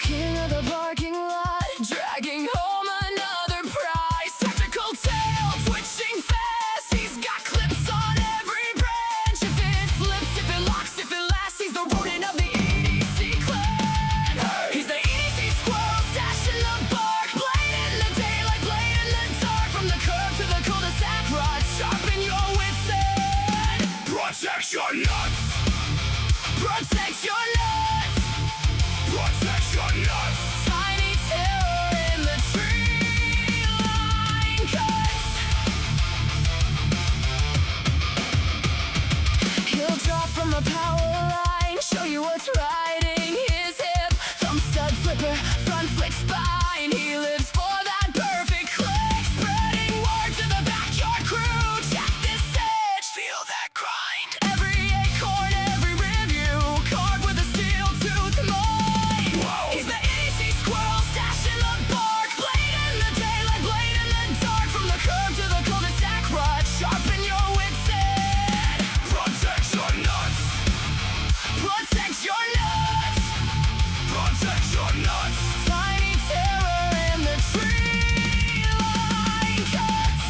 king of the parking lot, dragging home another prize. Tactical tail, twitching fast. He's got clips on every branch. If it flips, if it locks, if it lasts, he's the rodent of the EDC clan. He's the EDC Squirrel, stashing the bark. Blade in the daylight, blade in the dark. From the curb to the cul-de-sac, rod, sharpen your wits and protect your nuts. Protect your nuts. Protect your nuts. Tiny terror in the tree line cuts. He'll drop from a power line, show you what's riding his hip. Thumb stud flipper, front flick spine. He lives for that perfect click. Spreading word to the backyard crew. Check this edge, feel that grind. Every acorn, every review, carved with a steel tooth mine. He's the EDC Squirrel, stashing the bark. Blade in the daylight, blade in the dark. From the curb to the cul-de-sac, rod, sharpen your wits and protect your nuts. Protect your nuts. Protect your nuts. Tiny terror in the tree line cuts.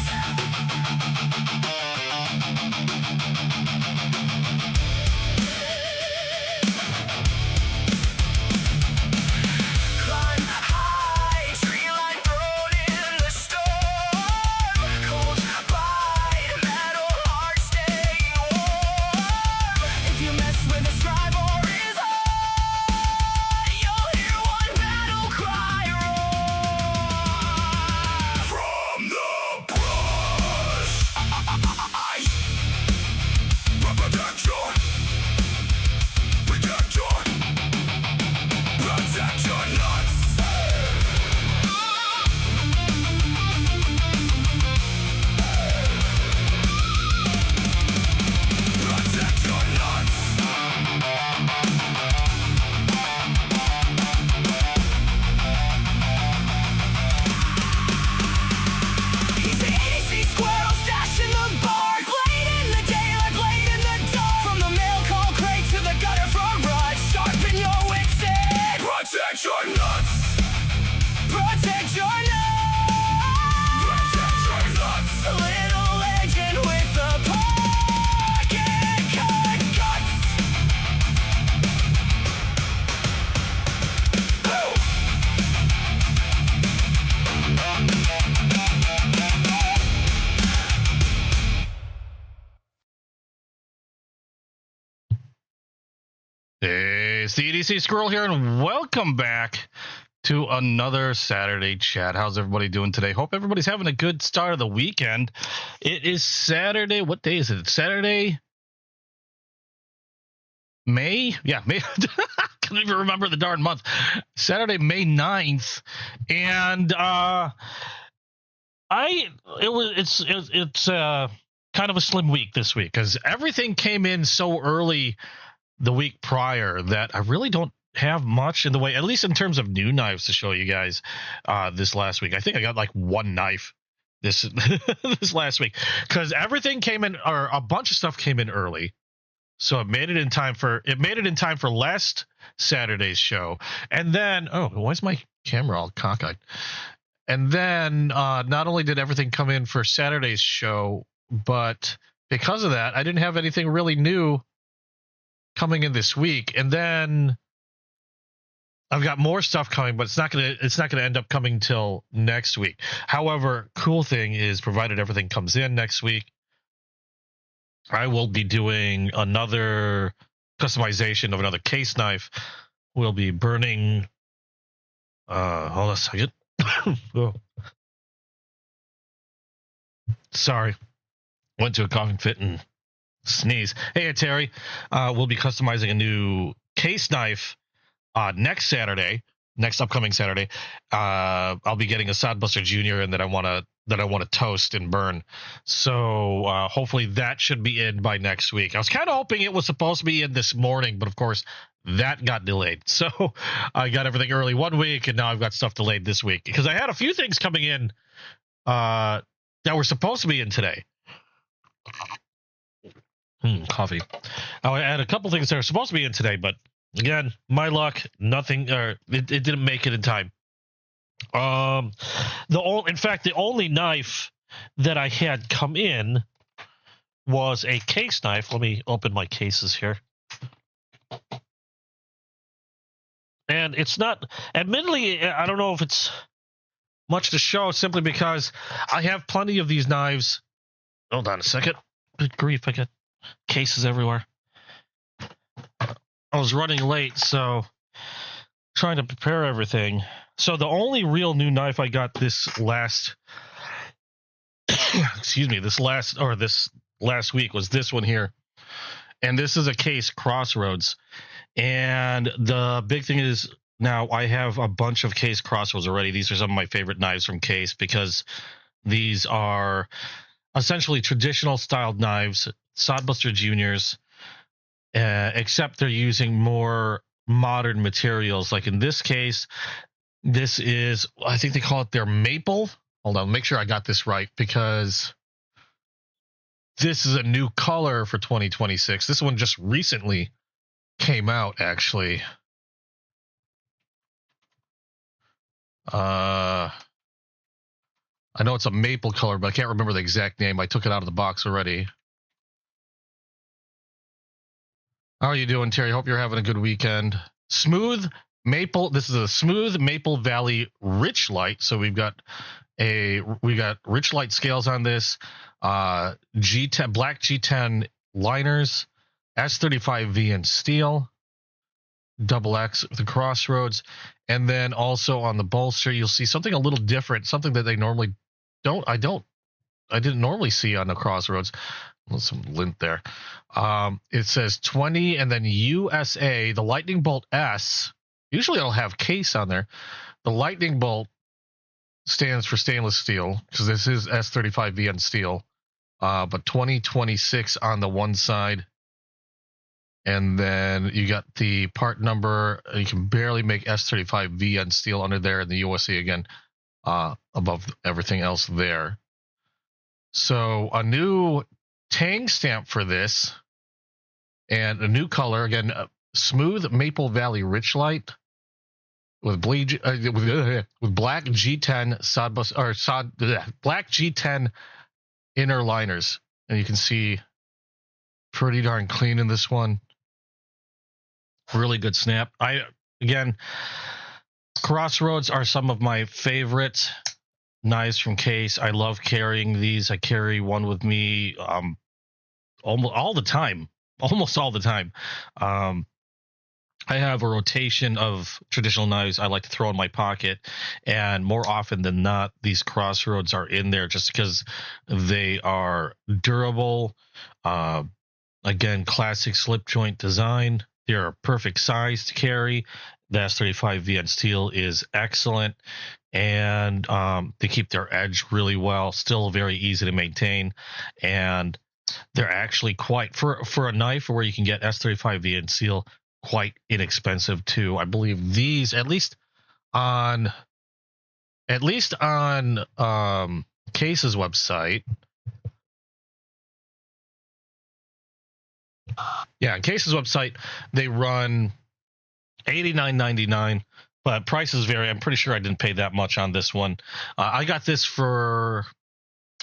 Climb high, tree line thrown in the storm. Cold bite, metal heart staying warm. If you mess with a scribe or his heart, you'll hear one battle cry roar. From the brush, protect your, protect your, protect your nuts. Protect your nuts. He's the EDC Squirrel, stashing the bark. Blade in the daylight, blade in the dark. From the mail call crate to the gutter front rod, sharpen your wits and protect your nuts. Protect your nuts. Protect your nuts. A little legend with the pocket cut cuts. Hey, it's the EDC Squirrel here, and welcome back to another Saturday chat. How's everybody doing today? Hope everybody's having a good start of the weekend. It is Saturday. What day is it? It's Saturday, May? Yeah, May. I can't even remember the darn month. Saturday, May 9th. And it's kind of a slim week this week because everything came in so early the week prior that I really don't have much in the way, at least in terms of new knives to show you guys this last week. I think I got like one knife this this last week because everything came in, or a bunch of stuff came in early, so it made it in time for last Saturday's show. And then, oh, why is my camera all cockeyed? And then not only did everything come in for Saturday's show, but because of that, I didn't have anything really new coming in this week. And then I've got more stuff coming, but it's not gonna end up coming till next week. However, cool thing is, provided everything comes in next week, I will be doing another customization of another case knife. We'll be burning hold on a second. Oh. Sorry. Went to a coughing fit and sneeze. Hey, Terry. We'll be customizing a new case knife next upcoming Saturday. I'll be getting a Sodbuster Jr. and that I want to toast and burn. So hopefully that should be in by next week. I was kind of hoping it was supposed to be in this morning, but of course that got delayed. So I got everything early one week, and now I've got stuff delayed this week because I had a few things coming in that were supposed to be in today. Coffee. I had a couple things that are supposed to be in today, but Again, my luck, nothing, or it didn't make it in time. In fact, the only knife that I had come in was a case knife. Let me open my cases here. And it's not, admittedly, I don't know if it's much to show, simply because I have plenty of these knives. Hold on a second. Good grief, I got cases everywhere. I was running late, so trying to prepare everything. So the only real new knife I got this last this last week was this one here. And this is a case Crossroads. And the big thing is, now I have a bunch of case Crossroads already. These are some of my favorite knives from Case, because these are essentially traditional styled knives, Sodbuster Juniors, except they're using more modern materials. Like in this case, this is, I think they call it their maple. Hold on, make sure I got this right, because this is a new color for 2026. This one just recently came out, actually. I know it's a maple color, but I can't remember the exact name. I took it out of the box already. How are you doing, Terry? Hope you're having a good weekend. Smooth maple. This is a smooth Maple Valley Rich Light. So we got Rich Light scales on this. G10 black G10 liners, S35V in steel, double X with the Crossroads, and then also on the bolster you'll see something a little different, something that they normally don't. I didn't normally see on the Crossroads. Some lint there. It says 20 and then USA. The Lightning Bolt S. Usually I'll have Case on there. The Lightning Bolt stands for stainless steel, because this is S35V in steel. But 2026 on the one side. And then you got the part number. You can barely make S35V in steel under there, and the USA again above everything else there. So a new Tang stamp for this, and a new color again, smooth Maple Valley Rich Light with black G10 black G10 inner liners, and you can see pretty darn clean in this one. Really good snap. Crossroads are some of my favorite knives from Case. I love carrying these. I carry one with me almost all the time. I have a rotation of traditional knives I like to throw in my pocket, and more often than not, these Crossroads are in there just because they are durable. Again, classic slip joint design. They're a perfect size to carry. The S35V in steel is excellent, and they keep their edge really well. Still very easy to maintain, and they're actually quite, for a knife where you can get S35V in steel, quite inexpensive too. I believe these, at least on Case's website. Yeah, on Case's website, they run $89.99, but prices vary. I'm pretty sure I didn't pay that much on this one. I got this for,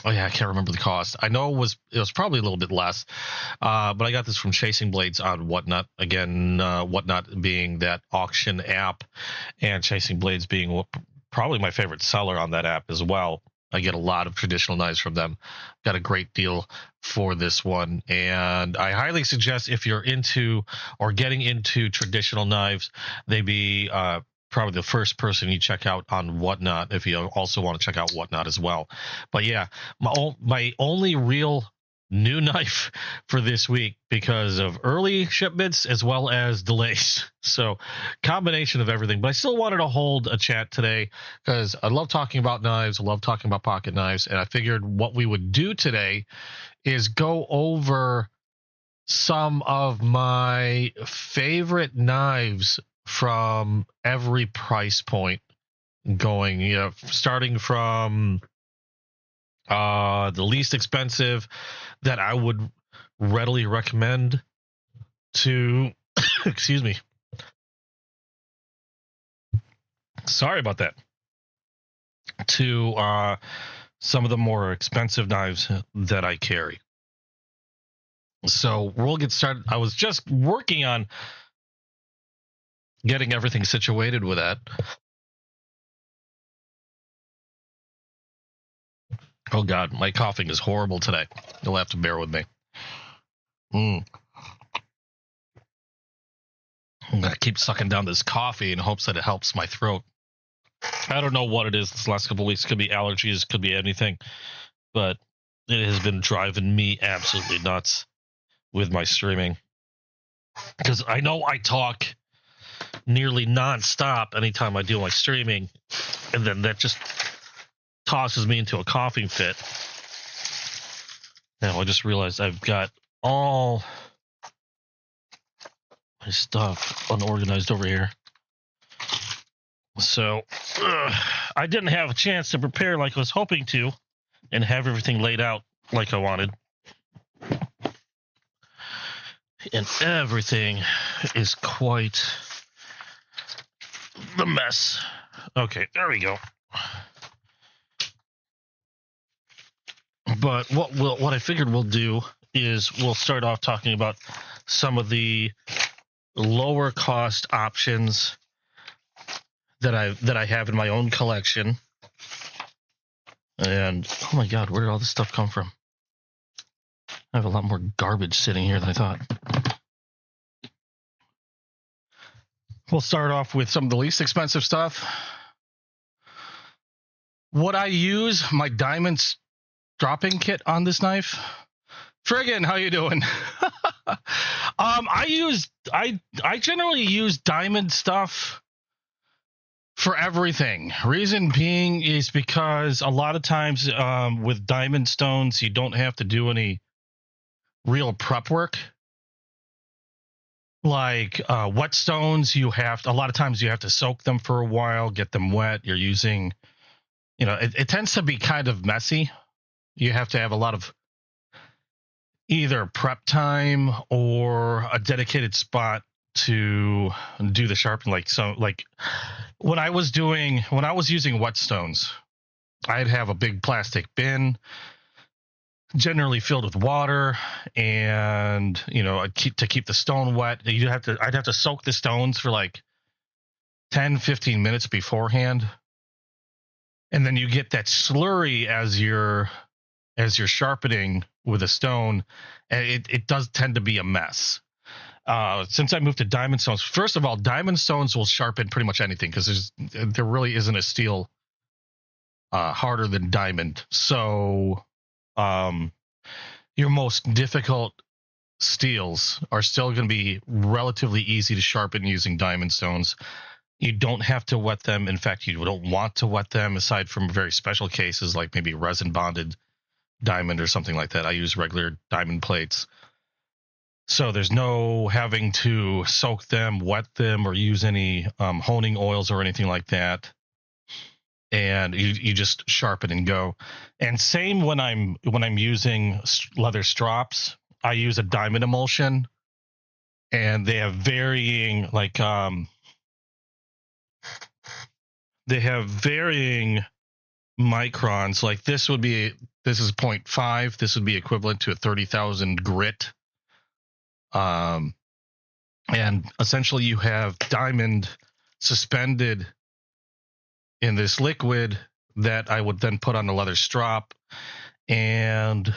I can't remember the cost. I know it was probably a little bit less, but I got this from Chasing Blades on Whatnot. Again, Whatnot being that auction app, and Chasing Blades being probably my favorite seller on that app as well. I get a lot of traditional knives from them. Got a great deal for this one, and I highly suggest, if you're into or getting into traditional knives, they be probably the first person you check out on Whatnot, if you also want to check out Whatnot as well. But yeah, my only real new knife for this week, because of early shipments as well as delays. So combination of everything. But I still wanted to hold a chat today, because I love talking about knives. I love talking about pocket knives. And I figured what we would do today is go over some of my favorite knives from every price point, going, starting from the least expensive that I would readily recommend to excuse me, Sorry about that. To some of the more expensive knives that I carry. So we'll get started. I was just working on getting everything situated with that. Oh God, my coughing is horrible today. You'll have to bear with me. I'm gonna keep sucking down this coffee in hopes that it helps my throat. I don't know what it is this last couple of weeks. Could be allergies, could be anything, but it has been driving me absolutely nuts with my streaming. Because I know I talk nearly nonstop anytime I do my streaming, and then that just tosses me into a coughing fit. Now I just realized I've got all my stuff unorganized over here. So I didn't have a chance to prepare like I was hoping to and have everything laid out like I wanted. And everything is quite the mess. Okay, there we go. But what I figured we'll do is we'll start off talking about some of the lower cost options that I have in my own collection. And oh my God, where did all this stuff come from? I have a lot more garbage sitting here than I thought. We'll start off with some of the least expensive stuff. What I use, my diamonds dropping kit on this knife. Friggin', how you doing? I generally use diamond stuff for everything. Reason being is because a lot of times with diamond stones, you don't have to do any real prep work. Like wet stones, a lot of times you have to soak them for a while, get them wet. You're using, it tends to be kind of messy. You have to have a lot of either prep time or a dedicated spot to do the sharpening. Like when I was using whetstones, I'd have a big plastic bin, generally filled with water, and to keep the stone wet. I'd have to soak the stones for like 10-15 minutes beforehand, and then you get that slurry as you're sharpening with a stone, and it does tend to be a mess. Since I moved to diamond stones, first of all, diamond stones will sharpen pretty much anything because there really isn't a steel harder than diamond. So your most difficult steels are still going to be relatively easy to sharpen using diamond stones. You don't have to wet them. In fact, you don't want to wet them aside from very special cases like maybe resin bonded diamond or something like that. I use regular diamond plates. So there's no having to soak them, wet them, or use any honing oils or anything like that. And you just sharpen and go. And same when I'm using leather strops, I use a diamond emulsion, and they have varying microns. Like this is 0.5. This would be equivalent to a 30,000 grit. And essentially you have diamond suspended in this liquid that I would then put on the leather strop, and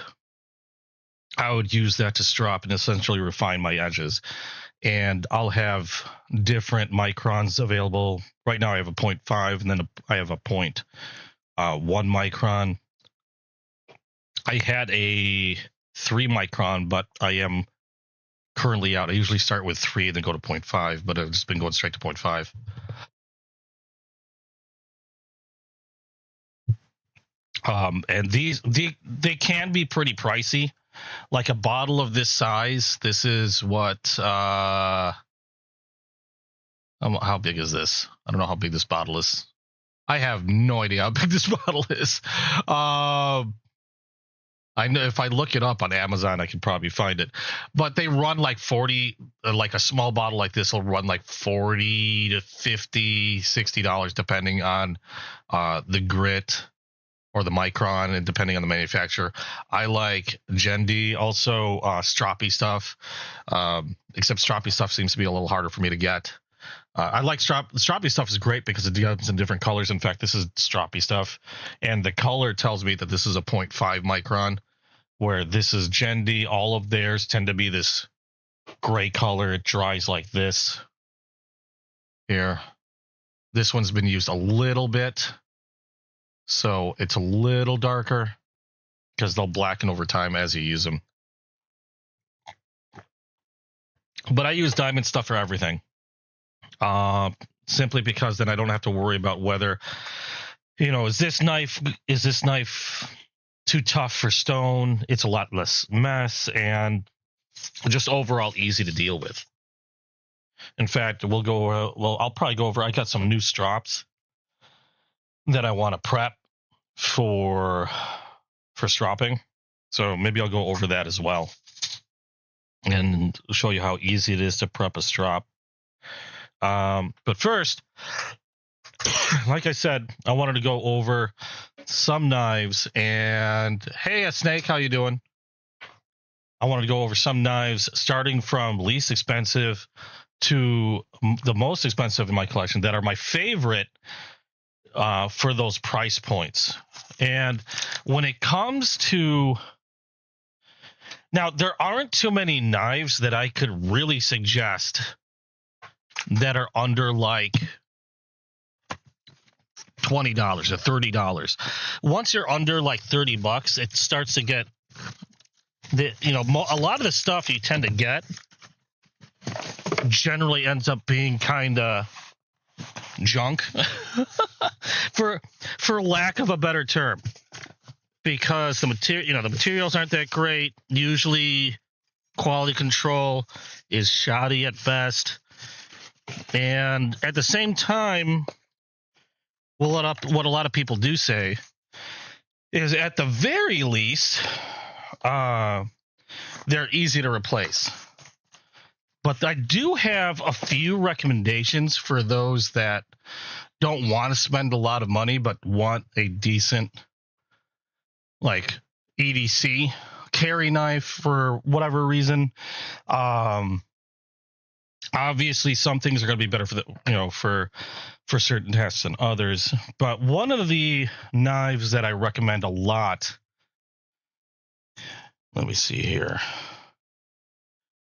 I would use that to strop and essentially refine my edges. And I'll have different microns available. Right now I have a 0.5, and then I have a 0.1 micron. I had a 3 micron, but I am currently out. I usually start with 3 and then go to 0.5, but I've just been going straight to 0.5. And they can be pretty pricey. Like a bottle of this size, this is what how big is this? I don't know how big this bottle is. I have no idea how big this bottle is. I know if I look it up on Amazon, I can probably find it. But they run like 40, like a small bottle like this will run like 40 to 50, $60, depending on the grit or the micron, and depending on the manufacturer. I like Gendi, also stroppy stuff, except stroppy stuff seems to be a little harder for me to get. I like stroppy stuff is great because it comes in different colors. In fact, this is stroppy stuff, and the color tells me that this is a 0.5 micron, where this is Gendi. All of theirs tend to be this gray color. It dries like this here. This one's been used a little bit, so it's a little darker because they'll blacken over time as you use them. But I use diamond stuff for everything. Simply because then I don't have to worry about whether, is this knife too tough for stone? It's a lot less mess and just overall easy to deal with. In fact, I'll probably go over, I got some new strops that I want to prep for stropping. So maybe I'll go over that as well and show you how easy it is to prep a strop. But first, like I said, I wanted to go over some knives. And hey, Snake, how you doing? I wanted to go over some knives starting from least expensive to the most expensive in my collection that are my favorite for those price points. And when it comes to... Now, there aren't too many knives that I could really suggest that are under like $20 or $30. Once you're under like $30, it starts to get a lot of the stuff you tend to get generally ends up being kind of junk for lack of a better term, because the materials aren't that great. Usually quality control is shoddy at best. And at the same time, what a lot of people do say is, at the very least, they're easy to replace. But I do have a few recommendations for those that don't want to spend a lot of money but want a decent, like, EDC carry knife for whatever reason. Obviously, some things are going to be better for for certain tests than others. But one of the knives that I recommend a lot, let me see here,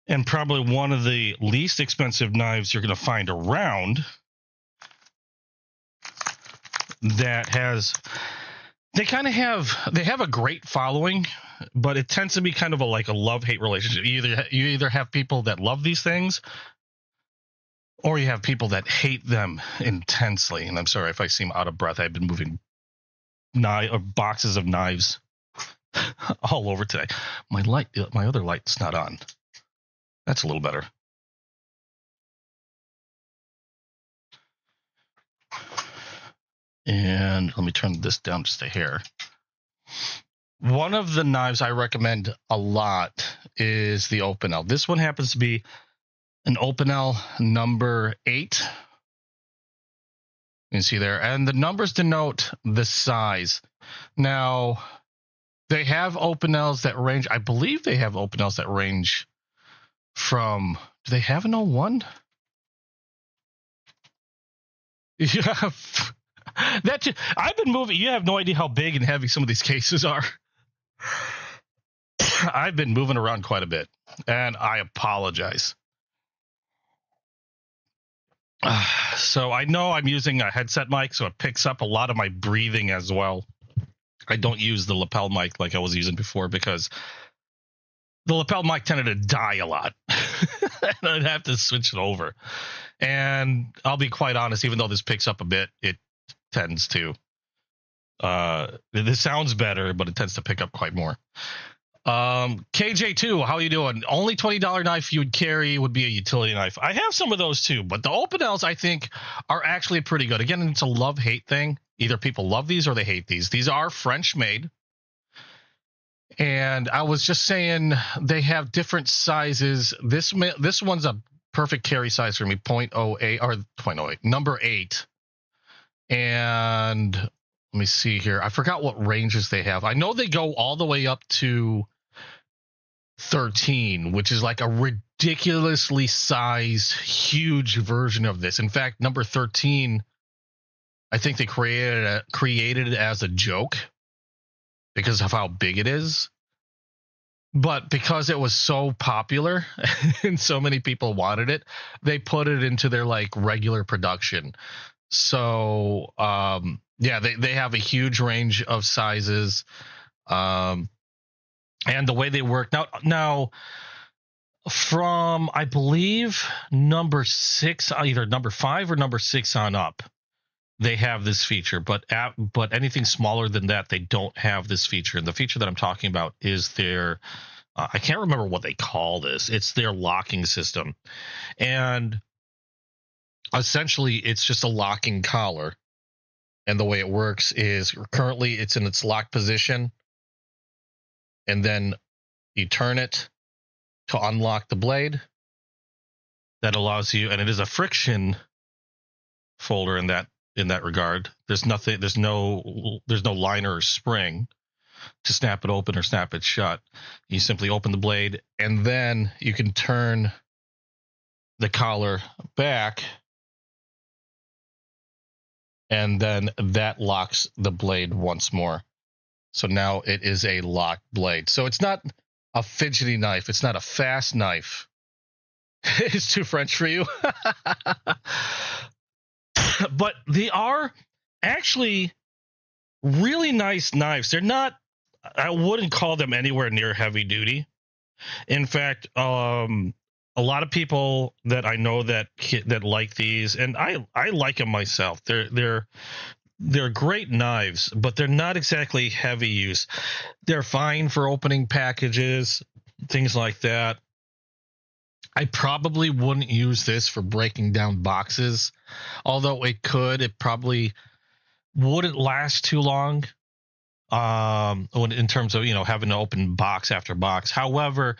and probably one of the least expensive knives you're going to find around that they have a great following, but it tends to be kind of a love-hate relationship. You either have people that love these things, or you have people that hate them intensely. And I'm sorry if I seem out of breath. I've been moving boxes of knives all over today. My other light's not on. That's a little better. And let me turn this down just a hair. One of the knives I recommend a lot is the Opinel. This one happens to be an Opinel number 8. You can see there. And the numbers denote the size. Now, they have Opinels that range, I believe they have Opinels that range from, do they have an 01? Yeah. I've been moving. You have no idea how big and heavy some of these cases are. I've been moving around quite a bit, and I apologize. So I know I'm using a headset mic, so it picks up a lot of my breathing as well. I don't use the lapel mic like I was using before, because the lapel mic tended to die a lot. And I'd have to switch it over. And I'll be quite honest, even though this picks up a bit, it tends to this sounds better, but it tends to pick up quite more. KJ2, how you doing? Only $20 knife you would carry would be a utility knife. I have some of those too, but the Opinels I think are actually pretty good. Again, it's a love-hate thing. Either people love these or they hate these. These are French made, And I was just saying they have different sizes. This one's a perfect carry size for me, 0.08 or 0.08, number 8. And let me see here. I forgot what ranges they have. I know they go all the way up to 13, which is like a ridiculously sized, huge version of this. In fact, number 13, I think they created it as a joke because of how big it is. But because it was so popular and so many people wanted it, they put it into their like regular production. So yeah, they have a huge range of sizes. And the way they work now from, I believe, number 6, either number 5 or number 6 on up, they have this feature, but anything smaller than that, they don't have this feature. And the feature that I'm talking about is their, I can't remember what they call this. It's their locking system. And essentially it's just a locking collar. And the way it works is currently it's in its locked position. And then you turn it to unlock the blade. That allows you, and it is a friction folder in that regard. There's no liner or spring to snap it open or snap it shut. You simply open the blade, and then you can turn the collar back, and then that locks the blade once more. So now it is a locked blade. So it's not a fidgety knife. It's not a fast knife. It's too French for you. But they are actually really nice knives. They're not, I wouldn't call them anywhere near heavy duty. In fact, a lot of people that I know that like these, and I like them myself. They're great knives, but they're not exactly heavy use. They're fine for opening packages, things like that. I probably wouldn't use this for breaking down boxes, although it could. It probably wouldn't last too long in terms of, having to open box after box. However,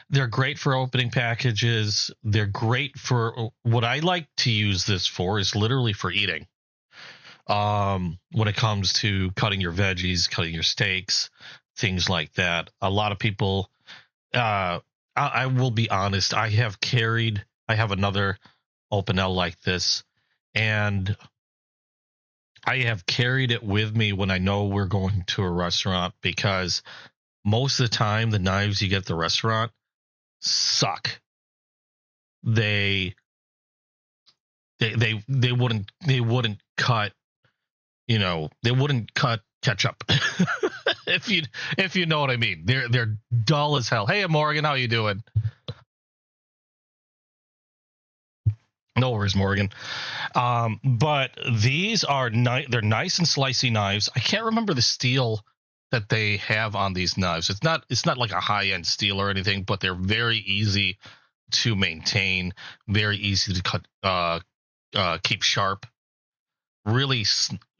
they're great for opening packages. They're great for what I like to use this for is literally for eating. When it comes to cutting your veggies, cutting your steaks, things like that. A lot of people, I will be honest, I have another Open L like this, and I have carried it with me when I know we're going to a restaurant, because most of the time the knives you get at the restaurant suck. They wouldn't cut, they wouldn't cut ketchup. if you know what I mean. They're dull as hell. Hey Morgan, how you doing? No worries, Morgan. But these are they're nice and slicey knives. I can't remember the steel that they have on these knives. It's not like a high-end steel or anything, but they're very easy to maintain, very easy to cut, keep sharp. Really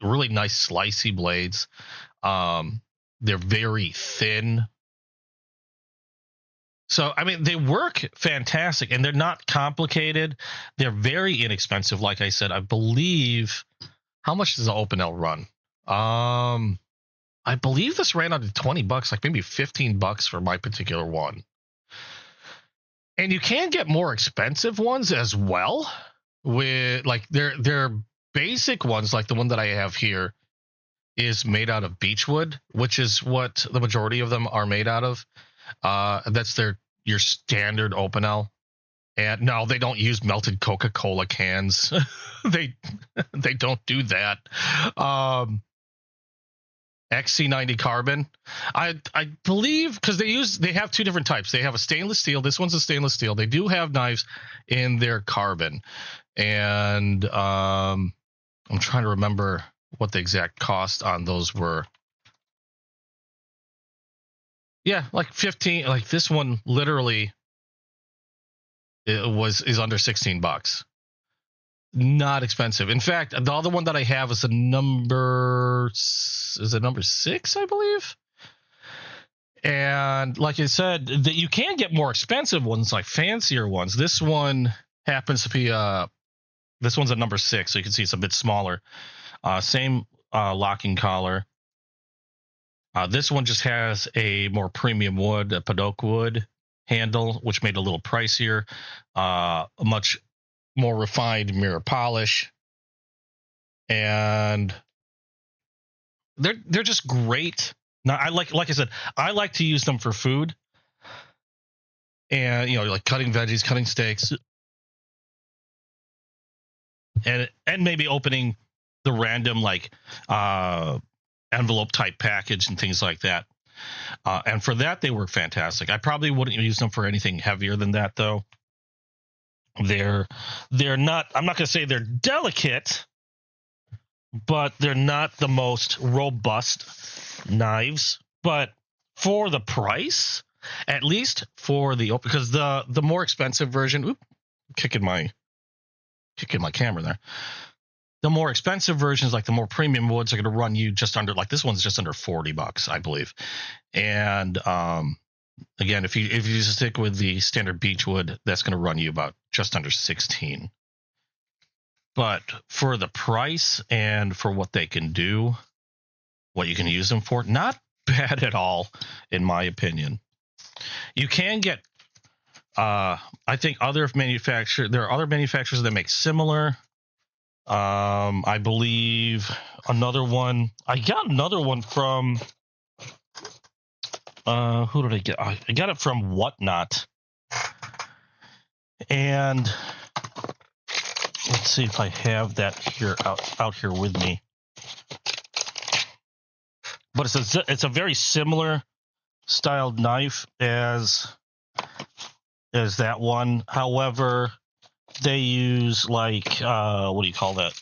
nice slicey blades. They're very thin. So, I mean, they work fantastic, and they're not complicated. They're very inexpensive. Like I said, I believe, how much does the Open L run? I believe this ran under $20, like maybe $15 for my particular one. And you can get more expensive ones as well. With like their basic ones, like the one that I have here, is made out of beechwood, which is what the majority of them are made out of. That's your standard Open L. And no, they don't use melted Coca-Cola cans. they don't do that. XC90 carbon. I believe, because they have two different types. They have a stainless steel. This one's a stainless steel. They do have knives in their carbon. And I'm trying to remember what the exact cost on those were. Yeah, like 15. Like this one, literally, is under $16. Not expensive. In fact, the other one that I have is number 6, I believe. And like I said, that you can get more expensive ones, like fancier ones. This one happens to be this one's a number 6, so you can see it's a bit smaller. Same locking collar. This one just has a more premium wood, a Padoke wood handle, which made it a little pricier. A much more refined mirror polish, and they're just great. Now, like I said, I like to use them for food, and like cutting veggies, cutting steaks, and maybe opening the random like envelope type package and things like that. And for that, they work fantastic. I probably wouldn't use them for anything heavier than that, though. They're not. I'm not going to say they're delicate, but they're not the most robust knives. But for the price, at least for the because the more expensive version, kicking my camera there. The more expensive versions, like the more premium woods, are going to run you just under, like this one's just under $40, I believe. And again, if you just stick with the standard beechwood, that's going to run you about just under 16. But for the price and for what they can do, what you can use them for, not bad at all, in my opinion. You can get, I think, there are other manufacturers that make similar. I believe another one. I got another one from. Who did I get? I got it from Whatnot. And let's see if I have that here out here with me. But it's a very similar styled knife as that one. However, they use like what do you call that?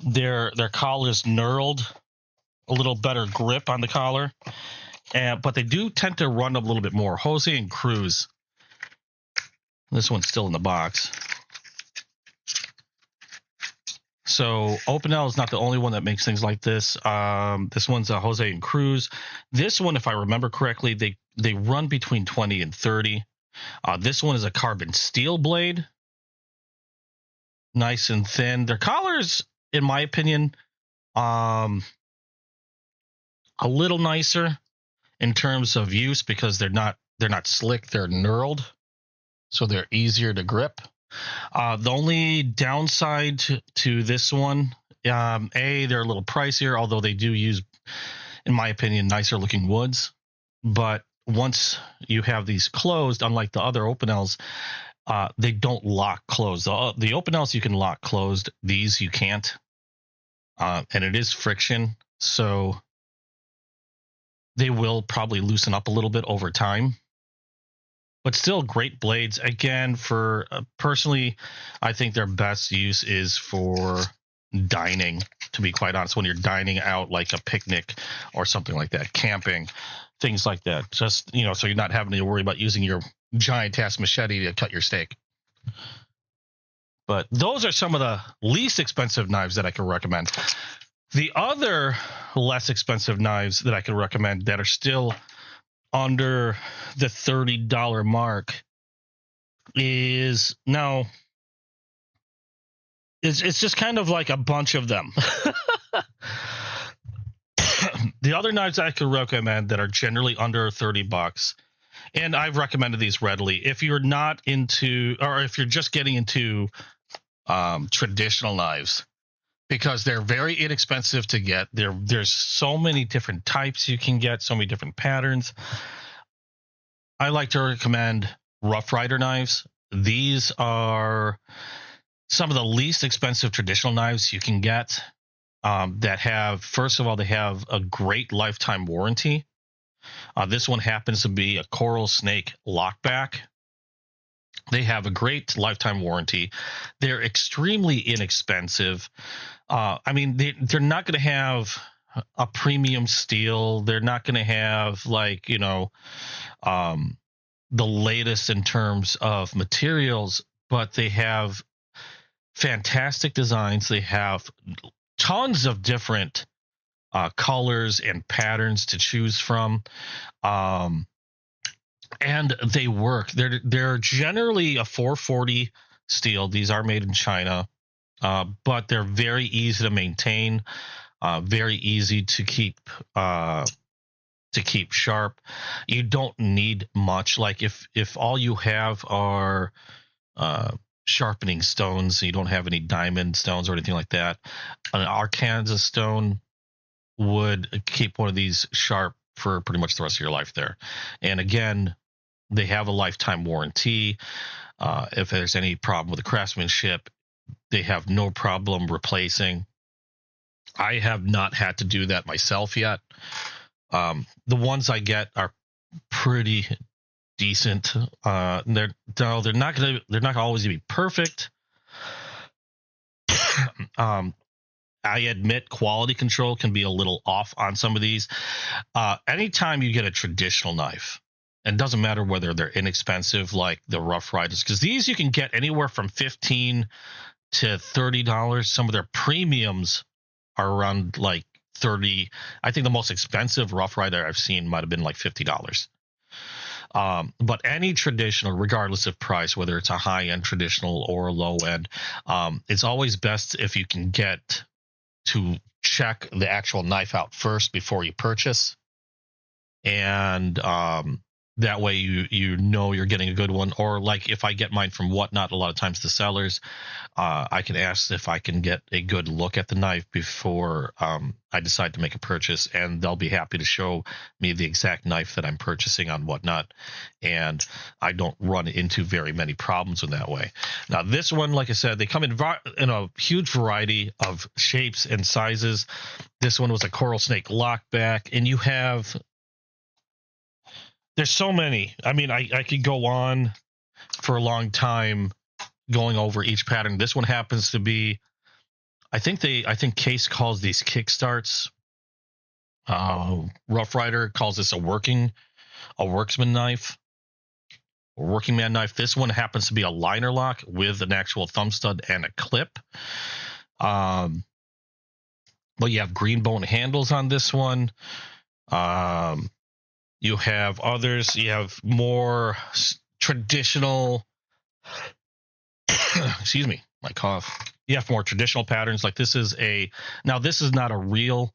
Their collar's knurled, a little better grip on the collar, but they do tend to run a little bit more. Jose and Cruz. This one's still in the box. So Opinel is not the only one that makes things like this. This one's a Jose and Cruz. This one, if I remember correctly, they run between 20 and 30. This one is a carbon steel blade. Nice and thin. Their collars, in my opinion, a little nicer in terms of use because they're not slick, they're knurled, so they're easier to grip. The only downside to this one, they're a little pricier, although they do use, in my opinion, nicer looking woods. But once you have these closed, unlike the other Opinels, they don't lock closed. The Opinels you can lock closed. These you can't. And it is friction, so they will probably loosen up a little bit over time. But still great blades. Again, for personally, I think their best use is for dining, to be quite honest, when you're dining out like a picnic or something like that, camping, things like that. Just, so you're not having to worry about using your giant ass machete to cut your steak. But those are some of the least expensive knives that I can recommend. The other less expensive knives that I can recommend that are still under the $30 mark is now it's just kind of like a bunch of them. The other knives I could recommend that are generally under $30, and I've recommended these readily. If you're not into, or if you're just getting into traditional knives, because they're very inexpensive to get. There's so many different types you can get, so many different patterns. I like to recommend Rough Rider knives. These are some of the least expensive traditional knives you can get that have, first of all, they have a great lifetime warranty. This one happens to be a coral snake lockback. They have a great lifetime warranty. They're extremely inexpensive. I mean, they're not going to have a premium steel. They're not going to have like, the latest in terms of materials, but they have fantastic designs. They have tons of different colors and patterns to choose from. And they work. They're generally a 440 steel. These are made in China, but they're very easy to maintain, very easy to keep sharp. You don't need much. Like if all you have are sharpening stones, you don't have any diamond stones or anything like that, an Arkansas stone would keep one of these sharp for pretty much the rest of your life there. And again, they have a lifetime warranty. If there's any problem with the craftsmanship, they have no problem replacing. I have not had to do that myself yet. The ones I get are pretty decent. They're not gonna always be perfect. I admit quality control can be a little off on some of these. Anytime you get a traditional knife, and it doesn't matter whether they're inexpensive like the Rough Riders, because these you can get anywhere from $15 to $30. Some of their premiums are around like $30. I think the most expensive Rough Rider I've seen might have been like $50. But any traditional, regardless of price, whether it's a high-end traditional or a low-end, it's always best if you can get to check the actual knife out first before you purchase. And that way you know you're getting a good one. Or like if I get mine from Whatnot, a lot of times the sellers, I can ask if I can get a good look at the knife before I decide to make a purchase, and they'll be happy to show me the exact knife that I'm purchasing on Whatnot, and I don't run into very many problems in that way. Now this one, like I said, they come in a huge variety of shapes and sizes. This one was a coral snake lockback, and you have... There's so many. I mean, I could go on for a long time going over each pattern. This one happens to be, I think Case calls these kickstarts. Rough Rider calls this a workman knife, a working man knife. This one happens to be a liner lock with an actual thumb stud and a clip. But you have green bone handles on this one. You have others. You have more traditional. Excuse me, my cough. You have more traditional patterns. Like this is this is not a real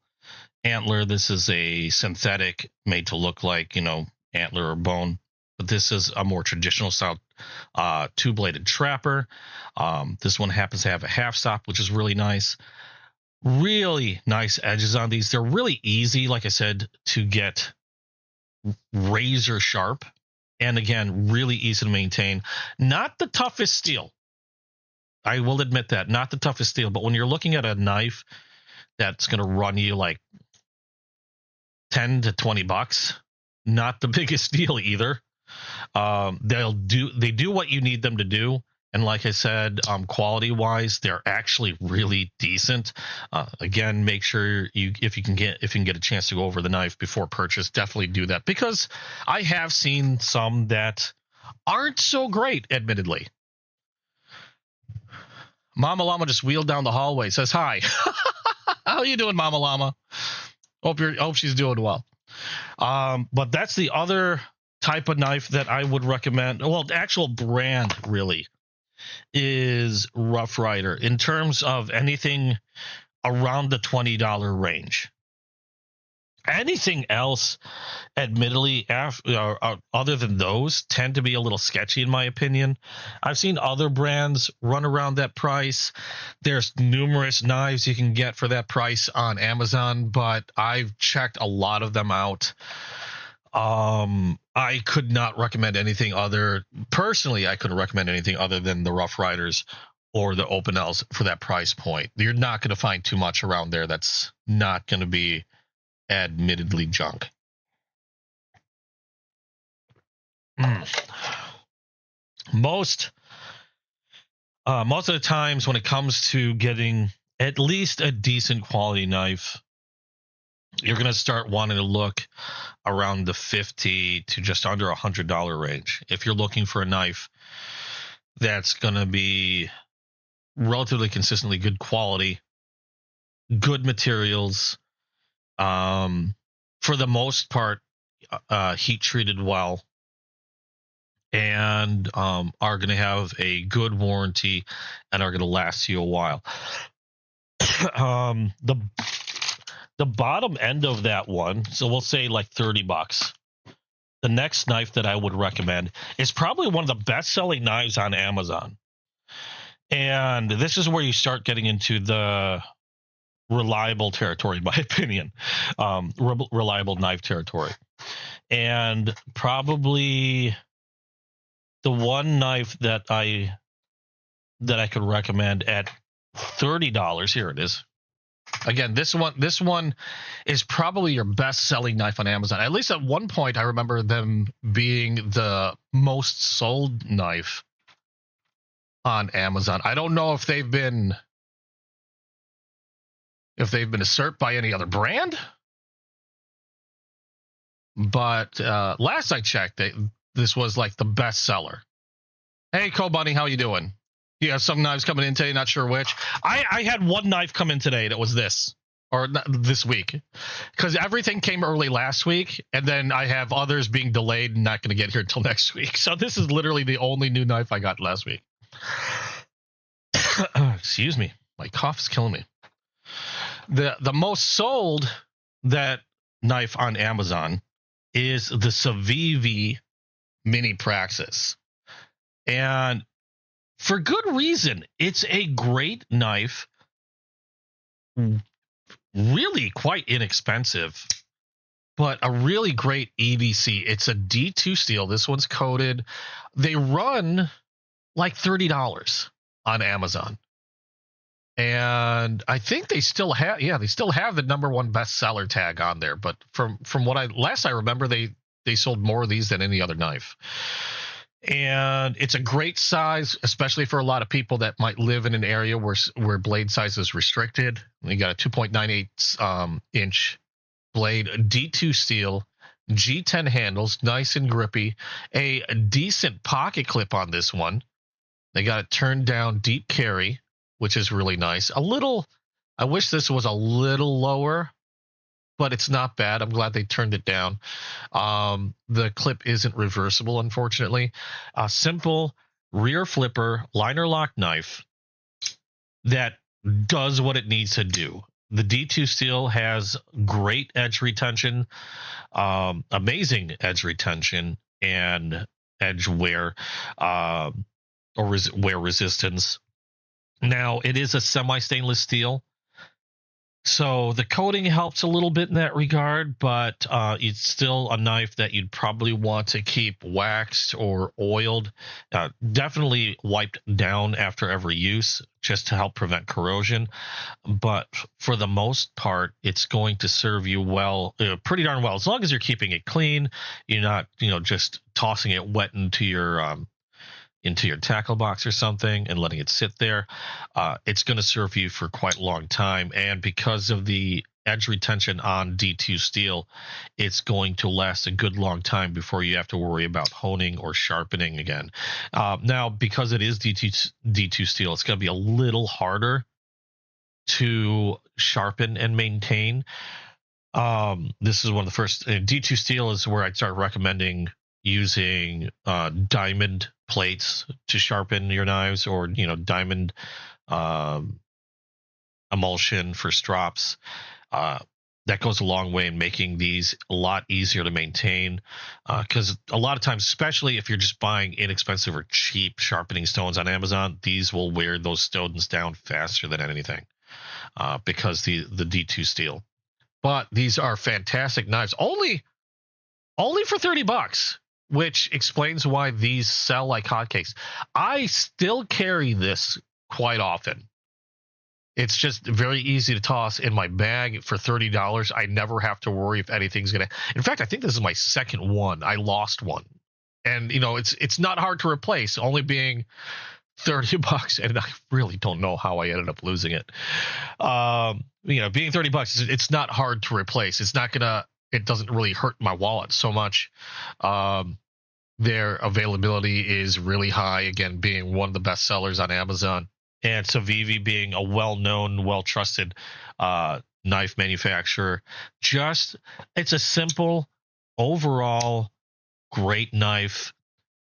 antler. This is a synthetic made to look like, antler or bone. But this is a more traditional style two-bladed trapper. This one happens to have a half stop, which is really nice. Really nice edges on these. They're really easy, like I said, to get razor sharp, and again, really easy to maintain. Not the toughest steel, I will admit that, not the toughest steel, but when you're looking at a knife that's going to run you like $10 to $20, not the biggest deal either. They do what you need them to do. And like I said, quality wise, they're actually really decent. Again, make sure if you can get a chance to go over the knife before purchase, definitely do that, because I have seen some that aren't so great, admittedly. Mama Llama just wheeled down the hallway, says hi. How you doing, Mama Llama? Hope she's doing well. But that's the other type of knife that I would recommend. Well, the actual brand really is Rough Rider in terms of anything around the $20 range. Anything else, admittedly, other than those, tend to be a little sketchy in my opinion. I've seen other brands run around that price. There's numerous knives you can get for that price on Amazon, but I've checked a lot of them out. I could not recommend anything other. Personally, I couldn't recommend anything other than the Rough Riders or the Opinels for that price point. You're not going to find too much around there that's not going to be admittedly junk. Most of the times when it comes to getting at least a decent quality knife, you're going to start wanting to look around the $50 to just under $100 range. If you're looking for a knife that's going to be relatively consistently good quality, good materials, For the most part, heat treated well, and are going to have a good warranty and are going to last you a while. The bottom end of that one, so we'll say like $30. The next knife that I would recommend is probably one of the best-selling knives on Amazon. And this is where you start getting into the reliable territory, in my opinion, reliable knife territory. And probably the one knife that I could recommend at $30, here it is. Again, this one is probably your best-selling knife on Amazon. At least at one point, I remember them being the most sold knife on Amazon. I don't know if they've been usurped by any other brand, but last I checked, this was like the best seller. Hey, Bunny, how you doing? You have some knives coming in today, not sure which. I had one knife come in today that was this, or this week, because everything came early last week, and then I have others being delayed and not going to get here until next week. So this is literally the only new knife I got last week. Excuse me, my cough is killing me. The most sold that knife on Amazon is the Civivi Mini Praxis, and for good reason. It's a great knife, really quite inexpensive, but a really great EDC. It's a D2 steel. This one's coated. They run like $30 on Amazon. And I think they still have, they still have the #1 bestseller tag on there. But from what I remember, they sold more of these than any other knife. And it's a great size, especially for a lot of people that might live in an area where blade size is restricted. You got a 2.98 inch blade, D2 steel, G10 handles, nice and grippy, a decent pocket clip on this one. They got it turned down deep carry, which is really nice. I wish this was a little lower, but it's not bad. I'm glad they turned it down. The clip isn't reversible, unfortunately. A simple rear flipper liner lock knife that does what it needs to do. The D2 steel has great edge retention, amazing edge retention, and edge wear, wear resistance. Now, it is a semi-stainless steel, so the coating helps a little bit in that regard, but it's still a knife that you'd probably want to keep waxed or oiled, definitely wiped down after every use just to help prevent corrosion. But for the most part, it's going to serve you well, pretty darn well, as long as you're keeping it clean. You're not, just tossing it wet into your tackle box or something and letting it sit there. It's going to serve you for quite a long time, and because of the edge retention on D2 steel, it's going to last a good long time before you have to worry about honing or sharpening again. Now, because it is D2 steel, it's going to be a little harder to sharpen and maintain. This is one of the first. D2 steel is where I'd start recommending using diamond plates to sharpen your knives, or diamond emulsion for strops. That goes a long way in making these a lot easier to maintain, because a lot of times, especially if you're just buying inexpensive or cheap sharpening stones on Amazon, these will wear those stones down faster than anything, because the D2 steel. But these are fantastic knives, only for $30, which explains why these sell like hotcakes. I still carry this quite often. It's just very easy to toss in my bag for $30. I never have to worry if anything's going to... In fact, I think this is my second one. I lost one. And, it's not hard to replace, only being $30, and I really don't know how I ended up losing it. Being $30, it's not hard to replace. It doesn't really hurt my wallet so much. Their availability is really high, again, being one of the best sellers on Amazon, and Civivi being a well-known, well-trusted knife manufacturer. Just, it's a simple, overall great knife.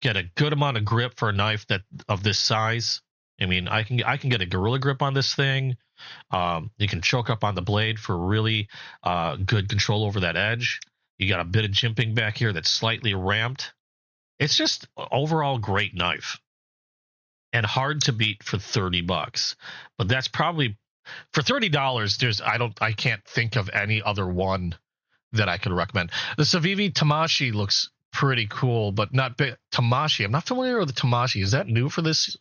Get a good amount of grip for a knife that of this size. I mean, I can get a gorilla grip on this thing. You can choke up on the blade for really good control over that edge. You got a bit of jimping back here that's slightly ramped. It's just overall great knife and hard to beat for $30. But that's probably for $30. I can't think of any other one that I could recommend. The Civivi Tamashi looks pretty cool, but not big. Tamashi. I'm not familiar with the Tamashi. Is that new for this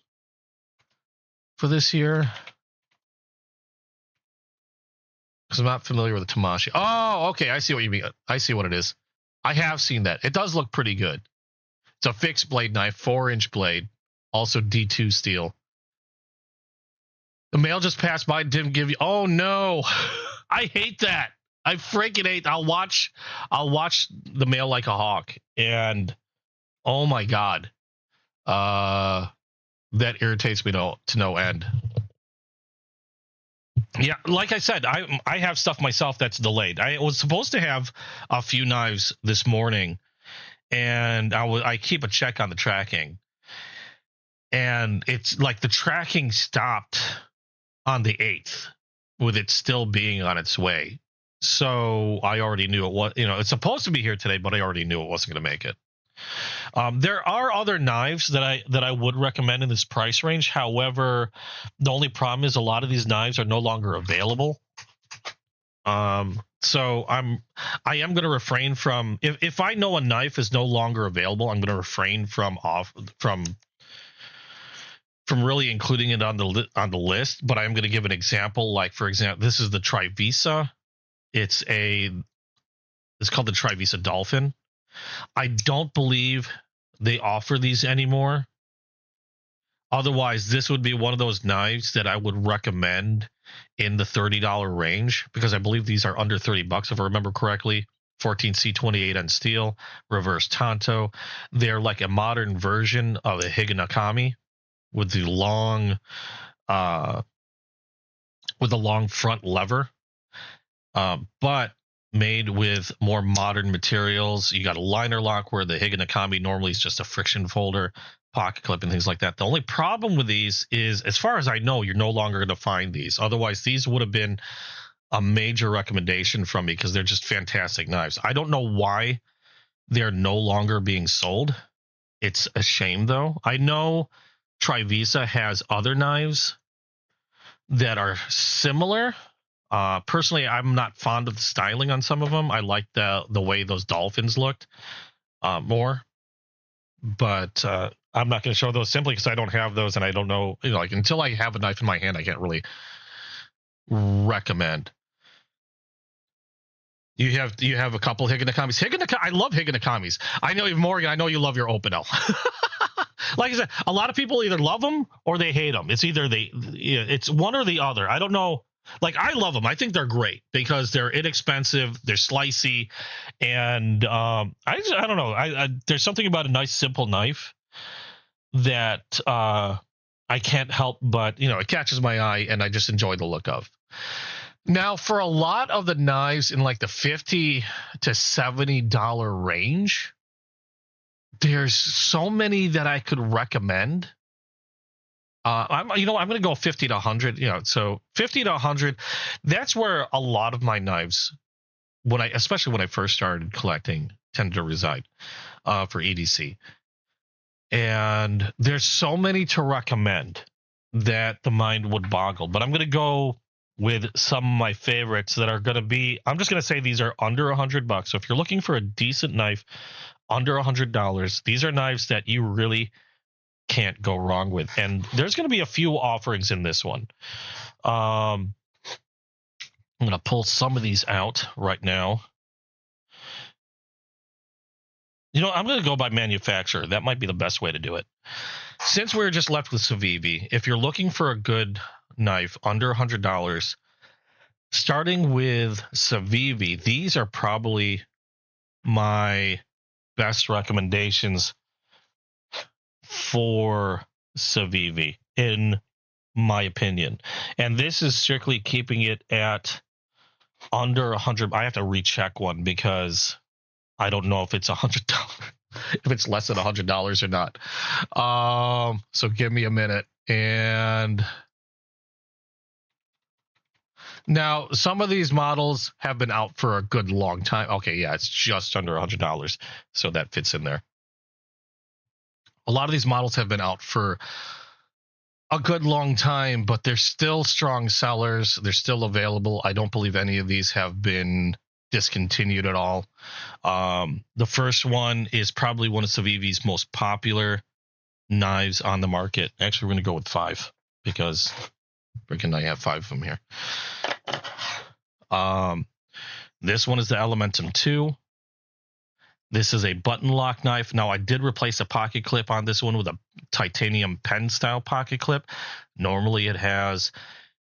year? Because I'm not familiar with the Tamashi. Oh, okay. I see what you mean. I see what it is. I have seen that. It does look pretty good. It's a fixed blade knife, 4-inch blade, also D2 steel. The mail just passed by, didn't give you. Oh no, I hate that. I freaking hate. I'll watch the mail like a hawk, and oh my god, that irritates me to no end. Yeah, like I said, I have stuff myself that's delayed. I was supposed to have a few knives this morning, and I keep a check on the tracking, and it's like the tracking stopped on the 8th with it still being on its way. So I already knew it was, it's supposed to be here today, but I already knew it wasn't going to make it. There are other knives that I would recommend in this price range. However, the only problem is a lot of these knives are no longer available. So I am going to refrain from, if I know a knife is no longer available, I'm going to refrain from really including it on the list. But I'm going to give an example. Like, for example, this is the Trivisa. It's called the Trivisa Dolphin. I don't believe they offer these anymore. Otherwise, this would be one of those knives that I would recommend in the $30 range, because I believe these are under $30 if I remember correctly. 14C28 on steel, reverse tanto. They're like a modern version of a Higanakami with the long front lever, but made with more modern materials. You got a liner lock, where the Higanakami normally is just a friction folder, pocket clip, and things like that. The only problem with these is, as far as I know, you're no longer going to find these. Otherwise, these would have been a major recommendation from me, because they're just fantastic knives. I don't know why they're no longer being sold. It's a shame, though. I know Trivisa has other knives that are similar. Personally, I'm not fond of the styling on some of them. I like the way those dolphins looked more, but I'm not going to show those simply because I don't have those, and I don't know, like, until I have a knife in my hand, I can't really recommend. You have a couple Higanakamis. I love Higanakamis. I know, Morgan, I know you love your Opinel. Like I said, a lot of people either love them or they hate them. It's either it's one or the other. I don't know. Like, I love them. I think they're great because they're inexpensive, they're slicey, and I don't know. There's something about a nice, simple knife that I can't help but, it catches my eye, and I just enjoy the look of. Now, for a lot of the knives in like the $50 to $70 range, there's so many that I could recommend. I'm going to go 50 to 100. So 50 to 100. That's where a lot of my knives, especially when I first started collecting, tended to reside for EDC. And there's so many to recommend that the mind would boggle. But I'm going to go with some of my favorites that are going to be. I'm just going to say these are under $100. So if you're looking for a decent knife under $100, these are knives that you really can't go wrong with. And there's going to be a few offerings in this one. I'm going to pull some of these out right now. I'm going to go by manufacturer. That might be the best way to do it. Since we're just left with Civivi, if you're looking for a good knife under $100, starting with Civivi, these are probably my best recommendations for Civivi, in my opinion. And this is strictly keeping it at under 100. I have to recheck one because I don't know if it's $100, if it's less than $100 or not. So give me a minute. And now some of these models have been out for a good long time. Okay, yeah, it's just under $100, so that fits in there. A lot of these models have been out for a good long time, but they're still strong sellers. They're still available. I don't believe any of these have been discontinued at all. The first one is probably one of Civivi's most popular knives on the market. Actually, we're going to go with 5 because freaking I have 5 of them here. This one is the Elementum 2. This is a button lock knife. Now, I did replace a pocket clip on this one with a titanium pen style pocket clip. Normally, it has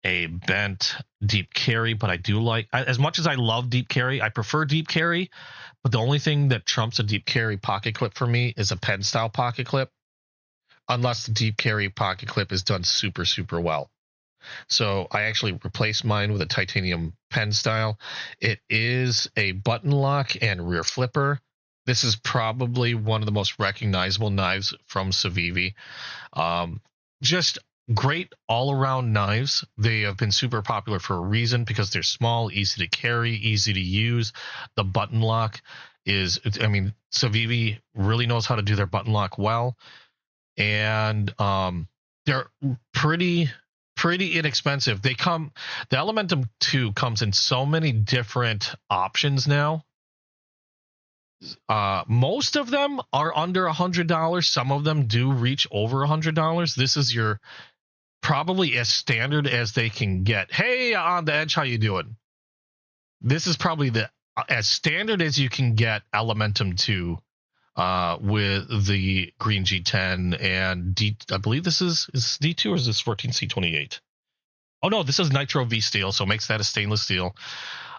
a bent deep carry, but I do like, as much as I love deep carry, I prefer deep carry, but the only thing that trumps a deep carry pocket clip for me is a pen style pocket clip, unless the deep carry pocket clip is done super, super well. So I actually replaced mine with a titanium pen style. It is a button lock and rear flipper. This is probably one of the most recognizable knives from Civivi. Just great all-around knives. They have been super popular for a reason because they're small, easy to carry, easy to use. The button lock is, I mean, Civivi really knows how to do their button lock well. And they're pretty inexpensive. The Elementum 2 comes in so many different options now. Most of them are under $100. Some of them do reach over $100. This is your probably as standard as they can get. Hey, On the Edge, how you doing? This is probably the as standard as you can get Elementum 2 with the green G10 and D. I believe this is D2 or is this 14C28? Oh no, this is Nitro V steel, so it makes that a stainless steel.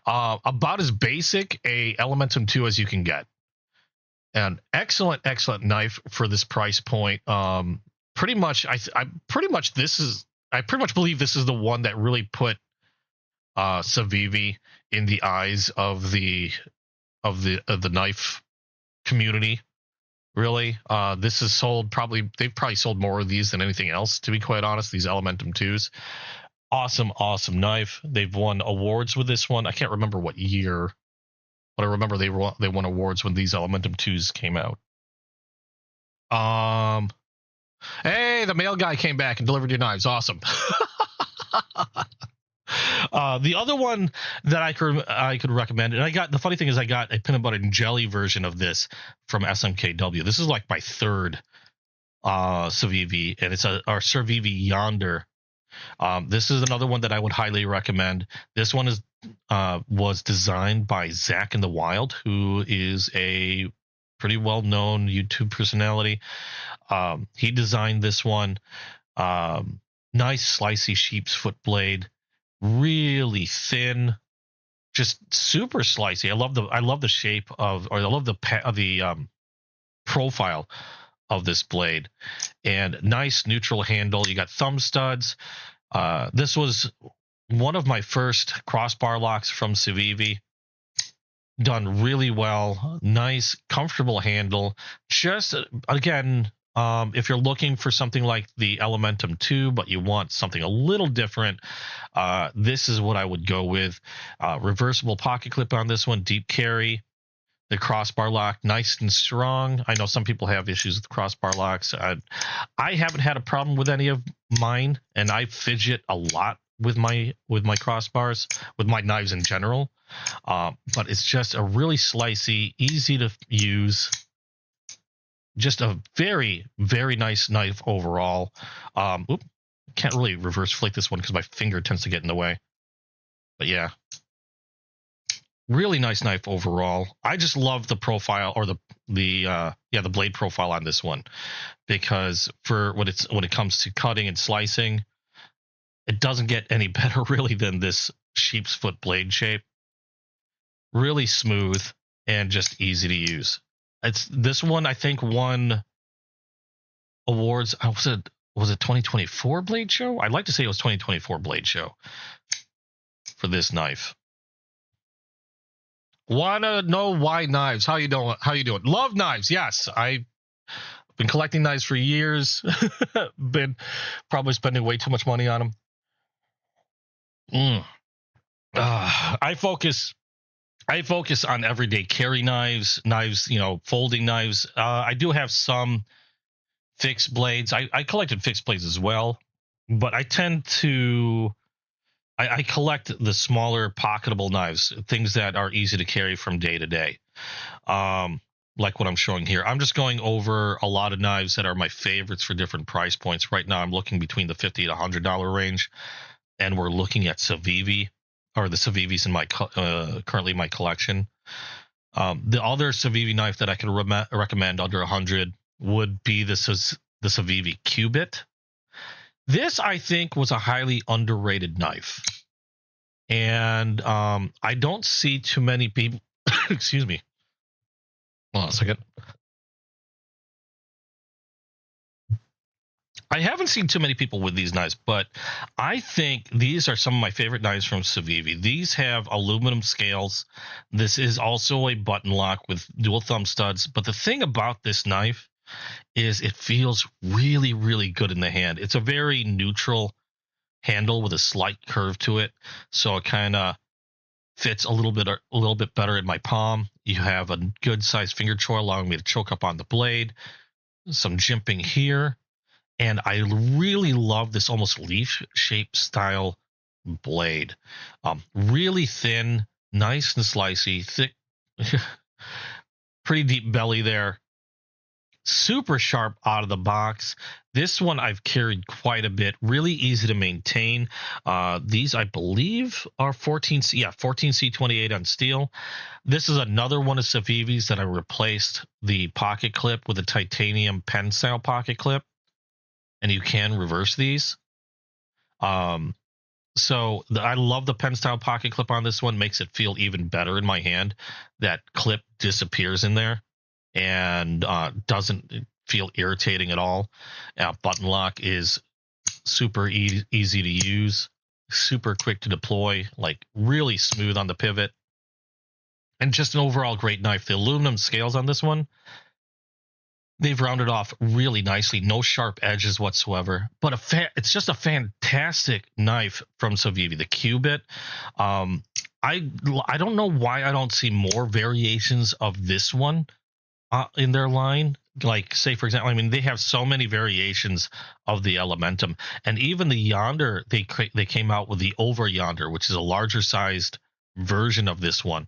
About as basic a Elementum 2 as you can get. An excellent knife for this price point. Pretty much believe this is the one that really put Civivi in the eyes of the knife community. Really, this is sold they've probably sold more of these than anything else, to be quite honest. These Elementum 2s, awesome knife. They've won awards with this one. I can't remember what year, but I remember they won awards when these Elementum 2s came out. Hey, the mail guy came back and delivered your knives. Awesome. The other one that I could recommend, and the funny thing is I got a peanut butter and jelly version of this from SMKW. This is like my third Civivi, and it's our Civivi Yonder. This is another one that I would highly recommend. This one was designed by Zach in the Wild, who is a pretty well-known YouTube personality. He designed this one. Nice slicey sheep's foot blade, really thin, just super slicey. I love the shape of, or I love the profile of this blade, and nice neutral handle. You got thumb studs. This was one of my first crossbar locks from Civivi. Done really well. Nice, comfortable handle. Just, again, if you're looking for something like the Elementum 2, but you want something a little different, this is what I would go with. Reversible pocket clip on this one, deep carry. The crossbar lock, nice and strong. I know some people have issues with crossbar locks. I haven't had a problem with any of mine, and I fidget a lot with my crossbars, with my knives in general. But it's just a really slicey, easy to use, just a very, very nice knife overall. Can't really reverse flick this one because my finger tends to get in the way. But yeah. Really nice knife overall. I just love the profile, or the blade profile on this one, because for when it comes to cutting and slicing, it doesn't get any better really than this sheep's foot blade shape. Really smooth and just easy to use. This one I think won awards. Was it 2024 Blade Show? I'd like to say it was 2024 Blade Show for this knife. Wanna know why knives? How you doing? How you doing? Love knives. Yes, I've been collecting knives for years. Been probably spending way too much money on them. I focus on everyday carry knives, folding knives. I do have some fixed blades. I collected fixed blades as well, but I tend to I collect the smaller pocketable knives, things that are easy to carry from day to day. Like what I'm showing here. I'm just going over a lot of knives that are my favorites for different price points. Right now I'm looking between the $50 to $100 range, and we're looking at Civivi, or the Civivis in my currently my collection. The other Civivi knife that I could recommend under 100 would be the Civivi Cubit. This, I think, was a highly underrated knife, and I don't see too many people. Excuse me. Hold on a second. I haven't seen too many people with these knives, but I think these are some of my favorite knives from Civivi. These have aluminum scales. This is also a button lock with dual thumb studs. But the thing about this knife is it feels really, really good in the hand. It's a very neutral handle with a slight curve to it, so it kind of fits a little bit better in my palm. You have a good sized finger choil allowing me to choke up on the blade. Some jimping here. And I really love this almost leaf shape style blade. Really thin, nice and slicey, thick, pretty deep belly there. Super sharp out of the box. This one I've carried quite a bit. Really easy to maintain. These, I believe, are 14C. Yeah, 14C28 on steel. This is another one of Civivi's that I replaced the pocket clip with a titanium pen style pocket clip. And you can reverse these. I love the pen style pocket clip on this one. Makes it feel even better in my hand. That clip disappears in there and doesn't feel irritating at all. Button lock is super easy to use, super quick to deploy, like really smooth on the pivot, and just an overall great knife. The aluminum scales on this one, they've rounded off really nicely. No sharp edges whatsoever. But it's just a fantastic knife from Civivi. The Cubit. I don't know why I don't see more variations of this one in their line. Like, say, for example, I mean, they have so many variations of the Elementum. And even the Yonder, they came out with the Over Yonder, which is a larger sized version of this one,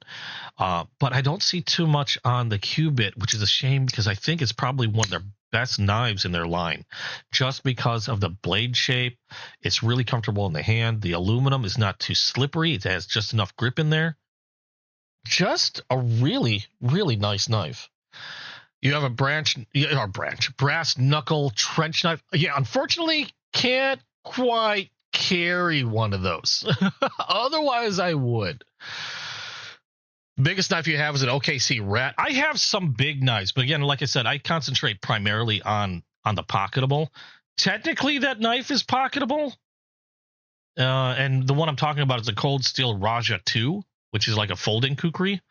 but I don't see too much on the Cubit, which is a shame because I think it's probably one of their best knives in their line, just because of the blade shape. It's really comfortable in the hand. The aluminum is not too slippery. It has just enough grip in there. Just a really, really nice knife. You have a brass knuckle trench knife. Yeah, unfortunately, can't quite carry one of those. Otherwise I would. Biggest knife you have is an OKC Rat. I have some big knives, but again, like I said, I concentrate primarily on the pocketable. Technically that knife is pocketable, and the one I'm talking about is a Cold Steel Raja 2, which is like a folding kukri.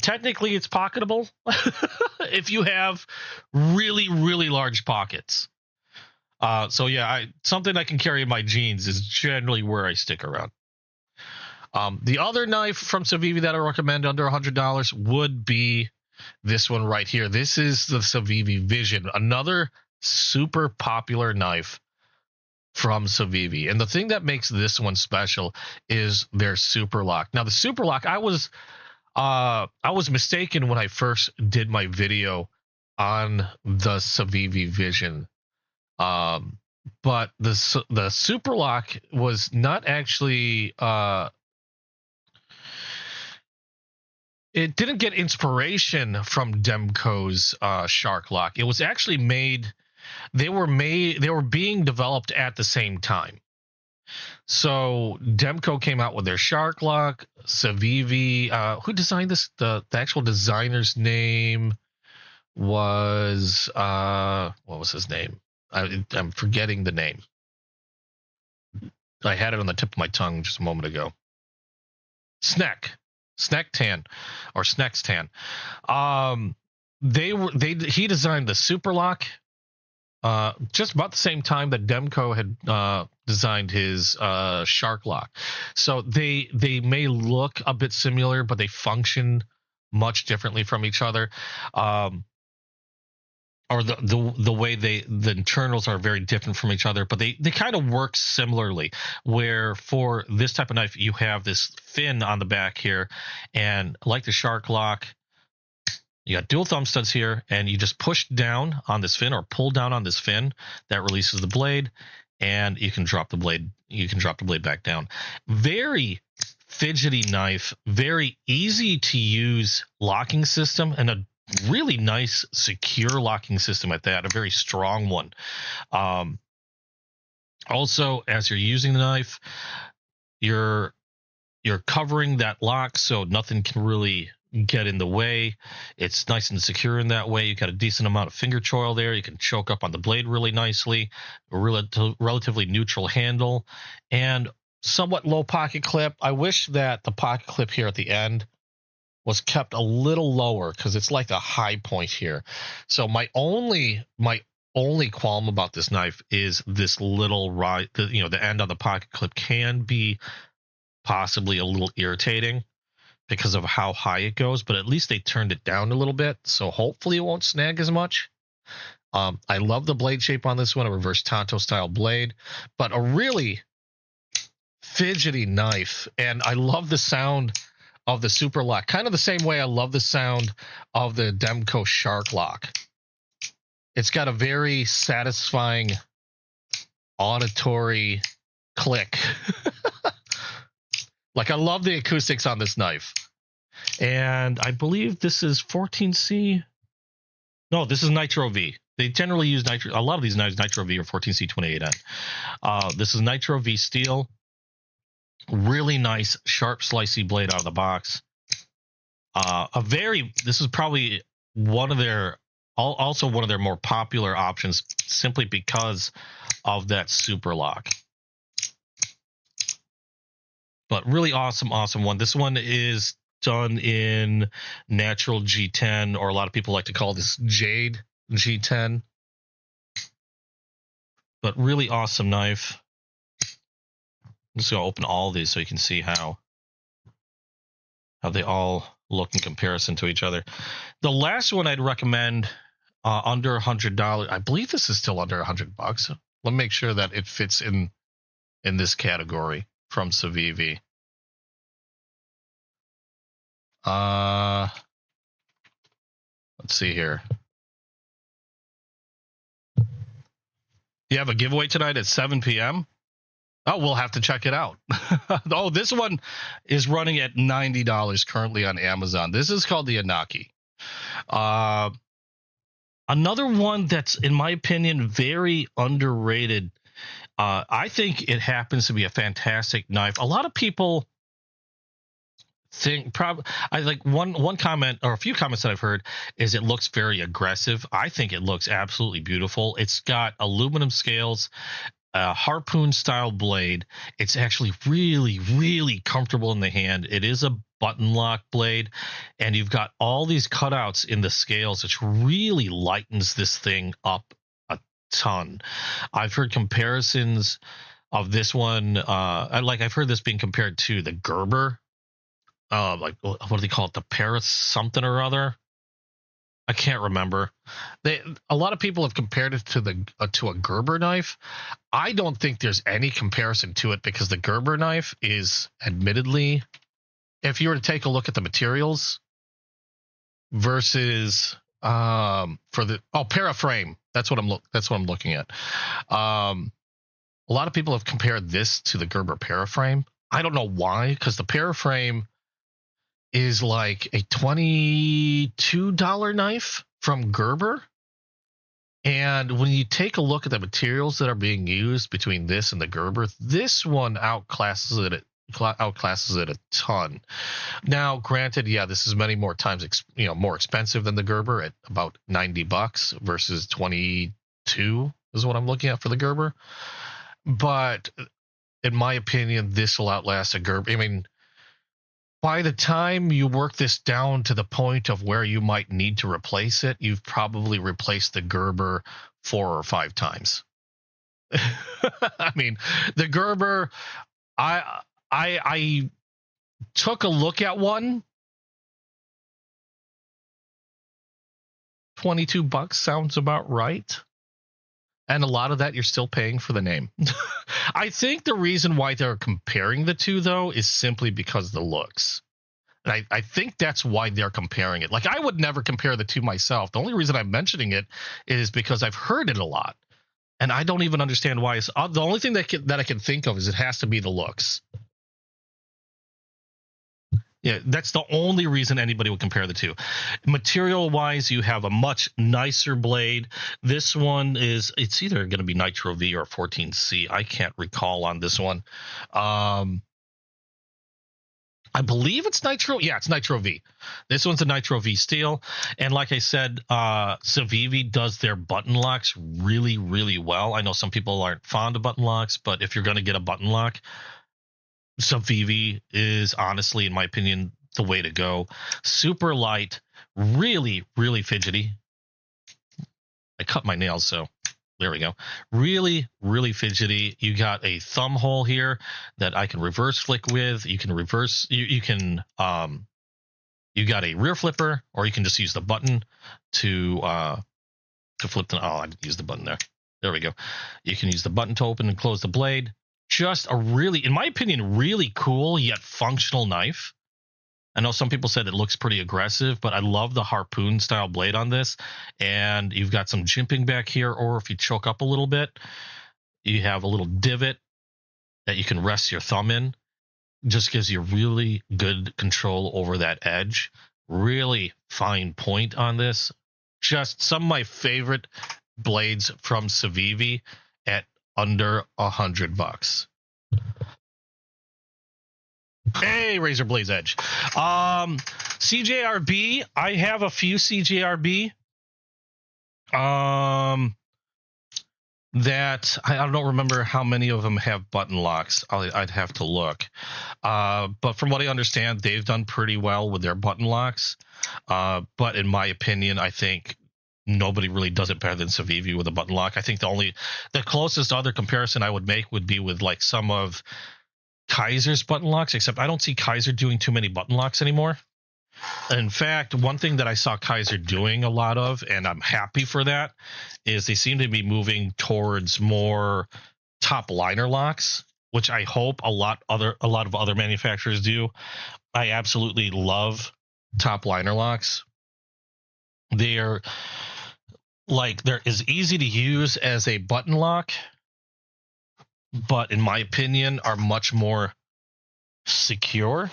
Technically it's pocketable if you have really, really large pockets. So yeah, something I can carry in my jeans is generally where I stick around. The other knife from Civivi that I recommend under $100 would be this one right here. This is the Civivi Vision, another super popular knife from Civivi. And the thing that makes this one special is their super lock. Now the super lock, I was mistaken when I first did my video on the Civivi Vision. But the super lock was not actually it didn't get inspiration from Demco's Shark Lock. It was actually they were being developed at the same time. So Demco came out with their Shark Lock. Civivi, who designed this? The actual designer's name was what was his name? I'm forgetting the name. I had it on the tip of my tongue just a moment ago. Sneck. Snektan or Snextan. He designed the Super Lock just about the same time that Demco had designed his Shark Lock. So they may look a bit similar, but they function much differently from each other. Or the way the internals are very different from each other, but they kind of work similarly. Where for this type of knife, you have this fin on the back here, and like the Shark Lock, you got dual thumb studs here, and you just push down on this fin or pull down on this fin that releases the blade, and you can drop the blade. You can drop the blade back down. Very fidgety knife, very easy to use locking system, and a really nice secure locking system at that, a very strong one. Also, as you're using the knife, you're covering that lock so nothing can really get in the way. It's nice and secure in that way. You got a decent amount of finger choil there. You can choke up on the blade really nicely. A relatively neutral handle and somewhat low pocket clip. I wish that the pocket clip here at the end was kept a little lower because it's like a high point here. So my only qualm about this knife is this little the end on the pocket clip can be possibly a little irritating because of how high it goes, but at least they turned it down a little bit, so hopefully it won't snag as much. I love the blade shape on this one, a reverse Tonto style blade, but a really fidgety knife, and I love the sound of the Super Lock, kind of the same way I love the sound of the Demco Shark Lock. It's got a very satisfying auditory click. Like, I love the acoustics on this knife. And I believe this is 14C. No, this is Nitro V. They generally use Nitro. A lot of these knives, Nitro V or 14C28N. This is Nitro V steel. Really nice, sharp, slicey blade out of the box. This is probably one of their more popular options simply because of that Super Lock. But really awesome one. This one is done in natural G10, or a lot of people like to call this Jade G10. But really awesome knife. I'm just going to open all of these so you can see how they all look in comparison to each other. The last one I'd recommend, under $100. I believe this is still under $100. Let me make sure that it fits in this category from Civivi. Let's see here. You have a giveaway tonight at 7 p.m. Oh, we'll have to check it out. Oh, this one is running at $90 currently on Amazon. This is called the Anaki. Another one that's, in my opinion, very underrated. I think it happens to be a fantastic knife. A lot of people think, I like one comment or a few comments that I've heard is it looks very aggressive. I think it looks absolutely beautiful. It's got aluminum scales, a harpoon style blade. It's actually really, really comfortable in the hand. It is a button lock blade, and you've got all these cutouts in the scales, which really lightens this thing up a ton. I've heard comparisons of this one. I've heard this being compared to the Gerber. Like, what do they call it? The Paris something or other. I can't remember. A lot of people have compared it to a Gerber knife. I don't think there's any comparison to it because the Gerber knife is admittedly, if you were to take a look at the materials versus Paraframe, that's what I'm looking at. A lot of people have compared this to the Gerber Paraframe. I don't know why, because the Paraframe is like a $22 knife from Gerber. And when you take a look at the materials that are being used between this and the Gerber, this one outclasses it a ton. Now, granted, yeah, this is many more times more expensive than the Gerber at about $90 versus 22 is what I'm looking at for the Gerber. But in my opinion, this will outlast a Gerber. I mean, by the time you work this down to the point of where you might need to replace it, you've probably replaced the Gerber 4 or 5 times. I mean, the Gerber, I took a look at one. $22 sounds about right. And a lot of that you're still paying for the name. I think the reason why they're comparing the two, though, is simply because of the looks. And I think that's why they're comparing it. Like, I would never compare the two myself. The only reason I'm mentioning it is because I've heard it a lot. And I don't even understand why. It's, the only thing that I can think of is it has to be the looks. Yeah, that's the only reason anybody would compare the two. Material-wise, you have a much nicer blade. This one it's either going to be Nitro V or 14C. I can't recall on this one. I believe it's Nitro. Yeah, it's Nitro V. This one's a Nitro V steel. And like I said, Civivi does their button locks really, really well. I know some people aren't fond of button locks, but if you're going to get a button lock, Civivi is honestly, in my opinion, the way to go. Super light, really, really fidgety. I cut my nails, so there we go. Really, really fidgety. You got a thumb hole here that I can reverse flick with. You can reverse. You got a rear flipper, or you can just use the button to flip the. Oh, I didn't use the button there. There we go. You can use the button to open and close the blade. Just a really, in my opinion, really cool yet functional knife. I know some people said it looks pretty aggressive, but I love the harpoon style blade on this. And you've got some jimping back here, or if you choke up a little bit, you have a little divot that you can rest your thumb in. Just gives you really good control over that edge. Really fine point on this. Just some of my favorite blades from Civivi at under $100. Hey, Razor Blaze Edge. CJRB. I have a few CJRB. That I don't remember how many of them have button locks. I'd have to look. But from what I understand, they've done pretty well with their button locks. But in my opinion, I think nobody really does it better than Civivi with a button lock. I think the closest other comparison I would make would be with like some of Kaiser's button locks, except I don't see Kaiser doing too many button locks anymore. In fact, one thing that I saw Kaiser doing a lot of, and I'm happy for that, is they seem to be moving towards more top liner locks, which I hope a lot of other manufacturers do. I absolutely love top liner locks. They're as easy to use as a button lock, but in my opinion are much more secure.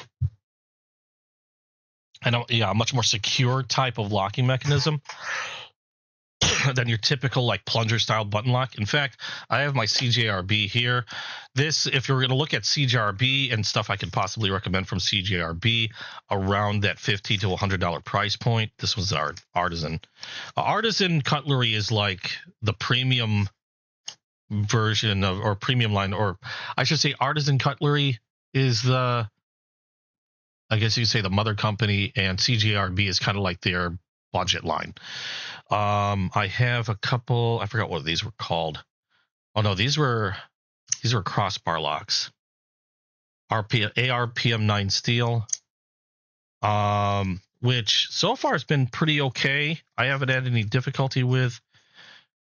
A much more secure type of locking mechanism than your typical like plunger style button lock. In fact, I have my CJRB here. This, if you're going to look at CJRB and stuff I could possibly recommend from CJRB around that $50 to $100 price point, this was our Artisan. Artisan cutlery is like the premium version of, or premium line, or I should say Artisan cutlery is the, I guess you could say, the mother company, and CJRB is kind of like their budget line. I have a couple, I forgot what these were called. Oh no, these were crossbar locks. ARPM9 steel, which so far has been pretty okay. I haven't had any difficulty with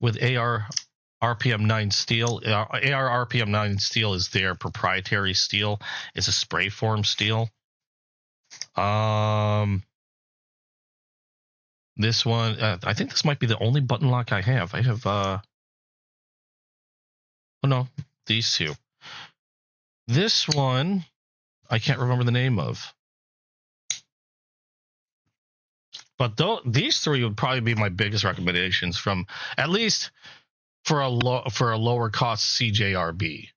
RPM9 steel. RPM9 steel is their proprietary steel. It's a spray form steel. This one, I think this might be the only button lock I have. I have, oh no, these two. This one, I can't remember the name of. But these three would probably be my biggest recommendations from, at least for a lower cost CJRB.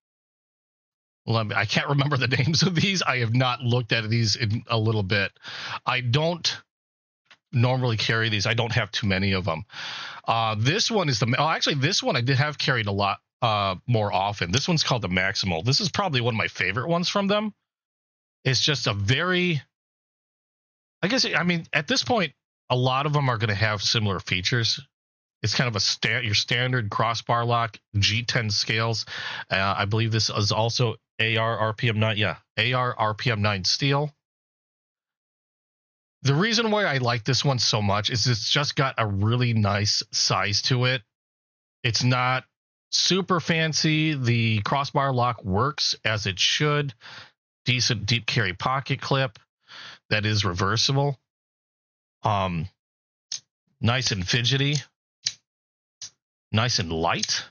I can't remember the names of these. I have not looked at these in a little bit. I don't normally carry these. I don't have too many of them. This one is actually this one I did have carried a lot more often. This one's called the Maximal. This is probably one of my favorite ones from them. It's just a very I guess, I mean, at this point, a lot of them are going to have similar features. It's kind of your standard crossbar lock, G10 scales. I believe this is also AR RPM 9. Yeah, AR RPM 9 steel. The reason why I like this one so much is it's just got a really nice size to it. It's not super fancy. The crossbar lock works as it should. Decent deep carry pocket clip that is reversible. Nice and fidgety. Nice and light.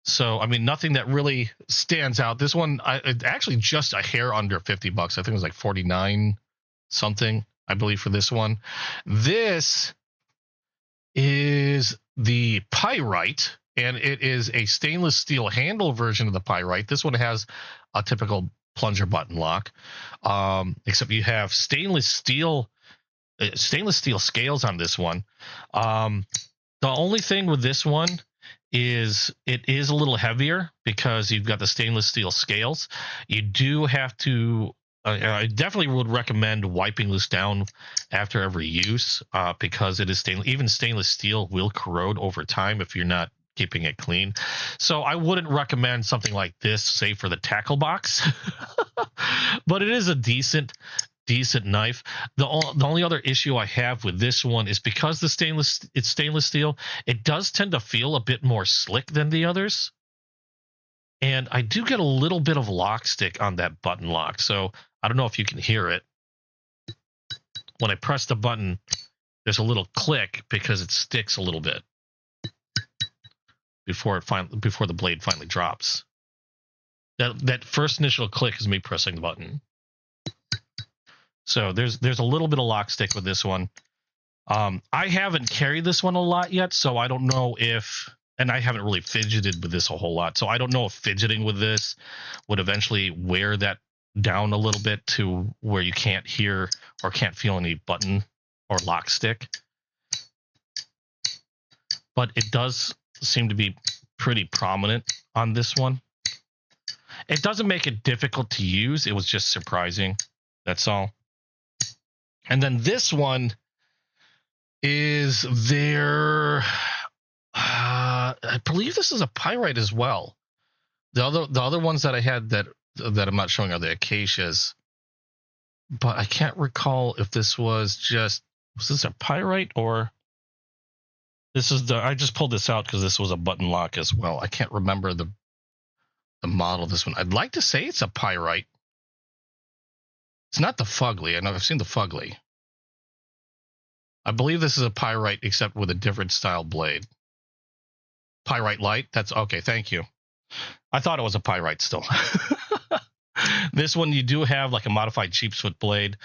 So, I mean, nothing that really stands out. This one, it's actually just a hair under $50. I think it was like 49 something, I believe, for this one. This is the Pyrite, and it is a stainless steel handle version of the Pyrite. This one has a typical plunger button lock, except you have stainless steel scales on this one. The only thing with this one is it is a little heavier because you've got the stainless steel scales. You do have to, I definitely would recommend wiping this down after every use because it is stainless. Even stainless steel will corrode over time if you're not keeping it clean. So I wouldn't recommend something like this, say for the tackle box, but it is a decent knife. The only other issue I have with this one is because it's stainless steel, it does tend to feel a bit more slick than the others. And I do get a little bit of lock stick on that button lock. So I don't know if you can hear it. When I press the button, there's a little click because it sticks a little bit before the blade finally drops. That first initial click is me pressing the button. So there's a little bit of lock stick with this one. I haven't carried this one a lot yet, so I don't know if, and I haven't really fidgeted with this a whole lot, so I don't know if fidgeting with this would eventually wear that down a little bit to where you can't hear or can't feel any button or lock stick. But it does seem to be pretty prominent on this one. It doesn't make it difficult to use. It was just surprising. That's all. And then this one is their, I believe this is a Pyrite as well. The other ones that I had that I'm not showing are the Acacias, but I can't recall if this was this a Pyrite or this is I just pulled this out because this was a button lock as well. I can't remember the model of this one. I'd like to say it's a Pyrite. It's not the Fugly. I know I've seen the Fugly. I believe this is a Pyrite, except with a different style blade. Pyrite Light. That's okay. Thank you. I thought it was a Pyrite still. This one you do have like a modified sheepsfoot blade.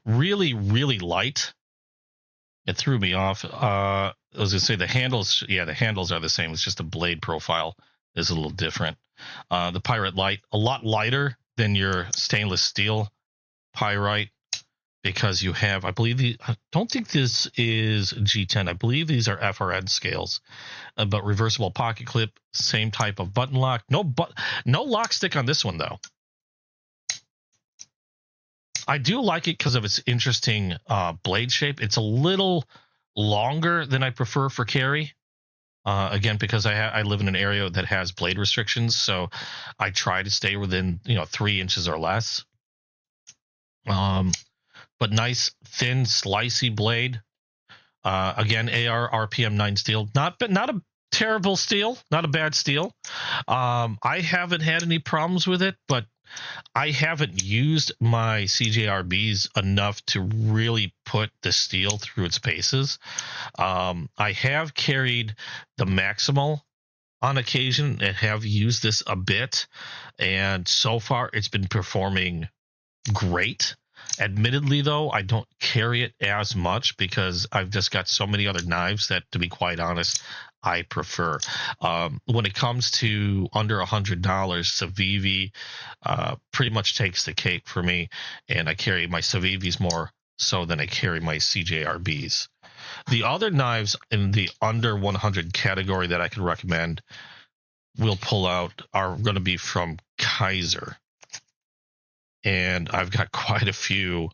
Really, really light. It threw me off. I was gonna say the handles. Yeah, the handles are the same. It's just the blade profile is a little different. The Pyrite Light, a lot lighter than your stainless steel Pyrite, because you have, I believe, I don't think this is G10. I believe these are FRN scales, but reversible pocket clip, same type of button lock. No lock stick on this one though. I do like it because of its interesting blade shape. It's a little longer than I prefer for carry. Again, because I live in an area that has blade restrictions, so I try to stay within 3 inches or less. But nice thin slicey blade. Again, AR RPM 9 steel. Not a terrible steel, not a bad steel. I haven't had any problems with it, but I haven't used my CJRBs enough to really put the steel through its paces. I have carried the Maximal on occasion and have used this a bit, and so far it's been performing great. Admittedly, though, I don't carry it as much because I've just got so many other knives that, to be quite honest, I prefer. When it comes to under $100, Civivi pretty much takes the cake for me, and I carry my Civivis more so than I carry my CJRBs. The other knives in the under 100 category that I can recommend will pull out are going to be from Kaiser. And I've got quite a few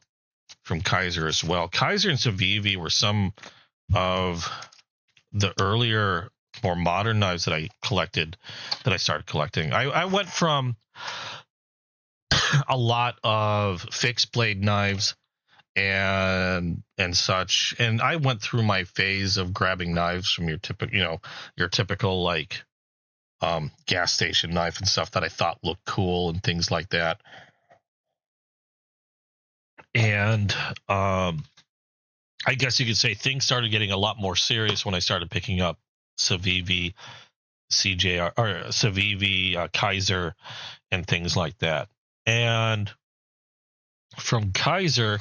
from Kaiser as well. Kaiser and Civivi were some of the earlier, more modern knives that I started collecting. I went from a lot of fixed blade knives and such, and I went through my phase of grabbing knives from your typical like gas station knife and stuff that I thought looked cool and things like that. And I guess you could say things started getting a lot more serious when I started picking up Civivi, Kaiser, and things like that. And from Kaiser,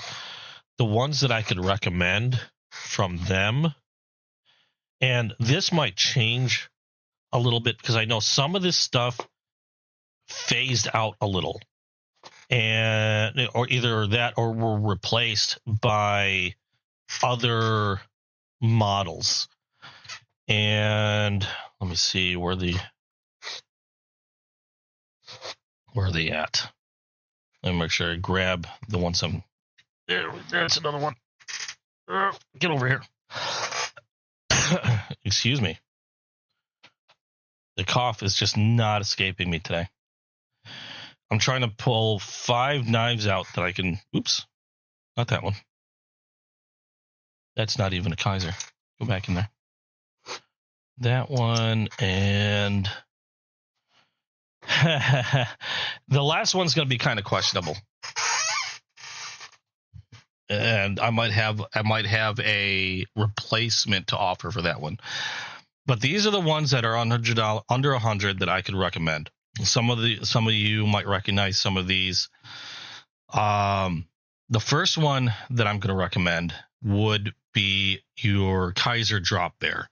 the ones that I could recommend from them, and this might change a little bit because I know some of this stuff phased out a little, and or either that or were replaced by other models. And let me see where are they at. Let me make sure I grab the ones I'm there. There's another one. Get over here. Excuse me. The cough is just not escaping me today. I'm trying to pull 5 knives out that I can. Oops, not that one. That's not even a Kaiser. Go back in there. That one, and the last one's going to be kind of questionable. And I might have a replacement to offer for that one. But these are the ones that are under $100 that I could recommend. Some of you might recognize some of these. The first one that I'm going to recommend would be your Kaiser drop bear.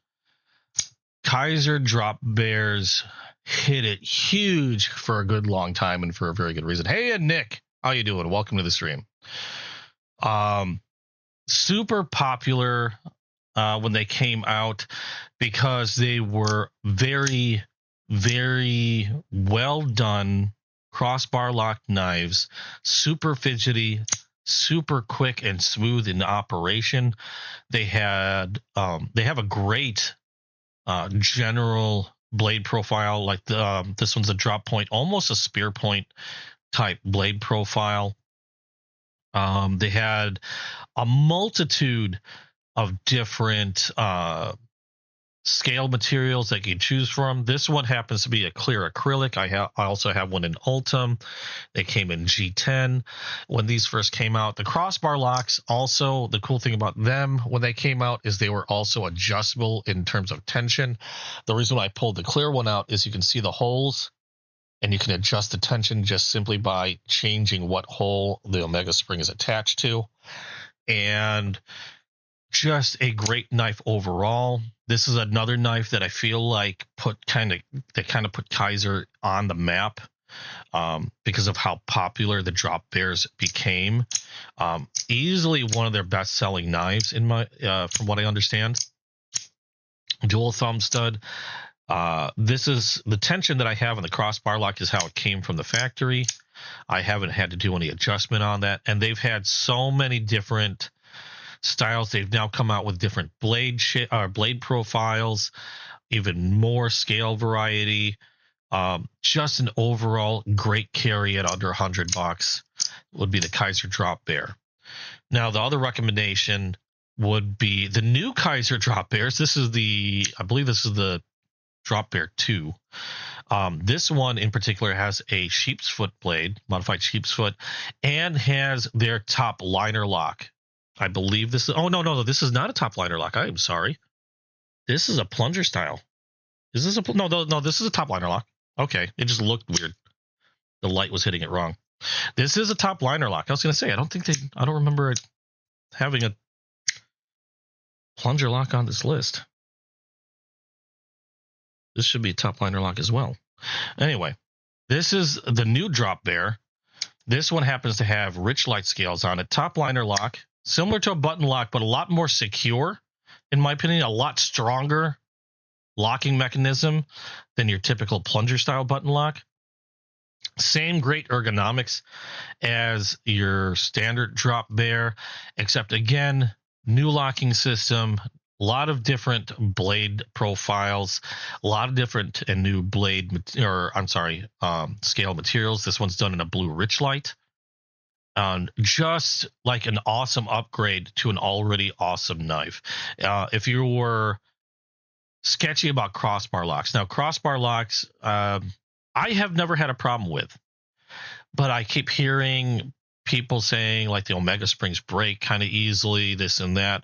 Kaiser drop bears hit it huge for a good long time and for a very good reason. Hey, and Nick, how you doing? Welcome to the stream. Super popular when they came out because they were very, very well done crossbar lock knives, super fidgety, super quick and smooth in operation. They have a great general blade profile, like this one's a drop point, almost a spear point type blade profile. They had a multitude of different scale materials that you can choose from. This one happens to be a clear acrylic. I also have one in Ultim. They came in G10 when these first came out. The crossbar locks, also the cool thing about them when they came out is they were also adjustable in terms of tension. The reason why I pulled the clear one out is you can see the holes and you can adjust the tension just simply by changing what hole the Omega spring is attached to. And just a great knife overall. This is another knife that I feel like put Kaiser on the map because of how popular the drop bears became. Easily one of their best-selling knives in my from what I understand. Dual thumb stud. This is the tension that I have on the crossbar lock is how it came from the factory. I haven't had to do any adjustment on that, and they've had so many different styles. They've now come out with different blade profiles, even more scale variety. Just an overall great carry at under $100 would be the Kaiser drop bear. Now the other recommendation would be the new Kaiser drop bears. I believe this is the drop bear 2. This one in particular has a sheep's foot blade, modified sheep's foot, and has their top liner lock. I believe this is... Oh, no, this is not a top liner lock. I am sorry. This is a plunger style. Is this a... No, this is a top liner lock. Okay, it just looked weird. The light was hitting it wrong. This is a top liner lock. I was going to say, I don't remember it having a plunger lock on this list. This should be a top liner lock as well. Anyway, this is the new drop bear. This one happens to have rich light scales on it. Top liner lock. Similar to a button lock, but a lot more secure, in my opinion, a lot stronger locking mechanism than your typical plunger style button lock. Same great ergonomics as your standard drop bear, except again, new locking system, a lot of different blade profiles, a lot of different and new scale materials. This one's done in a blue rich light. Just like an awesome upgrade to an already awesome knife. If you were sketchy about crossbar locks, now crossbar locks, I have never had a problem with, but I keep hearing people saying like the Omega springs break kind of easily, this and that.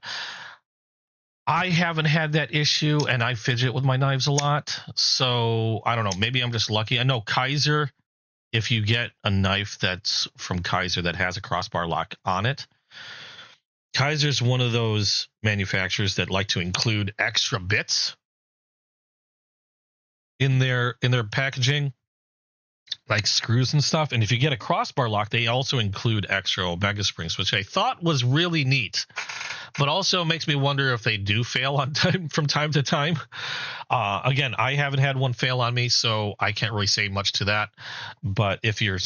I haven't had that issue, and I fidget with my knives a lot, so I don't know. Maybe I'm just lucky. I know Kaiser, if you get a knife that's from Kaiser that has a crossbar lock on it, Kaiser's one of those manufacturers that like to include extra bits in their packaging, like screws and stuff. And if you get a crossbar lock, they also include extra Omega springs, which I thought was really neat, but also makes me wonder if they do fail on time from time to time. Again, I haven't had one fail on me, so I can't really say much to that. But if you're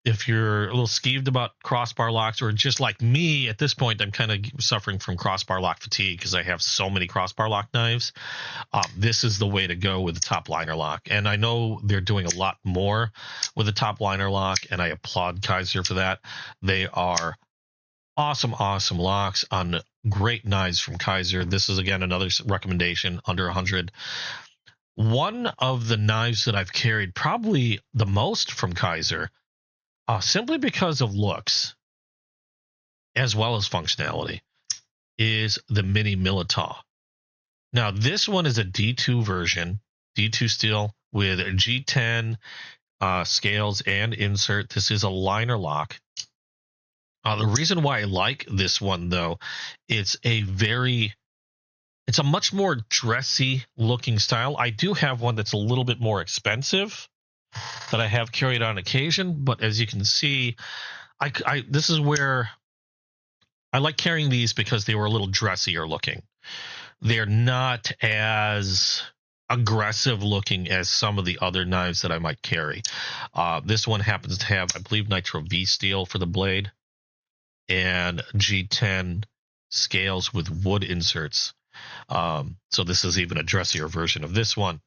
a little skeeved about crossbar locks, or just like me at this point, I'm kind of suffering from crossbar lock fatigue because I have so many crossbar lock knives. This is the way to go with the top liner lock. And I know they're doing a lot more with the top liner lock, and I applaud Kaiser for that. They are awesome locks on great knives from Kaiser. This is, again, another recommendation under 100. One of the knives that I've carried probably the most from Kaiser, simply because of looks as well as functionality, is the Mini Militaw. Now, this one is a D2 version, D2 steel with G10 scales and insert. This is a liner lock. The reason why I like this one, though, it's a much more dressy looking style. I do have one that's a little bit more expensive that I have carried on occasion, but as you can see, this is where I like carrying these, because they were a little dressier looking. They're not as aggressive looking as some of the other knives that I might carry. This one happens to have, I believe, Nitro V steel for the blade and G10 scales with wood inserts. So this is even a dressier version of this one.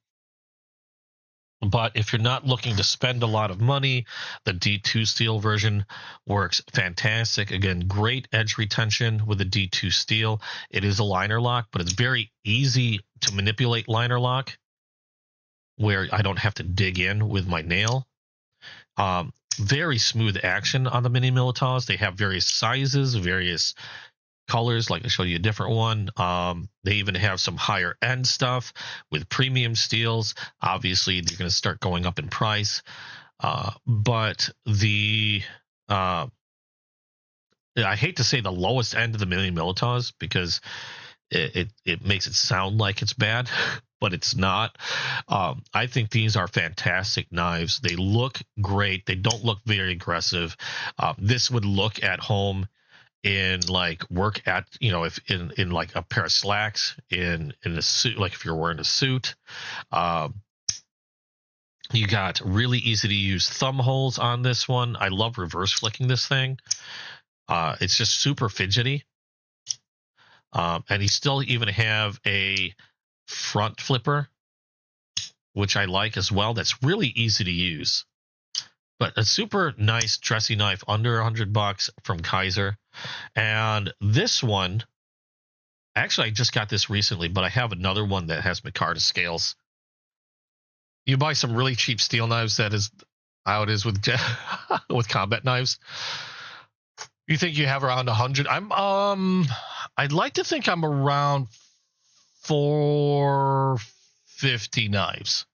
But if you're not looking to spend a lot of money, the D2 steel version works fantastic. Again, great edge retention with the D2 steel. It is a liner lock, but it's very easy to manipulate liner lock, where I don't have to dig in with my nail. Very smooth action on the Mini Militaws. They have various sizes, various colors, like I showed you a different one. They even have some higher end stuff with premium steels. Obviously, they're going to start going up in price. But I hate to say the lowest end of the Mini Militaws, because it makes it sound like it's bad, but it's not. I think these are fantastic knives. They look great. They don't look very aggressive. This would look at home in like work at, if in like a pair of slacks, in a suit, like if you're wearing a suit. You got really easy to use thumb holes on this one. I love reverse flicking this thing. It's just super fidgety. And you still even have a front flipper, which I like as well. That's really easy to use. But a super nice dressy knife under $100 from Kaiser. And this one, actually, I just got this recently, but I have another one that has micarta scales. You buy some really cheap steel knives, that is how it is with with combat knives. You think you have around 100? I'd like to think I'm around 450 knives.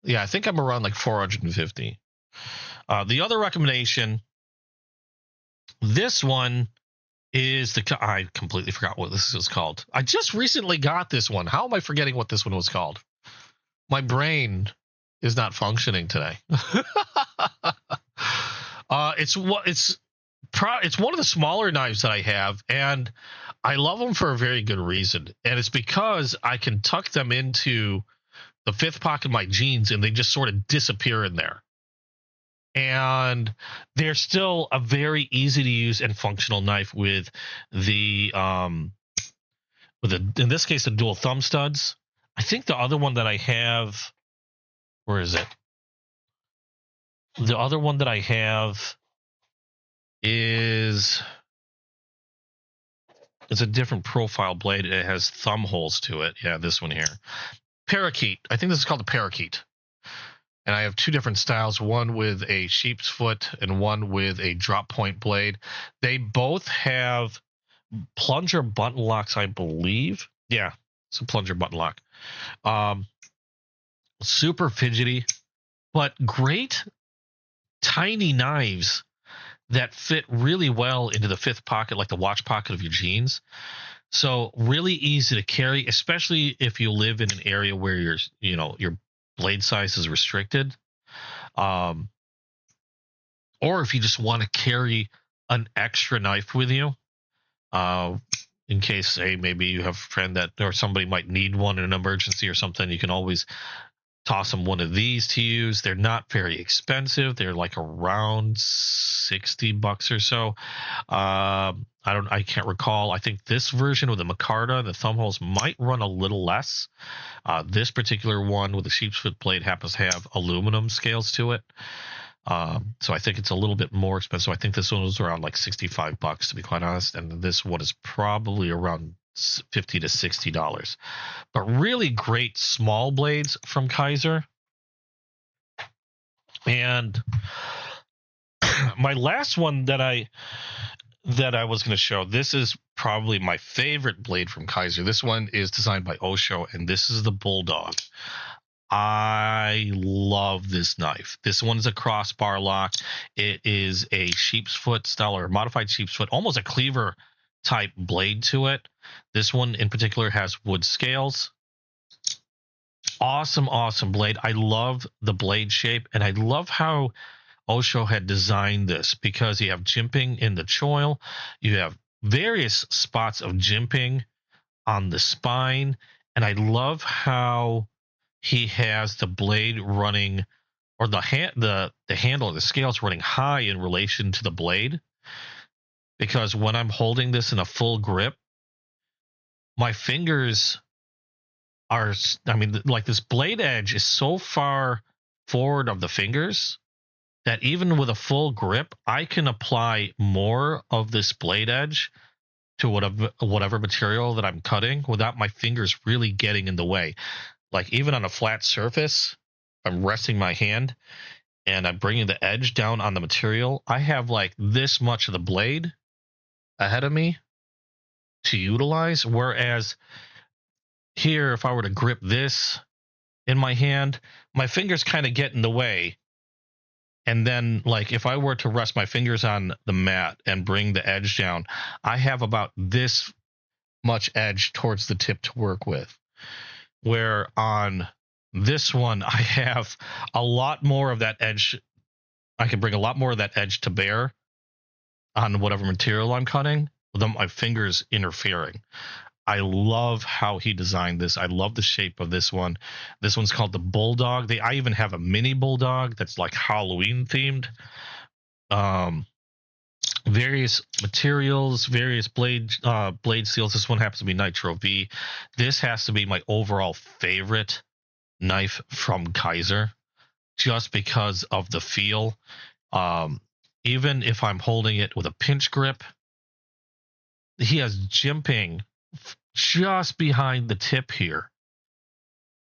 Yeah, I think I'm around like 450. The other recommendation, this one is I completely forgot what this is called. I just recently got this one. How am I forgetting what this one was called? My brain is not functioning today. It's one of the smaller knives that I have, and I love them for a very good reason. And it's because I can tuck them into the fifth pocket of my jeans, and they just sort of disappear in there. and they're still a very easy to use and functional knife with the in this case the dual thumb studs. I think the other one that I have, where is it? The other one that I have is it's a different profile blade. It has thumb holes to it. Yeah, this one here. Parakeet. I think this is called the Parakeet. And I have two different styles, one with a sheep's foot and one with a drop point blade. They both have plunger button locks, I believe. Yeah, it's a plunger button lock. Super fidgety, but great tiny knives that fit really well into the fifth pocket, like the watch pocket of your jeans. So really easy to carry, especially if you live in an area where your blade size is restricted. Or if you just want to carry an extra knife with you, in case, say, maybe you have a friend that or somebody might need one in an emergency or something, you can always toss them one of these to use. They're not very expensive. They're like around $60 or so. I can't recall. I think this version with the micarta, the thumb holes might run a little less. This particular one with the sheep's foot blade happens to have aluminum scales to it. So I think it's a little bit more expensive. I think this one was around like $65, to be quite honest. And this one is probably around $50 to $60. But really great small blades from Kaiser. And my last one that I was going to show, this is probably my favorite blade from Kaiser. This one is designed by Osho, and this is the Bulldog. I love this knife. This one's a crossbar lock. It is a sheep's foot style or modified sheep's foot, almost a cleaver type blade to it. This one in particular has wood scales. Awesome blade. I love the blade shape, and I love how Osho had designed this, because you have jimping in the choil, you have various spots of jimping on the spine, and I love how he has the blade running, or the handle of the scales running high in relation to the blade, because when I'm holding this in a full grip, my fingers are, like this blade edge is so far forward of the fingers that even with a full grip, I can apply more of this blade edge to whatever material that I'm cutting without my fingers really getting in the way. Like even on a flat surface, I'm resting my hand and I'm bringing the edge down on the material. I have like this much of the blade ahead of me to utilize. Whereas here, if I were to grip this in my hand, my fingers kind of get in the way. And then, like, if I were to rest my fingers on the mat and bring the edge down, I have about this much edge towards the tip to work with. Where on this one, I have a lot more of that edge. I can bring a lot more of that edge to bear on whatever material I'm cutting without my fingers interfering. I love how he designed this. I love the shape of this one. This one's called the Bulldog. I even have a mini Bulldog that's like Halloween themed. Various materials, various blade seals. This one happens to be Nitro V. This has to be my overall favorite knife from Kaiser, just because of the feel. Even if I'm holding it with a pinch grip, he has jimping just behind the tip here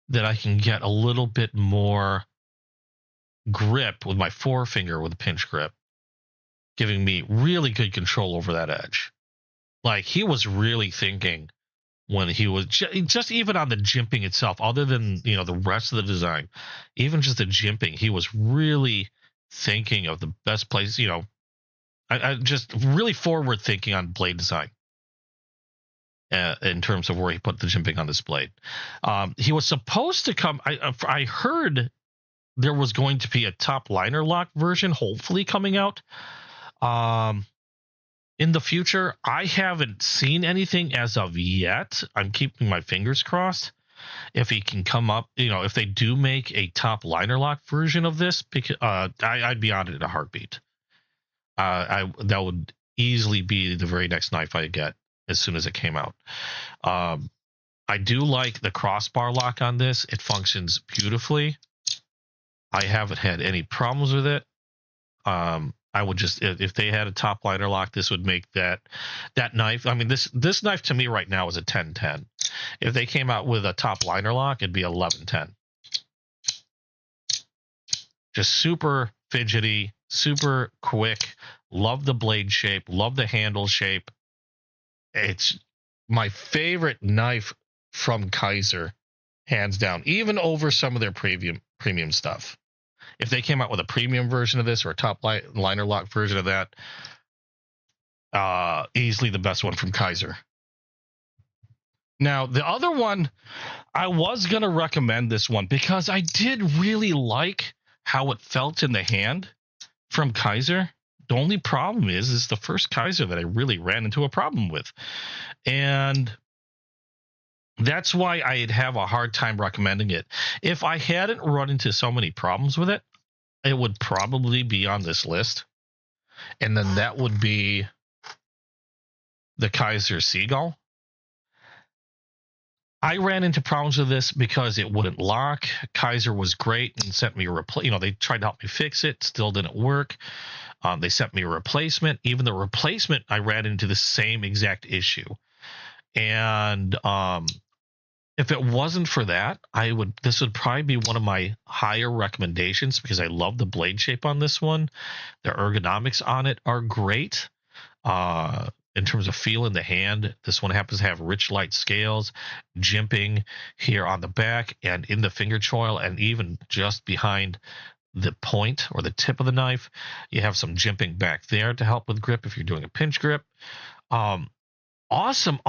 that I can get a little bit more grip with my forefinger with a pinch grip, giving me really good control over that edge. Like, he was really thinking when he was just even on the jimping itself, other than, the rest of the design, even just the jimping, he was really thinking of the best place, I just really forward thinking on blade design. In terms of where he put the jimping on this blade. He was supposed to come, I heard there was going to be a top liner lock version, hopefully coming out in the future. I haven't seen anything as of yet. I'm keeping my fingers crossed. if he can come up, if they do make a top liner lock version of this, because I'd be on it in a heartbeat. That would easily be the very next knife I get as soon as it came out. I do like the crossbar lock on this. It functions beautifully. I haven't had any problems with it. I would just, if they had a top liner lock, this would make that knife. I mean, this knife to me right now is a 10-10. If they came out with a top liner lock, it'd be 11-10. Just super fidgety, super quick. Love the blade shape. Love the handle shape. It's my favorite knife from Kaiser, hands down, even over some of their premium stuff. If they came out with a premium version of this or a top liner lock version of that, easily the best one from Kaiser. Now, the other one, I was going to recommend this one because I did really like how it felt in the hand from Kaiser. The only problem is it's the first Kaiser that I really ran into a problem with. And that's why I'd have a hard time recommending it. If I hadn't run into so many problems with it, it would probably be on this list. And then that would be the Kaiser Seagull. I ran into problems with this because it wouldn't lock. Kaiser was great and sent me a they tried to help me fix it, still didn't work. They sent me a replacement. Even the replacement, I ran into the same exact issue. And if it wasn't for that, this would probably be one of my higher recommendations because I love the blade shape on this one. The ergonomics on it are great. In terms of feel in the hand, this one happens to have rich light scales, jimping here on the back and in the finger choil, and even just behind the point or the tip of the knife. You have some jimping back there to help with grip if you're doing a pinch grip. Awesome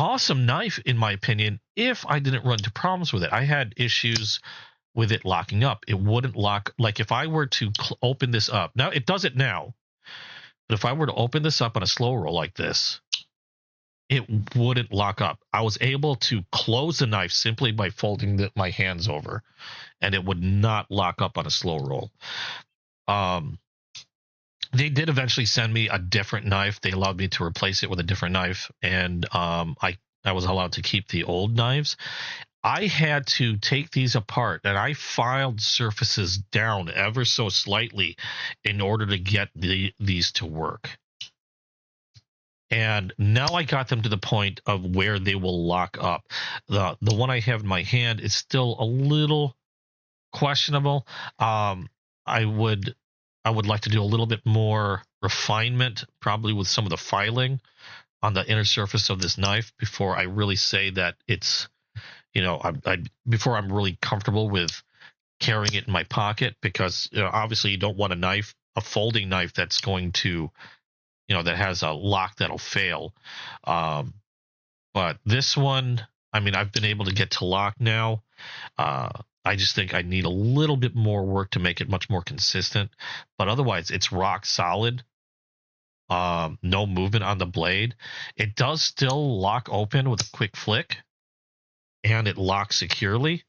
knife, in my opinion, if I didn't run into problems with it. I had issues with it locking up. It wouldn't lock. Like if I were to open this up, now it does it now, but if I were to open this up on a slow roll like this, it wouldn't lock up. I was able to close the knife simply by folding my hands over, and it would not lock up on a slow roll. They did eventually send me a different knife. They allowed me to replace it with a different knife, and I was allowed to keep the old knives. I had to take these apart, and I filed surfaces down ever so slightly in order to get these to work. And now I got them to the point of where they will lock up. The one I have in my hand is still a little questionable. I would like to do a little bit more refinement, probably with some of the filing on the inner surface of this knife before I really say that it's, before I'm really comfortable with carrying it in my pocket, because obviously you don't want a folding knife that's going to, that has a lock that'll fail. But this one, I mean, I've been able to get to lock now. I just think I need a little bit more work to make it much more consistent. But otherwise, it's rock solid. No movement on the blade. It does still lock open with a quick flick, and it locks securely.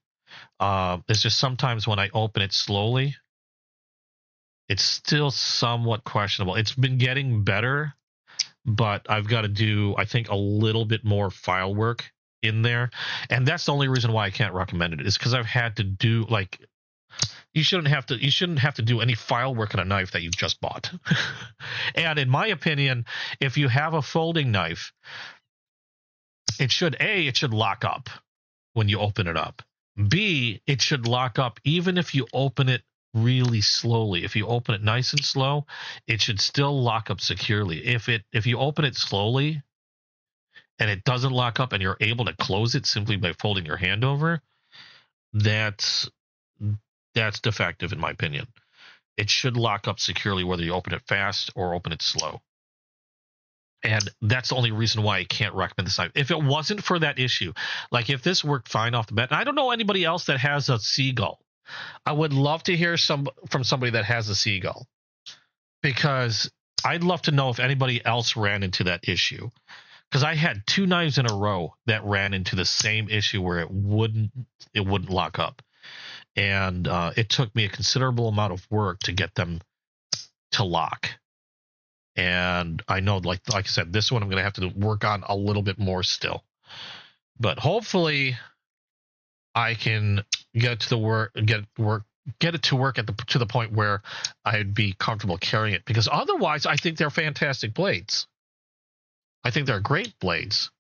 It's just sometimes when I open it slowly, it's still somewhat questionable. It's been getting better, but I've got to do, I think, a little bit more file work in there. And that's the only reason why I can't recommend it, is because I've had to do, like, you shouldn't have to do any file work on a knife that you just bought. And in my opinion, if you have a folding knife, it should lock up when you open it up. B, it should lock up even if you open it really slowly. If you open it nice and slow, it should still lock up securely. If you open it slowly and it doesn't lock up and you're able to close it simply by folding your hand over, that's defective in my opinion. It should lock up securely whether you open it fast or open it slow. And that's the only reason why I can't recommend this knife. If it wasn't for that issue, like if this worked fine off the bat, and I don't know anybody else that has a Seagull. I would love to hear from somebody that has a Seagull, because I'd love to know if anybody else ran into that issue. because I had 2 knives in a row that ran into the same issue where it wouldn't lock up, and it took me a considerable amount of work to get them to lock. And I know, like I said, this one I'm going to have to work on a little bit more still, but hopefully I can get it to work to the point where I'd be comfortable carrying it, because otherwise I think they're fantastic blades. I think they're great blades.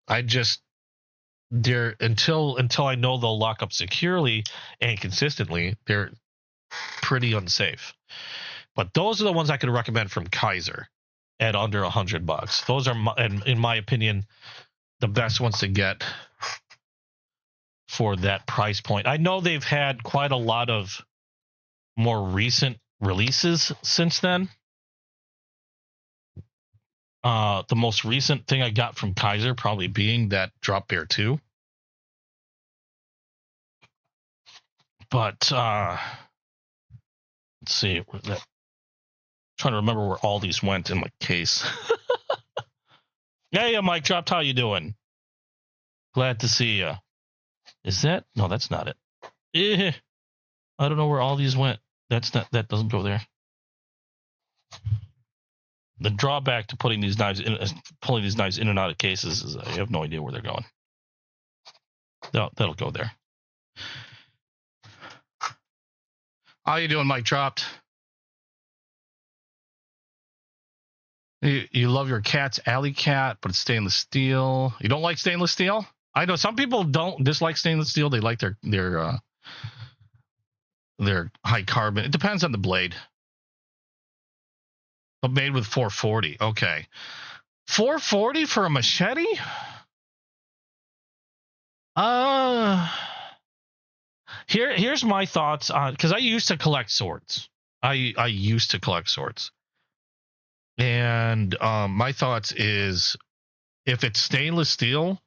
They're until I know they'll lock up securely and consistently, they're pretty unsafe. But those are the ones I could recommend from Kaiser at under $100. Those are, in my opinion, the best ones to get for that price point. I know they've had quite a lot of more recent releases since then. The most recent thing I got from Kaiser probably being that Drop Bear 2. But let's see. Trying to remember where all these went in my case. Hey, Mike Dropped, how you doing? Glad to see you. Is that? No, that's not it. I don't know where all these went. That doesn't go there. The drawback to pulling these knives in and out of cases is I have no idea where they're going. No, that'll go there. How you doing, Mike Dropped? You love your cat's Alley Cat, but it's stainless steel. You don't like stainless steel? I know some people don't dislike stainless steel. They like their high carbon. It depends on the blade. But made with 440. Okay. 440 for a machete? Here's my thoughts on, because I used to collect swords. I used to collect swords. And my thoughts is, if it's stainless steel,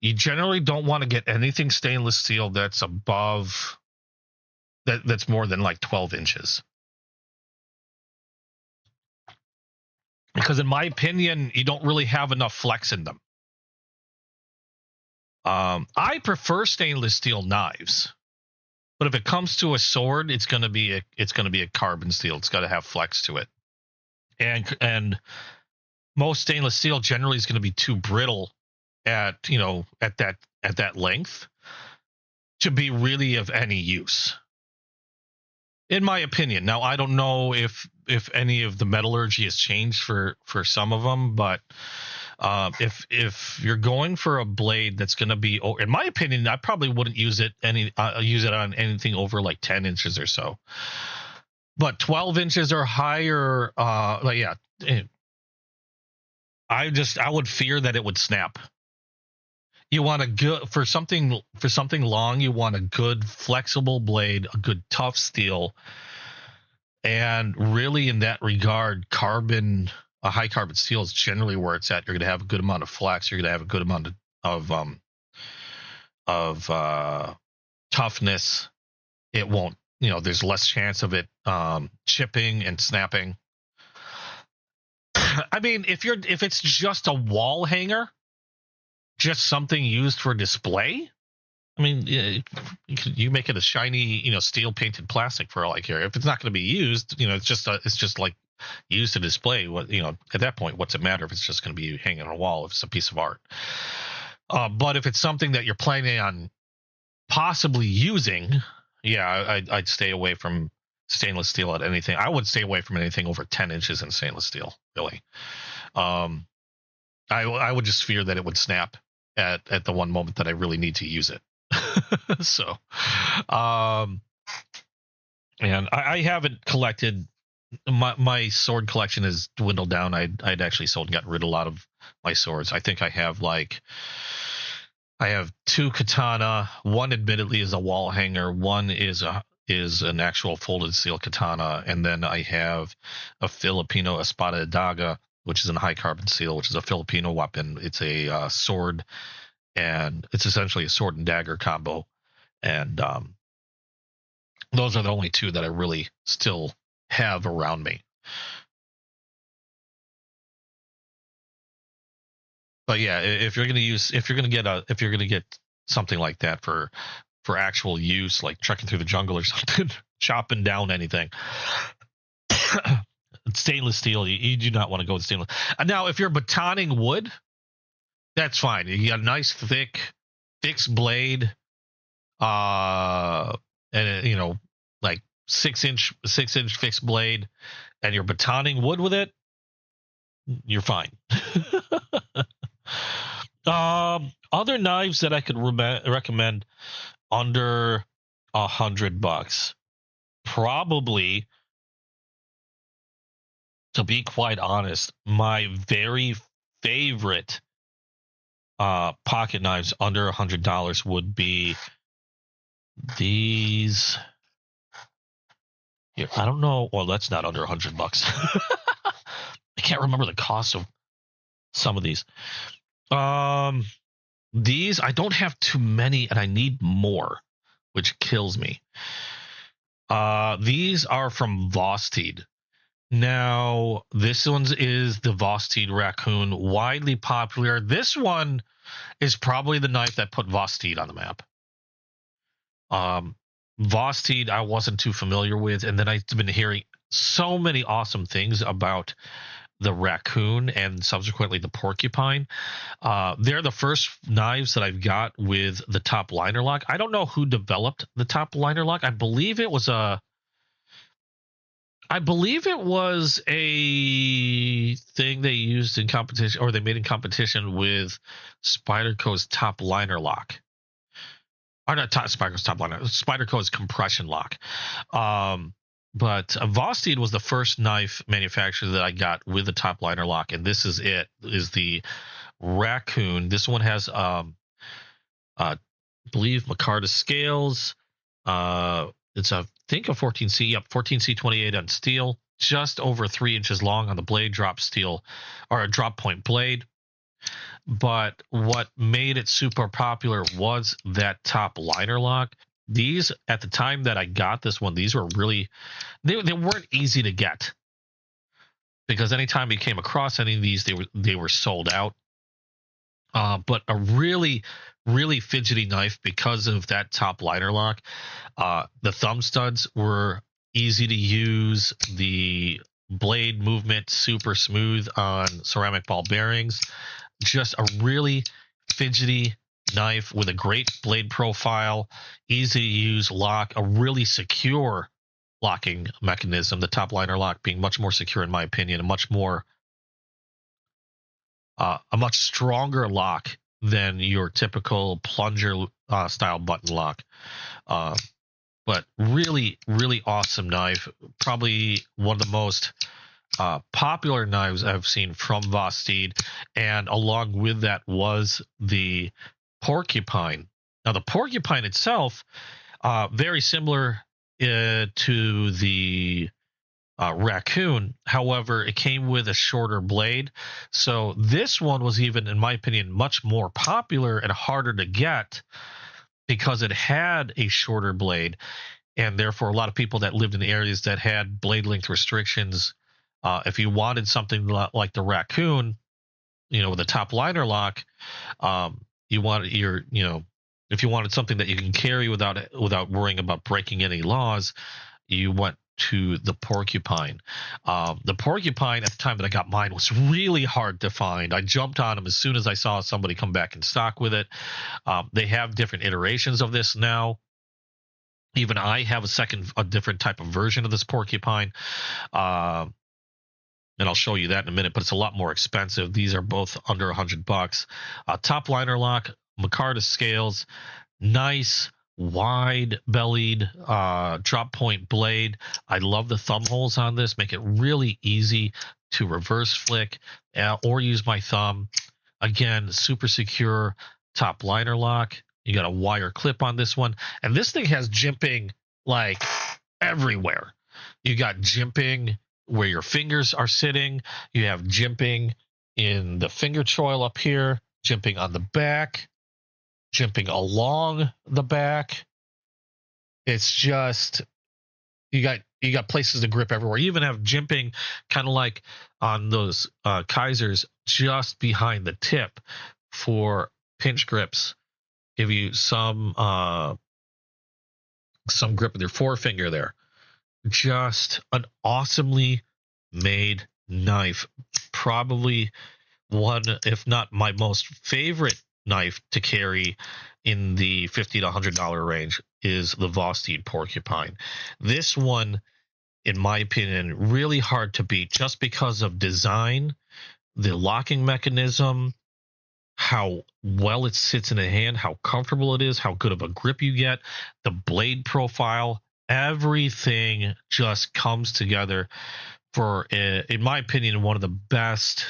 you generally don't want to get anything stainless steel that's above that's more than like 12 inches. Because in my opinion, you don't really have enough flex in them. I prefer stainless steel knives, but if it comes to a sword, it's going to be a carbon steel. It's got to have flex to it. And most stainless steel generally is going to be too brittle at that length to be really of any use, in my opinion. Now, I don't know if any of the metallurgy has changed for some of them, but if you're going for a blade that's going to be, in my opinion, I probably wouldn't use it on anything over like 10 inches or so. But 12 inches or higher, I would fear that it would snap. You want a good, for something long, you want a good flexible blade, a good tough steel. And really, in that regard, a high carbon steel is generally where it's at. You're going to have a good amount of flex. You're going to have a good amount of toughness. It won't, there's less chance of it chipping and snapping. I mean, if it's just a wall hanger, just something used for display, I mean, you make it a shiny, steel painted plastic for all I care. If it's not going to be used, it's just like used to display. What, at that point, what's it matter if it's just going to be hanging on a wall? If it's a piece of art. But if it's something that you're planning on possibly using, yeah, I'd stay away from stainless steel at anything. I would stay away from anything over 10 inches in stainless steel, really. I would just fear that it would snap at the one moment that I really need to use it. So, and I haven't collected, my sword collection has dwindled down. I'd actually sold and gotten rid of a lot of my swords. I think I have 2 katana. One admittedly is a wall hanger. One is an actual folded steel katana, and then I have a Filipino espada de daga, which is a high carbon steel, which is a Filipino weapon. It's a sword, and it's essentially a sword and dagger combo. And those are the only 2 that I really still have around me. But yeah, if you're gonna get something like that for actual use, like trekking through the jungle or something, chopping down anything, stainless steel, you do not want to go with stainless. And now, if you're batoning wood, that's fine. You got a nice thick fixed blade, and you know, like 6-inch fixed blade, and you're batoning wood with it, you're fine. Other knives that I could recommend under $100, probably, to be quite honest, my very favorite pocket knives under $100 would be these. Here, I don't know. Well, that's not under $100. I can't remember the cost of some of these. These, I don't have too many, and I need more, which kills me. These are from Vosted. Now, this one is the Vosted Raccoon, widely popular. This one is probably the knife that put Vosted on the map. Vosted, I wasn't too familiar with, and then I've been hearing so many awesome things about the Raccoon and subsequently the Porcupine. They're the first knives that I've got with the top liner lock. I don't know who developed the top liner lock. I believe it was a thing they used in competition, or they made in competition with Spyderco's top liner lock. Or not Spyderco's top liner, Spyderco's compression lock. But Vosted was the first knife manufacturer that I got with the top liner lock, and this is it. Is the Raccoon. This one has, I believe, micarta scales. It's I think a 14C. Yep, 14C 28 on steel. Just over 3 inches long on the blade. Drop steel, or a drop point blade. But what made it super popular was that top liner lock. These, at the time that I got this one, these were really, they weren't easy to get, because anytime you came across any of these, they were sold out. But a really, really fidgety knife because of that top liner lock. The thumb studs were easy to use. The blade movement super smooth on ceramic ball bearings. Just a really fidgety knife with a great blade profile, easy to use lock, a really secure locking mechanism. The top liner lock being much more secure, in my opinion, a much stronger lock than your typical plunger style button lock. But really, really awesome knife. Probably one of the most popular knives I've seen from Vosted, and along with that was the Porcupine. Now, the Porcupine itself, very similar to the Raccoon. However, it came with a shorter blade. So this one was even, in my opinion, much more popular and harder to get because it had a shorter blade. And therefore, a lot of people that lived in areas that had blade length restrictions, if you wanted something like the Raccoon, with the top liner lock, if you wanted something that you can carry without worrying about breaking any laws, you went to the Porcupine. The Porcupine, at the time that I got mine, was really hard to find. I jumped on them as soon as I saw somebody come back in stock with it. They have different iterations of this now. Even I have a different type of version of this Porcupine. And I'll show you that in a minute, but it's a lot more expensive. These are both under $100. Top liner lock, micarta scales, nice wide-bellied drop point blade. I love the thumb holes on this, make it really easy to reverse flick or use my thumb. Again, super secure top liner lock. You got a wire clip on this one, and this thing has jimping like everywhere. You got jimping where your fingers are sitting. You have jimping in the finger choil up here, jimping on the back, jimping along the back. It's just, you got places to grip everywhere. You even have jimping kind of like on those Kaisers, just behind the tip for pinch grips. Give you some grip with your forefinger there. Just an awesomely made knife. Probably one, if not my most favorite knife to carry in the $50 to $100 range is the Vosted Porcupine. This one, in my opinion, really hard to beat just because of design, the locking mechanism, how well it sits in the hand, how comfortable it is, how good of a grip you get, the blade profile, everything just comes together for, in my opinion, one of the best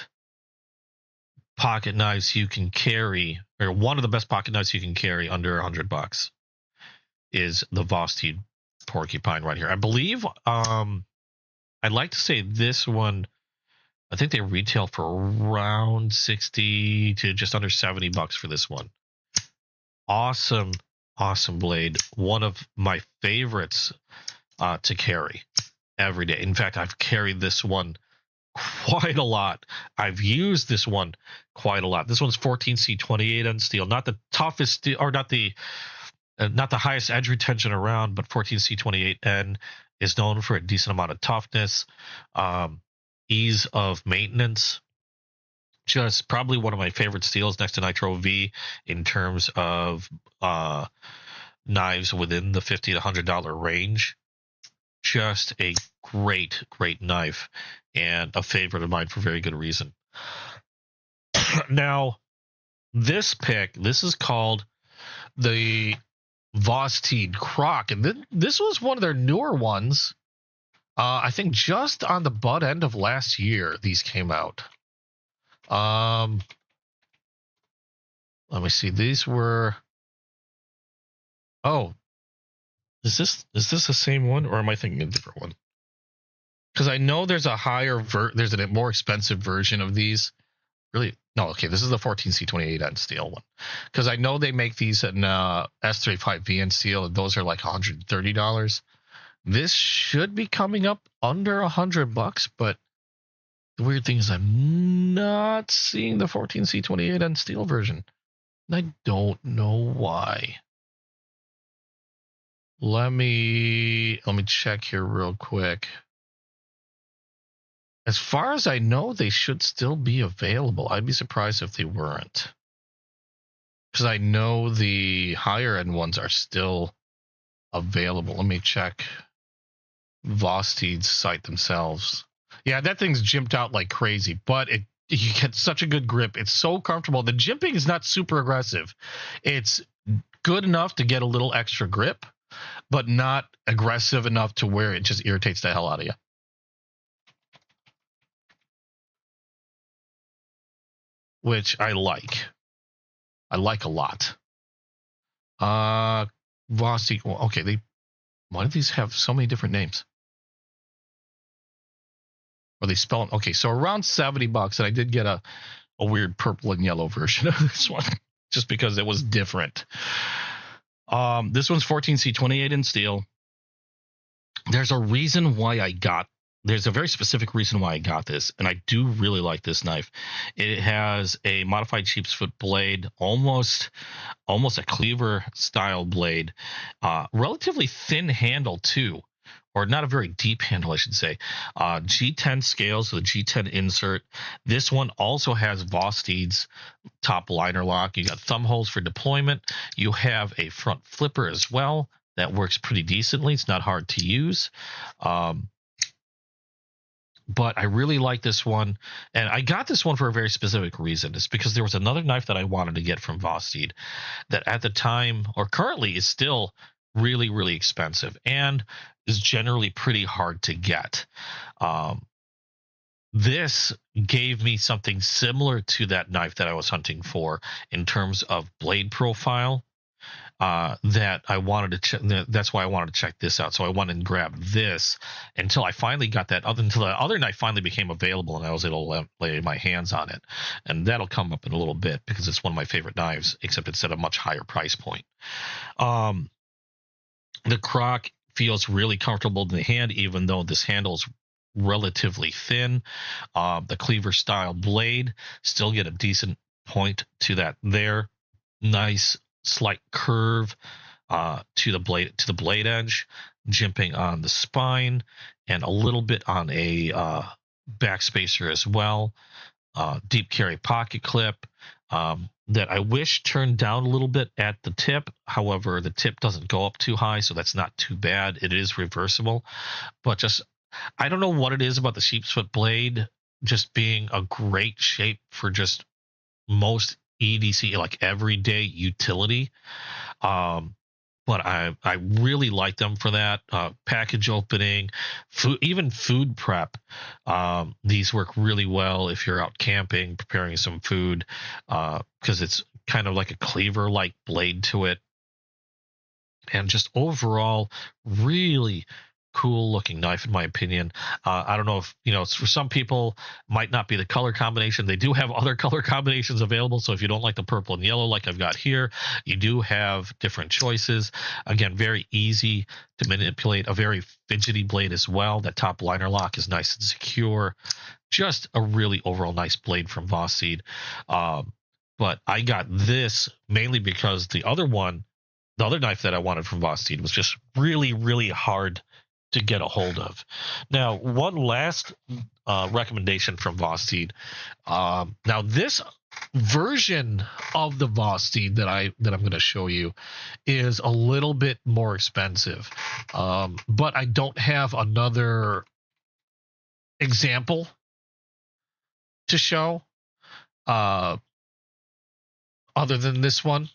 pocket knives you can carry, or one of the best pocket knives you can carry under $100 is the Vosted Porcupine right here. I believe, I'd like to say this one, I think they retail for around 60 to just under $70 for this one. Awesome blade. One of my favorites to carry every day. In fact, I've carried this one quite a lot. I've used this one quite a lot. This one's 14C28N steel, not the toughest steel, or not the highest edge retention around, but 14C28N is known for a decent amount of toughness, ease of maintenance. Just probably one of my favorite steels next to Nitro V in terms of knives within the $50 to $100 range. Just a great knife and a favorite of mine for very good reason. Now, this pick, this is called the Vosted Croc, and this was one of their newer ones. I think just on the butt end of last year, these came out. Let me see. These were. Oh, is this the same one, or am I thinking a different one? Because I know there's a there's a more expensive version of these. Really? No, okay, this is the 14C28N steel one. Because I know they make these in S35VN steel, and those are like $130. This should be coming up under $100, but the weird thing is I'm not seeing the 14C28N steel version. And I don't know why. Let me check here real quick. As far as I know, they should still be available. I'd be surprised if they weren't. Because I know the higher end ones are still available. Let me check Vosted's site themselves. Yeah, that thing's jimped out like crazy, but you get such a good grip. It's so comfortable. The jimping is not super aggressive. It's good enough to get a little extra grip, but not aggressive enough to where it just irritates the hell out of you. Which I like. I like a lot. Vosted. Well, okay, why do these have so many different names? Or they spell them. Okay, so around $70, and I did get a weird purple and yellow version of this one, just because it was different. This one's 14C28 steel. There's a very specific reason why I got this, and I do really like this knife. It has a modified sheepsfoot blade, almost a cleaver style blade, relatively thin handle too, or not a very deep handle, I should say. G10 scales with a G10 insert. This one also has Vosted's top liner lock. You got thumb holes for deployment. You have a front flipper as well that works pretty decently. It's not hard to use. But I really like this one, and I got this one for a very specific reason. It's because there was another knife that I wanted to get from Vosted that at the time, or currently, is still really, really expensive and is generally pretty hard to get. This gave me something similar to that knife that I was hunting for in terms of blade profile. That I wanted to check. That's why I wanted to check this out. So I went and grabbed this until I finally got until the other knife finally became available and I was able to lay my hands on it. And that'll come up in a little bit because it's one of my favorite knives, except it's at a much higher price point. The Croc feels really comfortable in the hand, even though this handle's relatively thin. The cleaver style blade, still get a decent point to that there. Nice slight curve to the blade edge, jimping on the spine, and a little bit on a back spacer as well. Deep carry pocket clip that I wish turned down a little bit at the tip. However, the tip doesn't go up too high, so that's not too bad. It is reversible, but just I don't know what it is about the sheepsfoot blade just being a great shape for just most EDC, like everyday utility. But I really like them for that. Package opening, even food prep. These work really well if you're out camping, preparing some food, because it's kind of like a cleaver-like blade to it. And just overall, really cool looking knife in my opinion. I don't know if for some people might not be the color combination. They do have other color combinations available, so if you don't like the purple and yellow like I've got here, you do have different choices. Again, very easy to manipulate, a very fidgety blade as well. That top liner lock is nice and secure. Just a really overall nice blade from Vosted. But I got this mainly because the other knife that I wanted from Vosted was just really, really hard to get a hold of. Now, one last recommendation from Vosted. Now, this version of the Vosted that I'm going to show you is a little bit more expensive, but I don't have another example to show other than this one.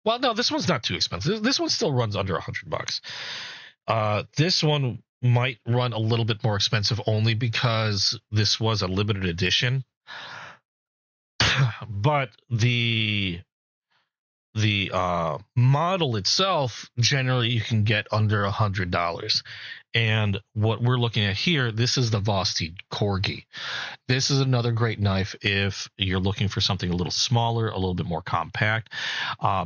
Well, no, this one's not too expensive. This one still runs under $100. This one might run a little bit more expensive only because this was a limited edition. But the model itself, generally you can get under $100. And what we're looking at here, this is the Vosted Corgi. This is another great knife if you're looking for something a little smaller, a little bit more compact.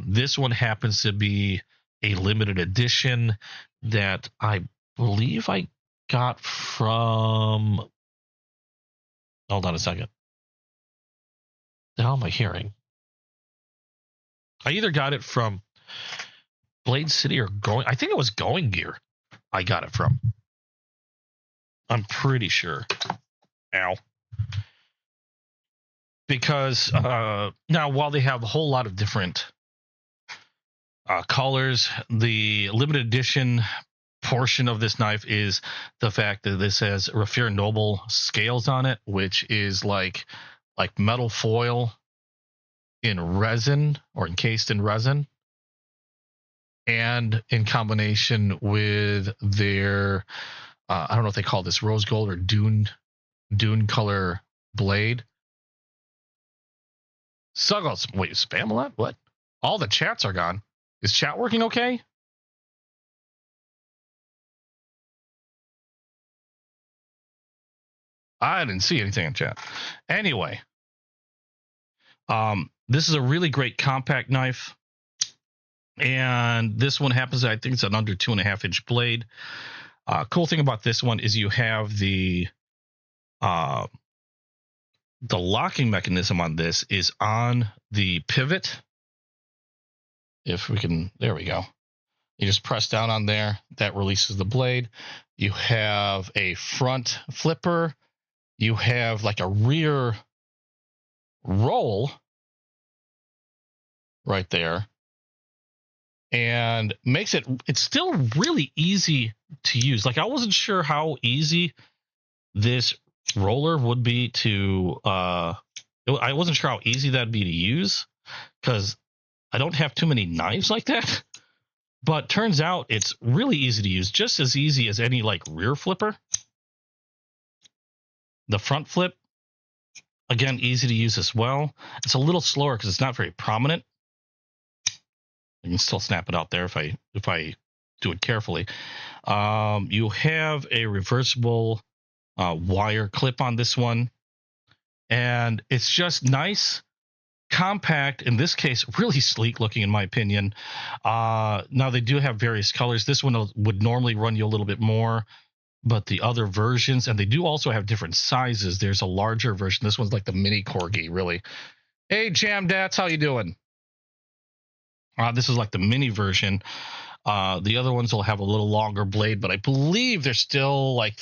This one happens to be a limited edition that I believe I got from... Hold on a second. The hell am I hearing? I either got it from Blade City or Going... I think it was Going Gear I got it from. I'm pretty sure. Ow. Because now, while they have a whole lot of different colors, the limited edition portion of this knife is the fact that this has Raffir Noble scales on it, which is like metal foil in resin or encased in resin, and in combination with their I don't know if they call this rose gold or dune color blade. Suggles, wait, spam a lot? What? All the chats are gone. Is chat working okay? I didn't see anything in chat. Anyway, this is a really great compact knife. And this one happens, I think it's an under 2.5-inch blade. Cool thing about this one is you have the locking mechanism on this is on the pivot. If we can, there we go. You just press down on there, that releases the blade. You have a front flipper. You have like a rear roll right there. And makes it's still really easy to use. Like, I wasn't sure how easy this roller would be to I wasn't sure how easy that'd be to use because I don't have too many knives like that. But turns out it's really easy to use, just as easy as any like rear flipper. The front flip, again, easy to use as well. It's a little slower because it's not very prominent. I can still snap it out there if I do it carefully. You have a reversible wire clip on this one, and it's just nice, compact. In this case, really sleek looking, in my opinion. Now they do have various colors. This one would normally run you a little bit more but the other versions, and they do also have different sizes. There's a larger version. This one's like the mini corgi, really. Hey, Jam Dats, how you doing? This is like the mini version. The other ones will have a little longer blade, but I believe they're still like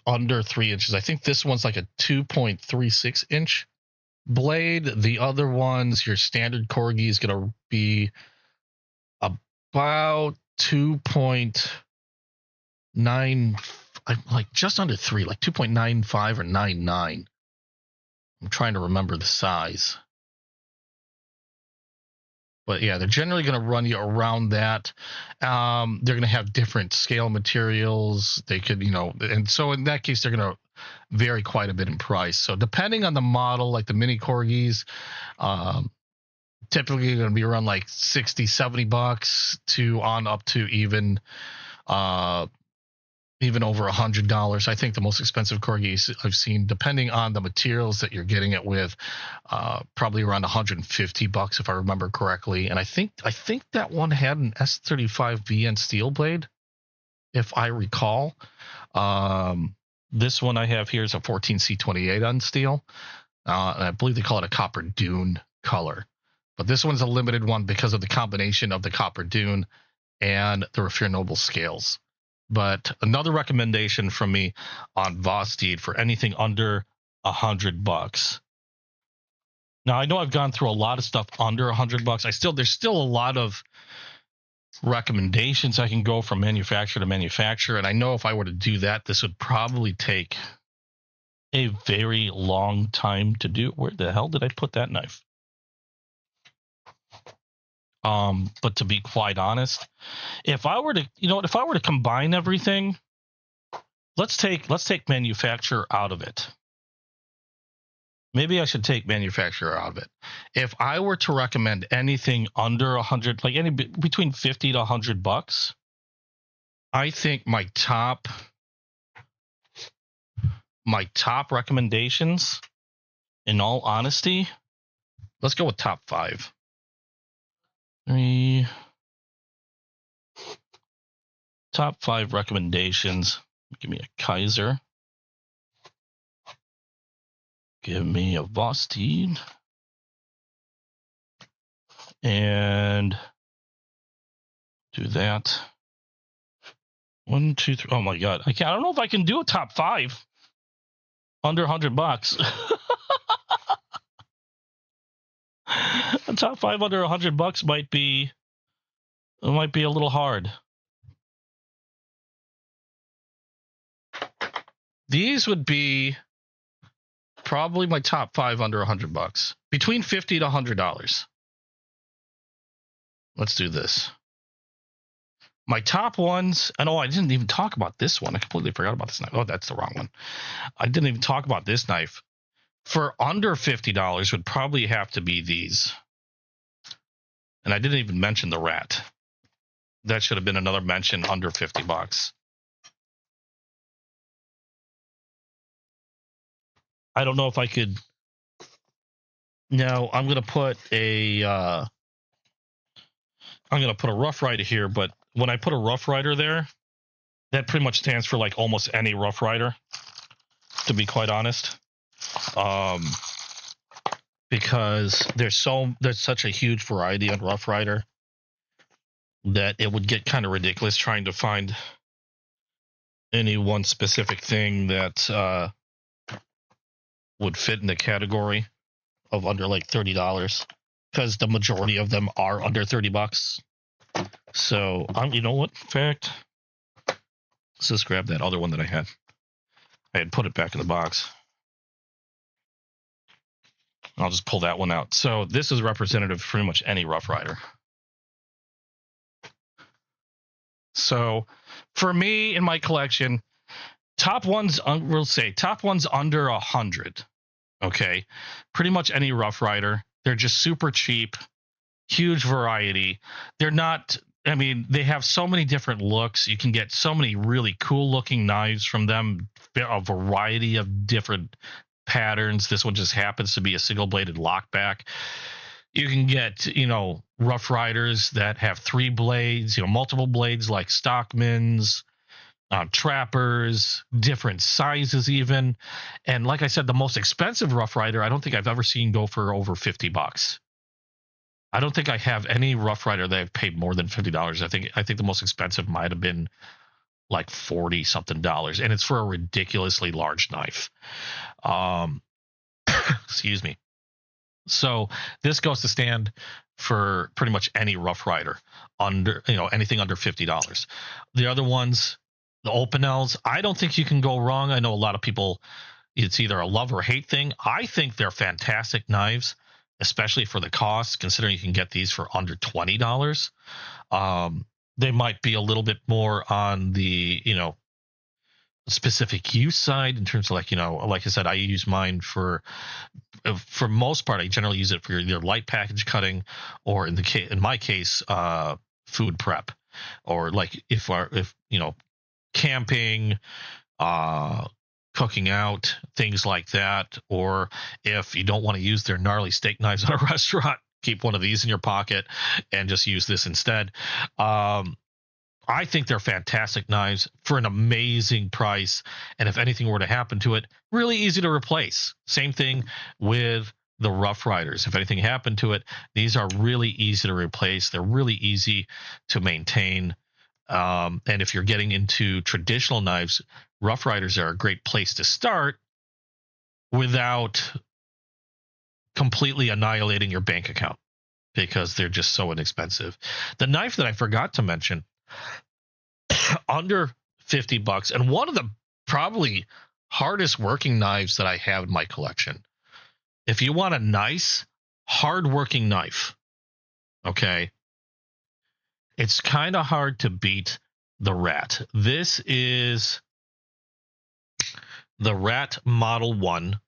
under 3 inches. I think this one's like a 2.36 inch blade. The other ones, your standard corgi is going to be about 2.9, like just under 3, like 2.95 or 99. I'm trying to remember the size. But yeah, they're generally going to run you around that. They're going to have different scale materials. They could, and so in that case, they're going to vary quite a bit in price. So depending on the model, like the mini corgis, typically going to be around like $60-$70 to on up to even over $100. I think the most expensive corgis I've seen, depending on the materials that you're getting it with, probably around $150 if I remember correctly. And I think that one had an S35 VN steel blade, if I recall. This one I have here is a 14C28 on steel, and I believe they call it a copper dune color. But this one's a limited one because of the combination of the copper dune and the Raffir Noble scales. But another recommendation from me on Vosted for anything under $100. Now, I know I've gone through a lot of stuff under $100. There's still a lot of recommendations I can go from manufacturer to manufacturer. And I know if I were to do that, this would probably take a very long time to do. Where the hell did I put that knife? But to be quite honest, if I were to combine everything, let's take manufacturer out of it. Maybe I should take manufacturer out of it. If I were to recommend anything under 100, like between $50 to $100, I think my top recommendations, in all honesty, let's go with top 5. Top 5 recommendations. Give me a Kaiser. Give me a Vosted. And do that. 1, 2, 3. Oh my God. I don't know if I can do a top 5 under $100. A top 5 under $100 might be a little hard. These would be probably my top 5 under $100, between $50 to $100. Let's do this. My top ones, and I didn't even talk about this one. I completely forgot about this knife. Oh, that's the wrong one. I didn't even talk about this knife. For under $50 would probably have to be these. And I didn't even mention the rat. That should have been another mention under $50. I don't know if I could. No, I'm going to put a Rough Rider here, but when I put a Rough Rider there, that pretty much stands for like almost any Rough Rider, to be quite honest. Because there's such a huge variety on Rough Rider that it would get kind of ridiculous trying to find any one specific thing that would fit in the category of under like $30, because the majority of them are under $30. So you know what? In fact, let's just grab that other one that I had. I had put it back in the box. I'll just pull that one out. So this is representative of pretty much any Rough Rider. So for me in my collection, top ones, we'll say top ones under 100. Okay. Pretty much any Rough Rider. They're just super cheap, huge variety. They're not, they have so many different looks. You can get so many really cool looking knives from them, a variety of different patterns. This one just happens to be a single bladed lockback. You can get, Rough Riders that have 3 blades, multiple blades like Stockman's. trappers, different sizes even. And like I said, the most expensive Rough Rider, I don't think I've ever seen go for over $50. I don't think I have any Rough Rider that I've paid more than $50. I think the most expensive might have been like 40 something dollars, and it's for a ridiculously large knife. Excuse me. So this goes to stand for pretty much any Rough Rider under, anything under $50. The other ones, the Opinels, I don't think you can go wrong. I know a lot of people, it's either a love or hate thing. I think they're fantastic knives, especially for the cost, considering you can get these for under $20. They might be a little bit more on the, specific use side in terms of like I said, I use mine for most part. I generally use it for either light package cutting or in my case, food prep, or like if camping, cooking out, things like that. Or if you don't want to use their gnarly steak knives in a restaurant, keep one of these in your pocket and just use this instead. I think they're fantastic knives for an amazing price. And if anything were to happen to it, really easy to replace. Same thing with the Rough Riders. If anything happened to it, these are really easy to replace. They're really easy to maintain. And if you're getting into traditional knives, Rough Riders are a great place to start without completely annihilating your bank account, because they're just so inexpensive. The knife that I forgot to mention, under $50, and one of the probably hardest working knives that I have in my collection. If you want a nice, hard working knife, okay, it's kind of hard to beat the Rat. This is the Rat Model 1.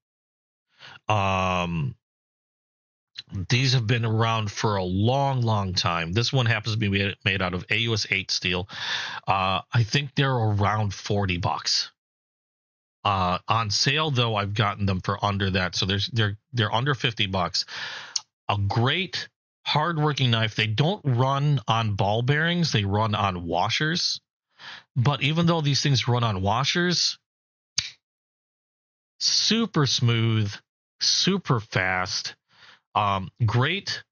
These have been around for a long, long time. This one happens to be made out of AUS 8 steel. I think they're around $40. On sale, though, I've gotten them for under that. So they're under $50. A great hardworking knife. They don't run on ball bearings. They run on washers. But even though these things run on washers, super smooth, super fast. Great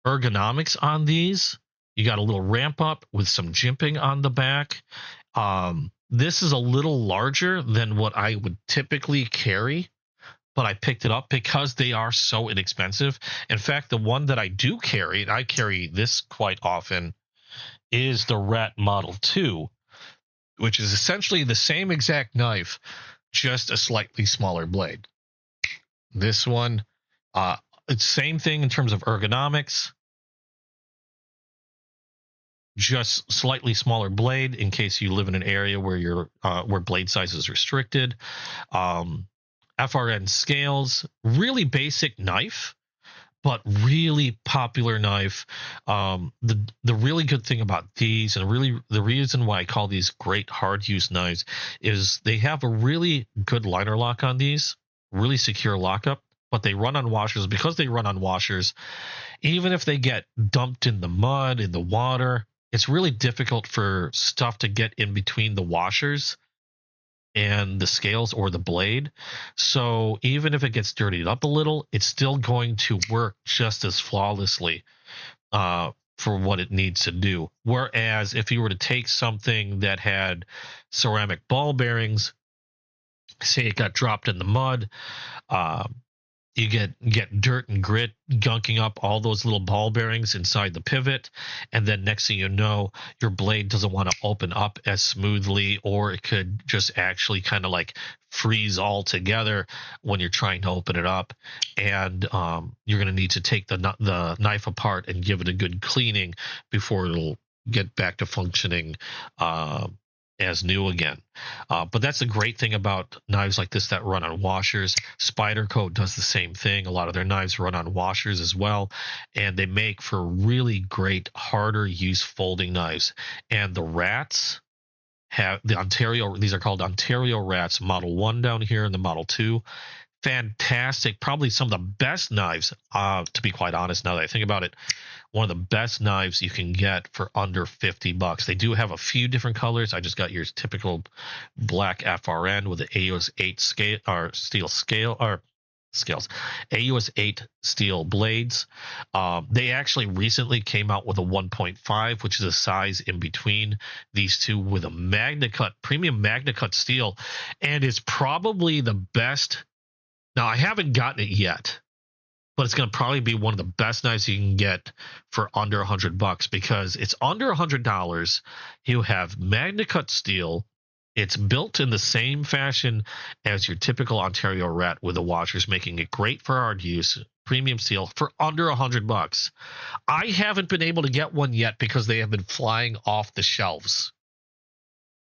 ergonomics on these. You got a little ramp up with some jimping on the back. This is a little larger than what I would typically carry, but I picked it up because they are so inexpensive. In fact, the one that I do carry, and I carry this quite often, is the Rat Model 2, which is essentially the same exact knife, just a slightly smaller blade. This one, it's same thing in terms of ergonomics, just slightly smaller blade in case you live in an area where where blade size is restricted. FRN scales, really basic knife, but really popular knife. The really good thing about these, and really the reason why I call these great hard use knives, is they have a really good liner lock on these, really secure lockup. But they run on washers. Because they run on washers, even if they get dumped in the mud, in the water, it's really difficult for stuff to get in between the washers and the scales or the blade. So even if it gets dirtied up a little, it's still going to work just as flawlessly for what it needs to do. Whereas if you were to take something that had ceramic ball bearings, say it got dropped in the mud, you get dirt and grit gunking up all those little ball bearings inside the pivot, and then next thing you know, your blade doesn't want to open up as smoothly, or it could just actually kind of like freeze all together when you're trying to open it up. And you're going to need to take the knife apart and give it a good cleaning before it'll get back to functioning as new again. But that's the great thing about knives like this that run on washers. Spyderco does the same thing. A lot of their knives run on washers as well, and they make for really great harder use folding knives. And the Rats have these are called Ontario Rats, Model 1 down here and the Model 2. fantastic, probably some of the best knives, to be quite honest, now that I think about it, one of the best knives you can get for under $50. They do have a few different colors. I just got your typical black FRN with the AUS 8 scale or steel scale or scales, AUS 8 steel blades. They actually recently came out with a 1.5, which is a size in between these two, with a MagnaCut, premium MagnaCut steel, and it's probably the best. Now, I haven't gotten it yet, but it's going to probably be one of the best knives you can get for under $100 because it's under $100. You have MagnaCut steel. It's built in the same fashion as your typical Ontario rat with the washers, making it great for hard use. Premium steel for under $100. I haven't been able to get one yet because they have been flying off the shelves.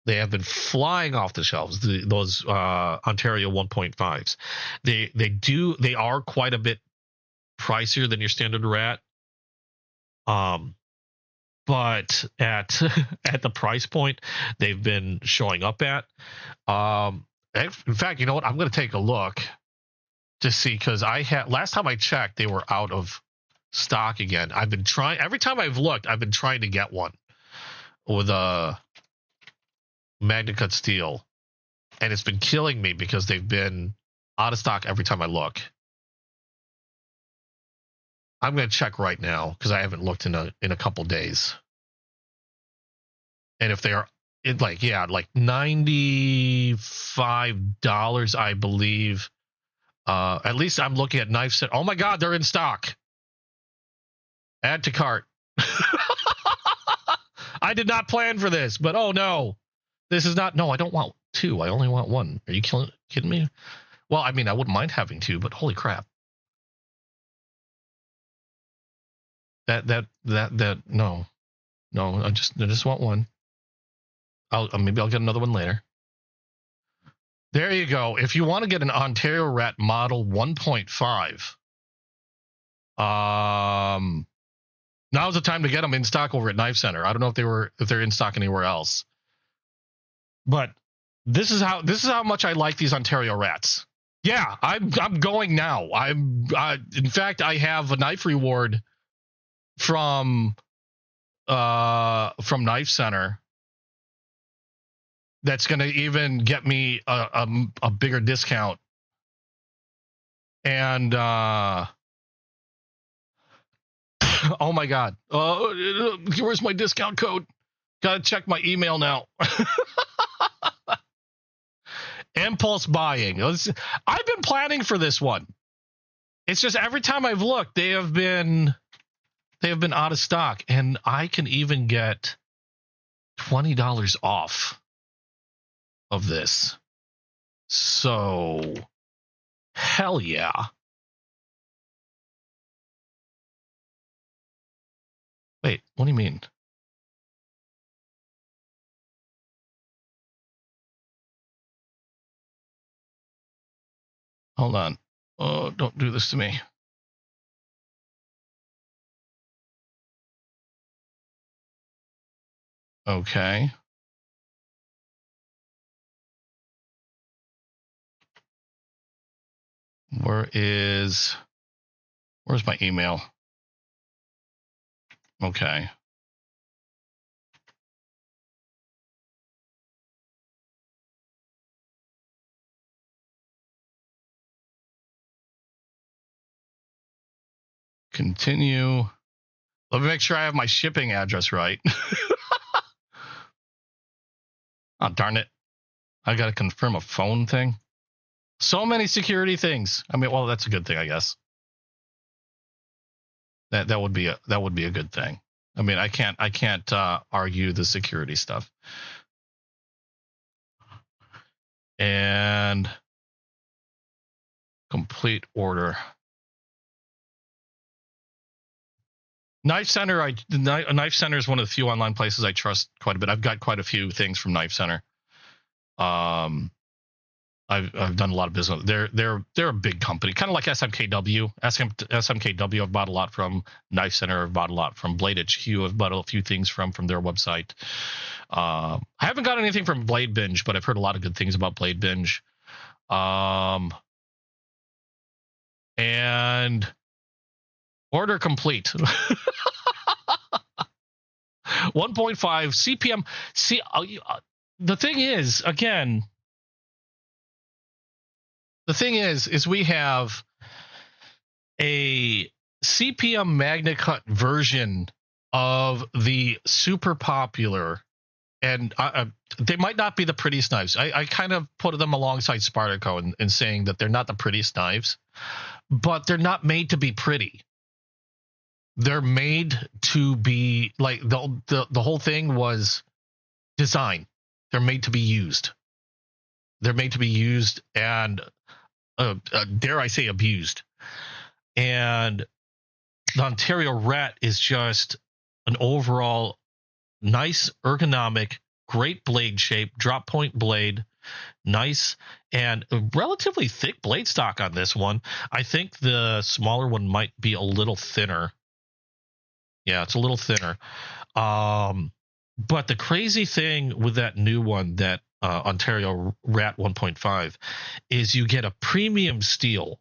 They have been flying off the shelves. Those Ontario 1.5s. They are quite a bit pricier than your standard rat. But at the price point they've been showing up at, in fact, you know what? I'm going to take a look to see, because last time I checked, they were out of stock again. I've been trying, every time I've looked, I've been trying to get one with a MagnaCut steel, and it's been killing me because they've been out of stock every time I look. I'm going to check right now because I haven't looked in a couple days. And if they are like $95, I believe. At least I'm looking at knife set. Oh my God, they're in stock. Add to cart. I did not plan for this, but oh no, this is not. No, I don't want two. I only want one. Are you kidding me? Well, I mean, I wouldn't mind having two, but holy crap. No, I just want one. Maybe I'll get another one later. There you go. If you want to get an Ontario Rat Model 1.5, now's the time to get them in stock over at Knife Center. I don't know if they're in stock anywhere else, but this is how much I like these Ontario Rats. Yeah, I'm going now. In fact, I have a knife reward from Knife Center that's going to even get me a bigger discount. And oh my God, where's my discount code? Gotta check my email now. Impulse buying. I've been planning for this one. It's just every time I've looked, they have been out of stock, and I can even get $20 off of this. So, hell yeah. Wait, what do you mean? Hold on. Oh, don't do this to me. Okay. Where's my email? Okay. Continue. Let me make sure I have my shipping address right. Oh, darn it. I got to confirm a phone thing. So many security things. I mean, well, that's a good thing, I guess. That would be a good thing. I mean, I can't argue the security stuff. And complete order. Knife Center. Knife Center is one of the few online places I trust quite a bit. I've got quite a few things from Knife Center. I've done a lot of business. They're a big company, kind of like SMKW. SMKW I've bought a lot from. Knife Center I've bought a lot from. Blade HQ I've bought a few things from their website. I haven't got anything from Blade Binge, but I've heard a lot of good things about Blade Binge. And order complete. 1.5 CPM. See, the thing is, again, we have a CPM MagnaCut version of the super popular, and they might not be the prettiest knives. I kind of put them alongside Spartaco in saying that they're not the prettiest knives, but they're not made to be pretty. They're made to be like the whole thing was design. They're made to be used. They're made to be used and dare I say abused. And the Ontario Rat is just an overall nice, ergonomic, great blade shape, drop point blade, nice, and a relatively thick blade stock on this one. I think the smaller one might be a little thinner. Yeah, it's a little thinner. But the crazy thing with that new one, that Ontario Rat 1.5, is you get a premium steel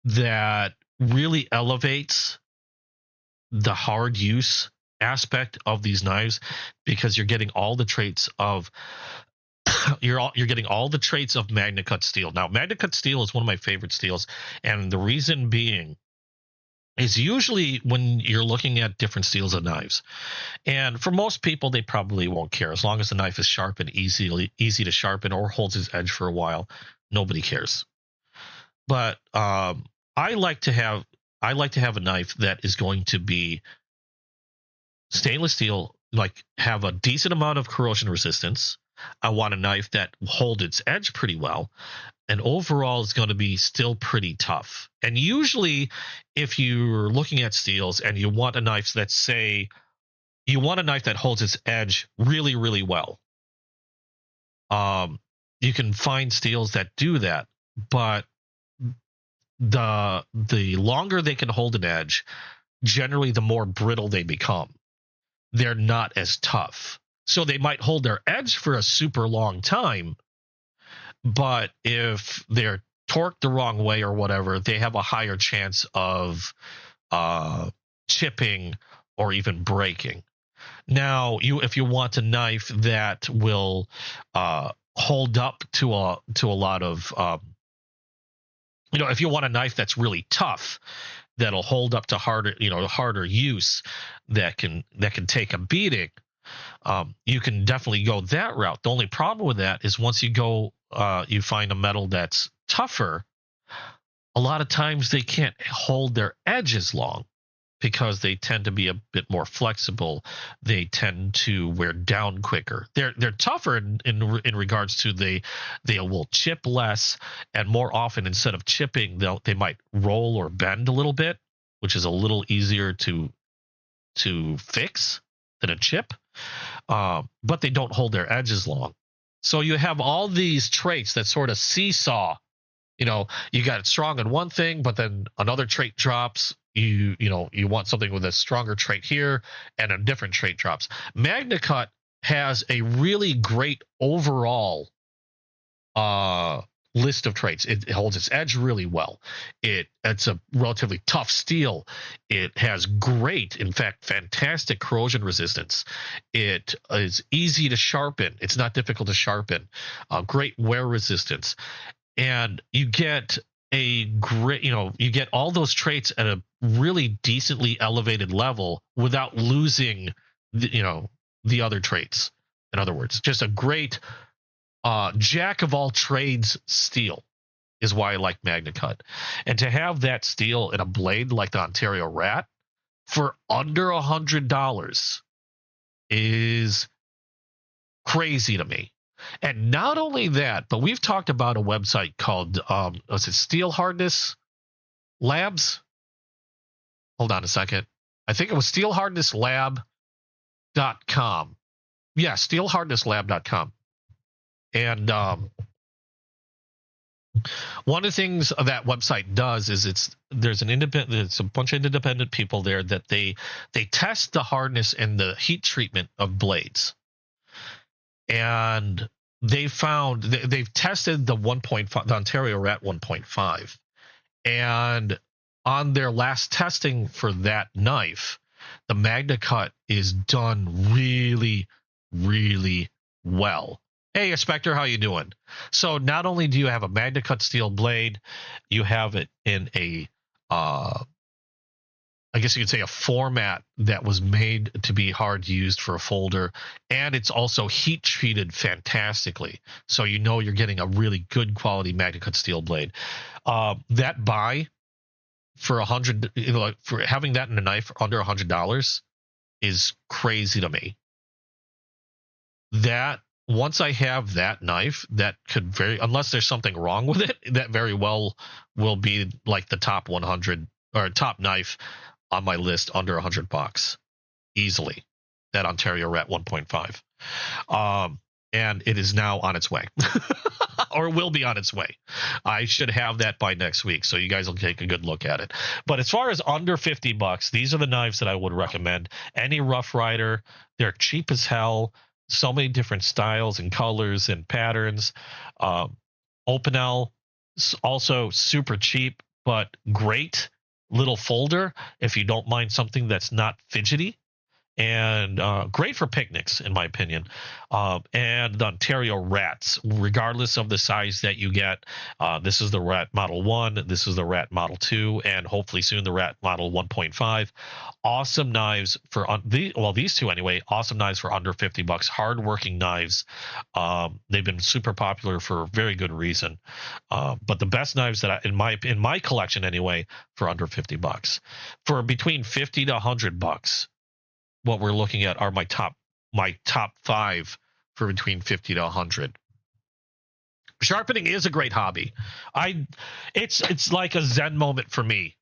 that really elevates the hard use aspect of these knives, because you're getting all the traits of you're getting all the traits of MagnaCut steel. Now, MagnaCut steel is one of my favorite steels, and the reason being is usually when you're looking at different steels of knives, and for most people, they probably won't care as long as the knife is sharp and easy to sharpen or holds its edge for a while. Nobody cares. But I like to have a knife that is going to be stainless steel, like have a decent amount of corrosion resistance. I want a knife that holds its edge pretty well, and overall is going to be still pretty tough. And usually, if you're looking at steels and you want a knife that holds its edge really, really well, you can find steels that do that, but the longer they can hold an edge, generally the more brittle they become. They're not as tough. So they might hold their edge for a super long time, but if they're torqued the wrong way or whatever, they have a higher chance of chipping or even breaking. Now, if you want a knife that will hold up to a lot of if you want a knife that's really tough, that'll hold up to harder use, that can take a beating, you can definitely go that route. The only problem with that is once you find a metal that's tougher, a lot of times they can't hold their edge as long because they tend to be a bit more flexible. They tend to wear down quicker. They're tougher in regards to they will chip less, and more often instead of chipping, they might roll or bend a little bit, which is a little easier to fix than a chip. But they don't hold their edges long. So you have all these traits that sort of seesaw. You got it strong in one thing, but then another trait drops. You want something with a stronger trait here, and a different trait drops. MagnaCut has a really great overall list of traits. It holds its edge really well. It's a relatively tough steel. It has great, in fact, fantastic corrosion resistance. It is easy to sharpen. It's not difficult to sharpen. Great wear resistance, and you get you get all those traits at a really decently elevated level without losing the other traits. In other words, just a great jack of all trades steel is why I like MagnaCut. And to have that steel in a blade like the Ontario Rat for under $100 is crazy to me. And not only that, but we've talked about a website called was it Steel Hardness Labs? Hold on a second. I think it was steelhardnesslab.com. Yeah, steelhardnesslab.com. And one of the things that website does is there's a bunch of independent people there that they test the hardness and the heat treatment of blades. And they've tested the 1.5, the Ontario Rat 1.5, And on their last testing for that knife, the MagnaCut is done really, really well. Hey, Spectre, how you doing? So not only do you have a MagnaCut steel blade, you have it in a, I guess you could say a format that was made to be hard used for a folder, and it's also heat treated fantastically. So you know you're getting a really good quality MagnaCut steel blade. That buy for $100, for having that in a knife for under $100 is crazy to me. That once I have that knife, that could unless there's something wrong with it, that very well will be like the top 100 or top knife on my list under $100 easily. That Ontario Rat 1.5, and it is now on its way, or will be on its way. I should have that by next week, so you guys will take a good look at it. But as far as under $50, these are the knives that I would recommend. Any Rough Rider, they're cheap as hell. So many different styles and colors and patterns. Opinel, also super cheap, but great little folder if you don't mind something that's not fidgety, and great for picnics, in my opinion. And the Ontario Rats, regardless of the size that you get, this is the Rat Model 1, this is the Rat Model 2, and hopefully soon the Rat Model 1.5. Awesome knives for these two anyway. Awesome knives for under $50. Hard-working knives. They've been super popular for a very good reason. But the best knives that in my collection anyway, for under $50. For between $50 to $100, what we're looking at are my top 5 for between 50 to 100. Sharpening is a great hobby. It's like a Zen moment for me.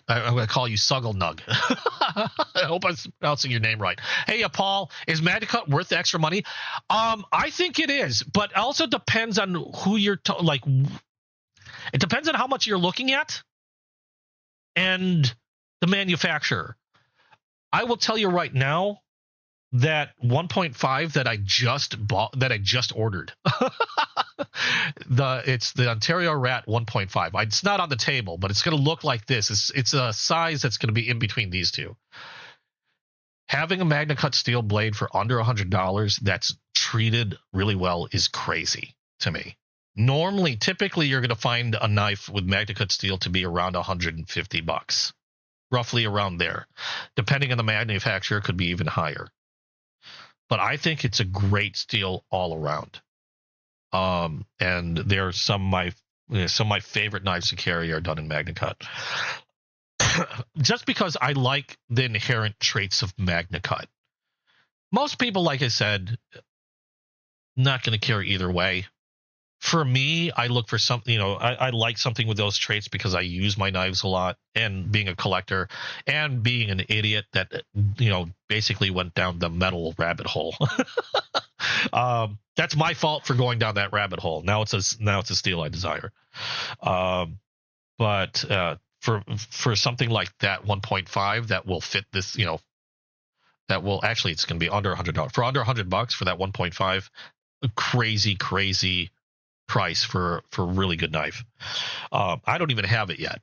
I'm going to call you Sugglnug. I hope I'm pronouncing your name right. Hey, Paul, is MagnaCut worth the extra money? I think it is, but it also depends on who you're it depends on how much you're looking at and the manufacturer. I will tell you right now that 1.5 that I just ordered. It's the Ontario Rat 1.5. It's not on the table, but it's going to look like this. It's a size that's going to be in between these two. Having a MagnaCut steel blade for under $100 that's treated really well is crazy to me. Typically, you're going to find a knife with MagnaCut steel to be around $150. Roughly around there. Depending on the manufacturer, could be even higher. But I think it's a great steel all around. And there are some of my favorite knives to carry are done in MagnaCut. Just because I like the inherent traits of MagnaCut. Most people, like I said, not going to carry either way. For me, I look for something, I like something with those traits because I use my knives a lot, and being a collector and being an idiot that, basically went down the metal rabbit hole. That's my fault for going down that rabbit hole. Now it's a steel I desire. But for something like that 1.5 that will fit this, that will actually, it's going to be under $100. For under $100 for that 1.5, crazy price for a really good knife. I don't even have it yet.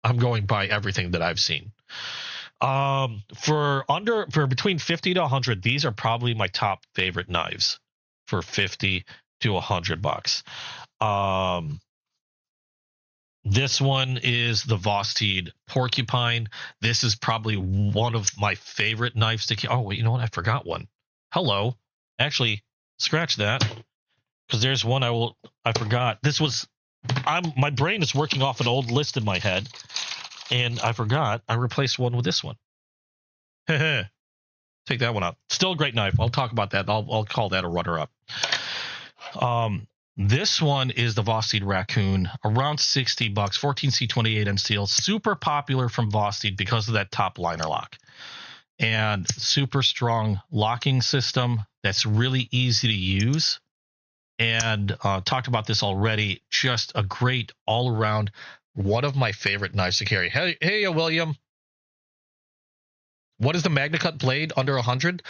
I'm going by everything that I've seen. For between 50 to 100, these are probably my top favorite knives for 50 to $100. This one is the Vosted Porcupine. This is probably one of my favorite knives to. Oh wait, you know what? I forgot one. Hello, actually, scratch that. Because there's one I forgot. This was, my brain is working off an old list in my head, and I forgot. I replaced one with this one. Take that one out. Still a great knife. I'll talk about that. I'll call that a runner-up. This one is the Vosted Raccoon, around $60, 14C28N steel, super popular from Vosted because of that top liner lock, and super strong locking system that's really easy to use. And talked about this already. Just a great all-around, one of my favorite knives to carry. Hey, William. What is the MagnaCut blade under 100?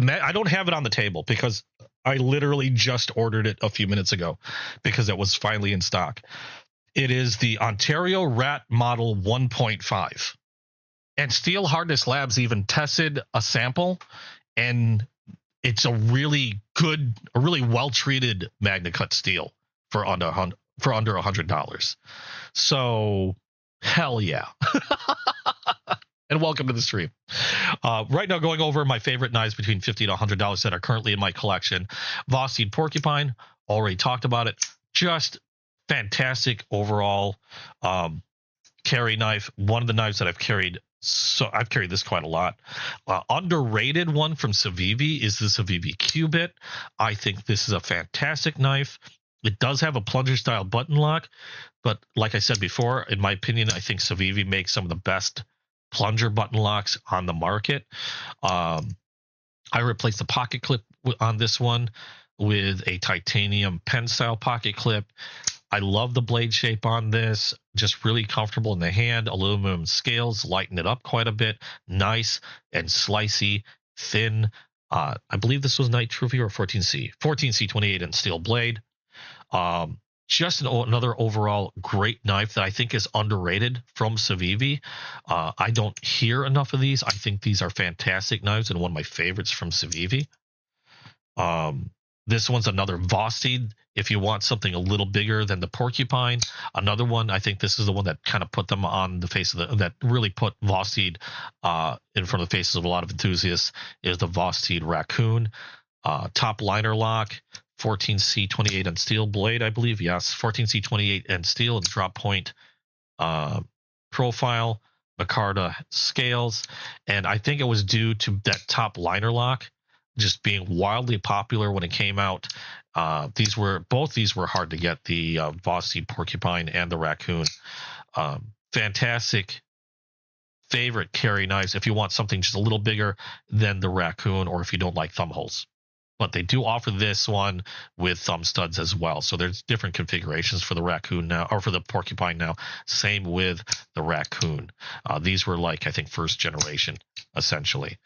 I don't have it on the table because I literally just ordered it a few minutes ago because it was finally in stock. It is the Ontario Rat Model 1.5. And Steel Hardness Labs even tested a sample, and it's a really good, a really well-treated Magna Cut steel for under $100. So, hell yeah. And welcome to the stream. Right now, going over my favorite knives between $50 to $100 that are currently in my collection. Vosted Porcupine, already talked about it. Just fantastic overall carry knife. One of the knives that I've carried, so I've carried this quite a lot. Underrated one from Civivi is the Civivi Cubit. I think this is a fantastic knife. It does have a plunger style button lock, but like I said before, in my opinion, I think Civivi makes some of the best plunger button locks on the market. I replaced the pocket clip on this one with a titanium pen style pocket clip. I love the blade shape on this, just really comfortable in the hand. Aluminum scales lighten it up quite a bit. Nice and slicey, thin. I believe this was Night Trophy or 14C. 14C 28-inch steel blade. Just another overall great knife that I think is underrated from Civivi. I don't hear enough of these. I think these are fantastic knives and one of my favorites from Civivi. This one's another Vosted. If you want something a little bigger than the Porcupine, another one, I think this is the one that kind of put them on the face of that really put Vosted in front of the faces of a lot of enthusiasts, is the Vosted Raccoon. Top liner lock, 14C 28 and steel blade, I believe. Yes, 14C 28 and steel and drop point profile, micarta scales. And I think it was due to that top liner lock just being wildly popular when it came out. Both these were hard to get, the Vosted Porcupine and the Raccoon. Fantastic favorite carry knives if you want something just a little bigger than the Raccoon, or if you don't like thumb holes. But they do offer this one with thumb studs as well. So there's different configurations for the Raccoon now, or for the Porcupine now. Same with the Raccoon. These were like, I think, first generation, essentially.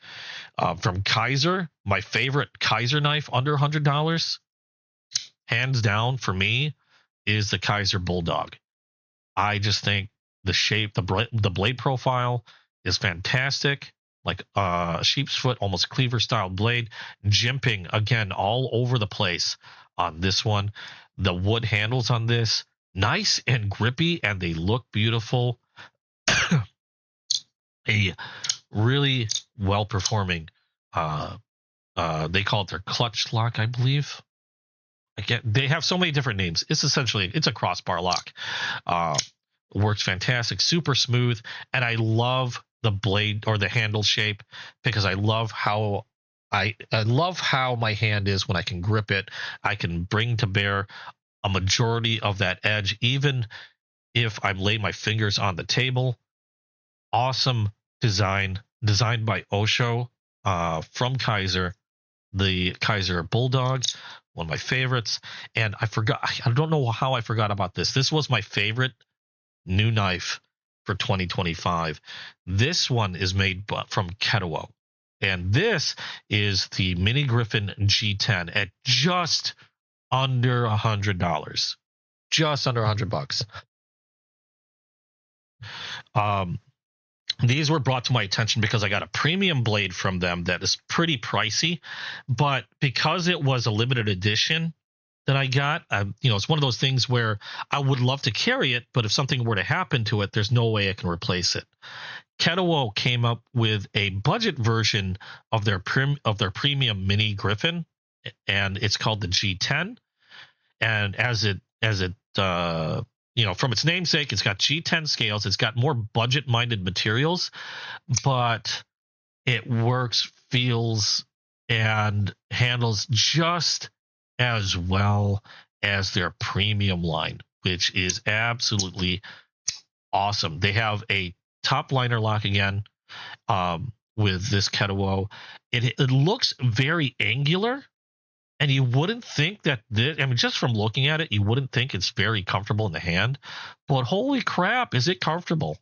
From Kaiser, my favorite Kaiser knife under $100, hands down for me, is the Kaiser Bulldog. I just think the shape, the blade profile is fantastic. Like sheep's foot, almost cleaver style blade, jimping again all over the place on this one. The wood handles on this, nice and grippy, and they look beautiful. A really well performing, they call it their clutch lock, I believe. Again, they have so many different names. It's a crossbar lock. Works fantastic, super smooth, and I love the blade or the handle shape, because I love how I love how my hand is when I can grip it. I can bring to bear a majority of that edge, even if I'm laying my fingers on the table. Awesome design, designed by Osho from Kaiser, the Kaiser Bulldog, one of my favorites. And I don't know how I forgot about this. This was my favorite new knife for 2025. This one is made from Ketuo, and this is the Mini Griffin G10 at just under $100, just under $100. These were brought to my attention because I got a premium blade from them that is pretty pricey, but because it was a limited edition that I got, it's one of those things where I would love to carry it, but if something were to happen to it, there's no way I can replace it. Ketuo came up with a budget version of their premium Mini Griffin, and it's called the G10. And from its namesake, it's got G10 scales. It's got more budget-minded materials, but it works, feels, and handles just as well as their premium line, which is absolutely awesome. They have a top liner lock again with this Ketuo. It looks very angular, and you wouldn't think that just from looking at it, you wouldn't think it's very comfortable in the hand, but holy crap, is it comfortable.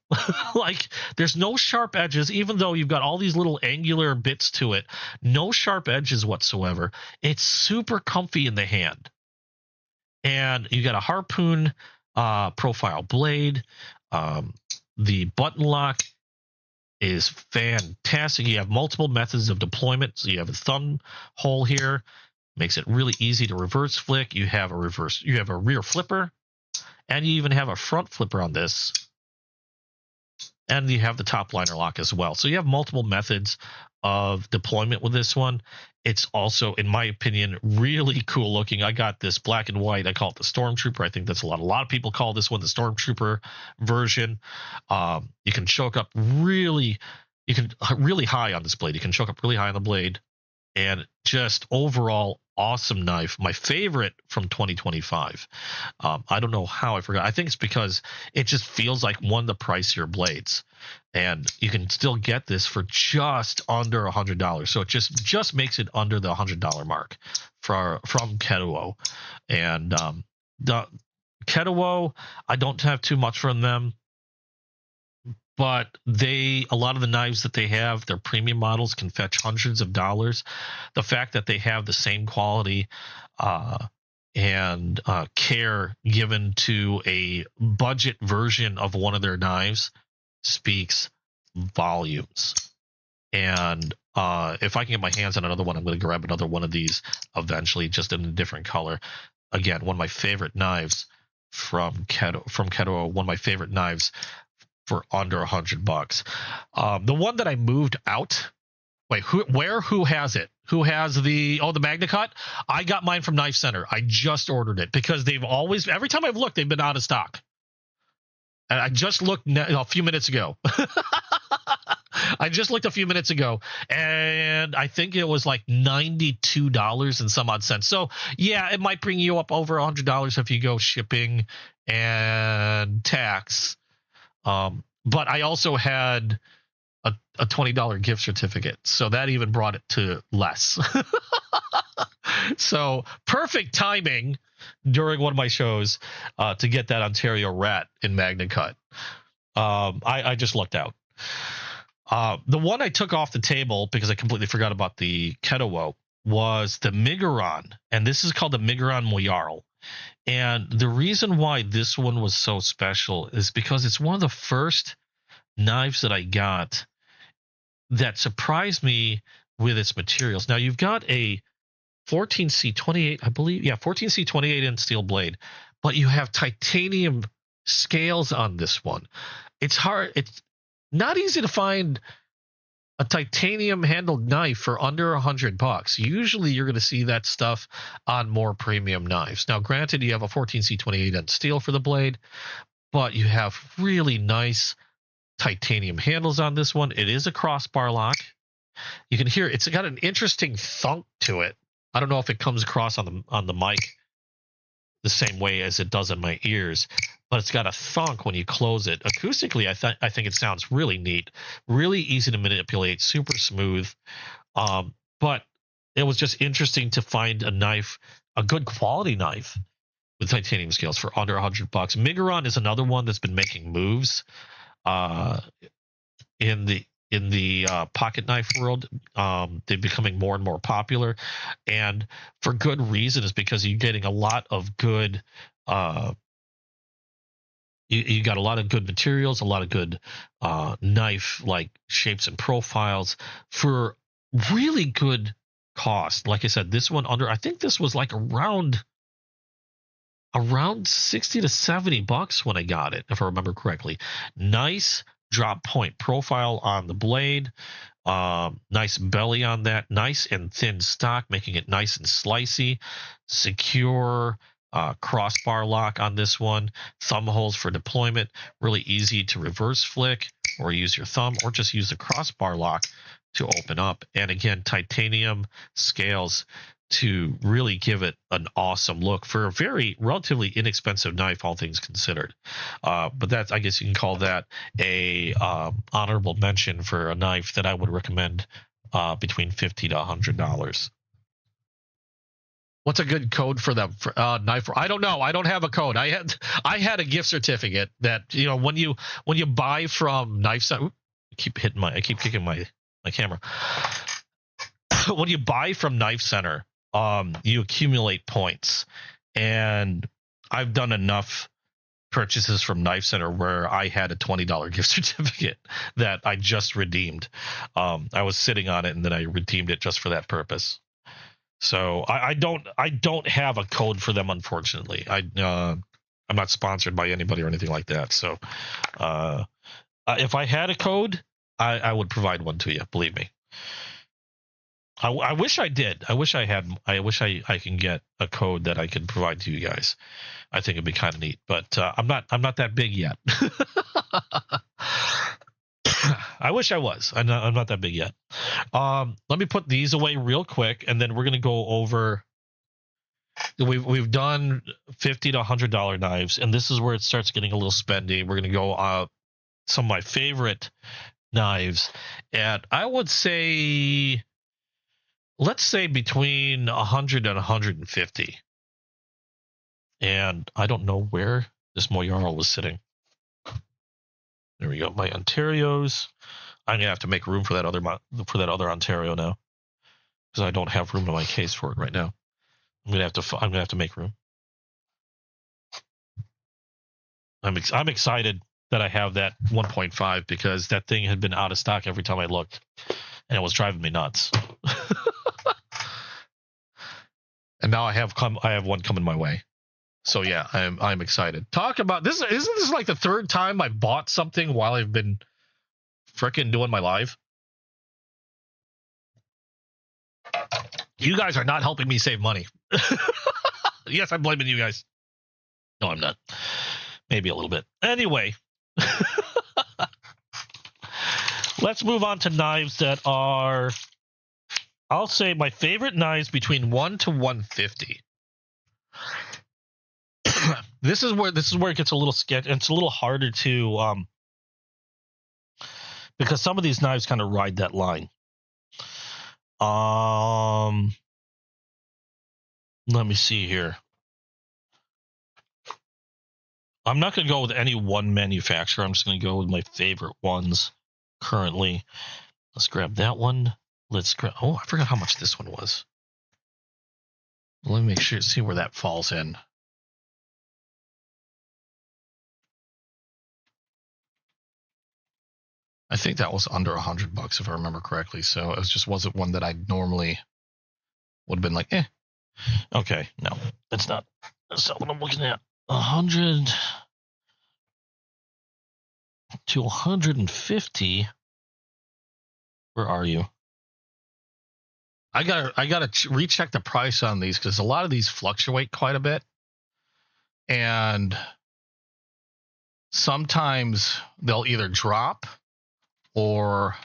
Like, there's no sharp edges, even though you've got all these little angular bits to it, no sharp edges whatsoever. It's super comfy in the hand. And you got a harpoon profile blade. The button lock is fantastic. You have multiple methods of deployment. So you have a thumb hole here, makes it really easy to reverse flick. You have a rear flipper, and you even have a front flipper on this. And you have the top liner lock as well. So you have multiple methods of deployment with this one. It's also, in my opinion, really cool looking. I got this black and white. I call it the Stormtrooper. I think that's a lot of people call this one the Stormtrooper version. You can choke up really high on this blade. You can choke up really high on the blade. And just overall awesome knife. My favorite from 2025. I don't know how I forgot. I think it's because it just feels like one of the pricier blades. And you can still get this for just under $100. So it just makes it under the $100 mark from Ketuo. And the Ketuo, I don't have too much from them. But a lot of the knives that they have, their premium models, can fetch hundreds of dollars. The fact that they have the same quality and care given to a budget version of one of their knives speaks volumes. And if I can get my hands on another one, I'm going to grab another one of these eventually, just in a different color. Again, one of my favorite knives from Ketuo, one of my favorite knives for under $100. The one that I moved out. Wait, who has it? Who has the Magna Cut? I got mine from Knife Center. I just ordered it because every time I've looked, they've been out of stock. And I just looked a few minutes ago. I just looked a few minutes ago, and I think it was like $92 and some odd cents. So yeah, it might bring you up over $100 if you go shipping and tax. But I also had a $20 gift certificate, so that even brought it to less. So perfect timing during one of my shows to get that Ontario Rat in Magna Cut. I just lucked out. The one I took off the table because I completely forgot about the Ketuo was the Migaron, and this is called the Migaron Moyarl. And the reason why this one was so special is because it's one of the first knives that I got that surprised me with its materials. Now, you've got a 14C28, I believe. Yeah, 14C28 in steel blade, but you have titanium scales on this one. It's not easy to find a titanium handled knife for under $100. Usually you're going to see that stuff on more premium knives. Now, granted, you have a 14C28 in steel for the blade, but you have really nice titanium handles on this one. It is a crossbar lock. You can hear it's got an interesting thunk to it. I don't know if it comes across on the mic the same way as it does in my ears, but it's got a thunk when you close it. Acoustically, I think it sounds really neat, really easy to manipulate, super smooth. But it was just interesting to find a knife, a good quality knife with titanium scales for under $100. Migaron is another one that's been making moves in the pocket knife world. They're becoming more and more popular, and for good reason, is because you're getting a lot of good you got a lot of good materials, a lot of good knife like shapes and profiles for really good cost. Like I said, this one I think this was like around $60 to $70 when I got it, if I remember correctly. Nice drop point profile on the blade, nice belly on that, nice and thin stock, making it nice and slicey, secure crossbar lock on this one, thumb holes for deployment, really easy to reverse flick or use your thumb or just use the crossbar lock to open up. And again, titanium scales to really give it an awesome look for a very relatively inexpensive knife, all things considered. But that's, I guess you can call that a honorable mention for a knife that I would recommend between $50 to $100. What's a good code for them for knife? I don't know. I don't have a code. I had a gift certificate that, you know, when you buy from Knife Center. I keep kicking my camera. When you buy from Knife Center, you accumulate points, and I've done enough purchases from Knife Center where I had a $20 gift certificate that I just redeemed. I was sitting on it and then I redeemed it just for that purpose. So I don't have a code for them, unfortunately. I'm not sponsored by anybody or anything like that. So if I had a code, I would provide one to you. Believe me. I wish I did. I wish I can get a code that I could provide to you guys. I think it'd be kind of neat, but I'm not that big yet. I wish I was. I'm not that big yet. Let me put these away real quick, and then we're gonna go over. We've done $50 to $100 knives, and this is where it starts getting a little spendy. We're gonna go some of my favorite knives at, I would say, let's say between 100 and 150. And I don't know where this Moyarl was sitting. There we go. My Ontarios. I'm gonna have to make room for that other Ontario now, because I don't have room in my case for it right now. I'm gonna have to make room. I'm excited that I have that 1.5 because that thing had been out of stock every time I looked, and it was driving me nuts. And now I have one coming my way. So yeah, I'm excited. Talk about this. Isn't this like the third time I bought something while I've been frickin' doing my live? You guys are not helping me save money. Yes, I'm blaming you guys. No, I'm not. Maybe a little bit. Anyway, let's move on to knives that are, I'll say, my favorite knives between 1 to 150. This is where it gets a little sketchy. It's a little harder to because some of these knives kind of ride that line. Let me see here. I'm not going to go with any one manufacturer. I'm just going to go with my favorite ones currently. Let's grab that one. Let's grab. Oh, I forgot how much this one was. Let me make sure, see where that falls in. I think that was under $100 if I remember correctly. So it just wasn't one that I normally would have been like, eh. Okay, no, that's not what I'm looking at. 100 to 150. Where are you? I gotta recheck the price on these because a lot of these fluctuate quite a bit, and sometimes they'll either drop or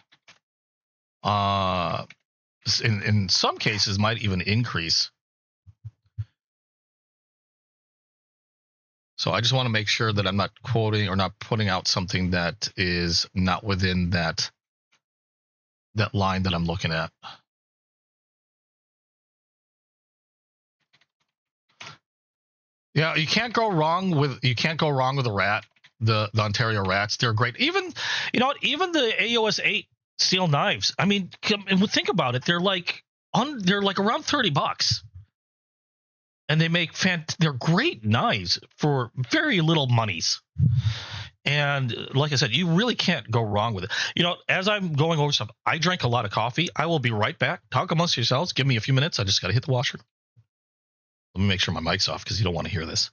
in some cases might even increase. So I just want to make sure that I'm not quoting or not putting out something that is not within that line that I'm looking at. Yeah, you can't go wrong with the rat, the Ontario rats. They're great. Even the AOS 8 steel knives. I mean, think about it. They're like around $30. And they make they're great knives for very little monies. And like I said, you really can't go wrong with it. As I'm going over stuff, I drank a lot of coffee. I will be right back. Talk amongst yourselves. Give me a few minutes. I just got to hit the washer. Let me make sure my mic's off because you don't want to hear this.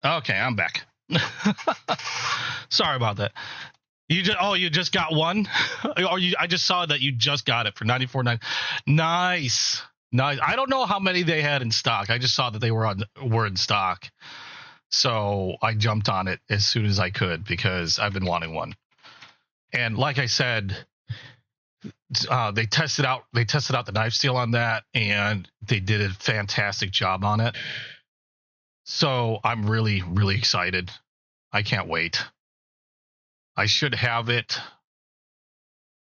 Okay, I'm back. Sorry about that. You just got one? I just saw that you just got it for $94.99. Nice. I don't know how many they had in stock. I just saw that they were in stock. So I jumped on it as soon as I could because I've been wanting one. And like I said, they tested out the knife steel on that, and they did a fantastic job on it. So I'm really, really excited. I can't wait. I should have it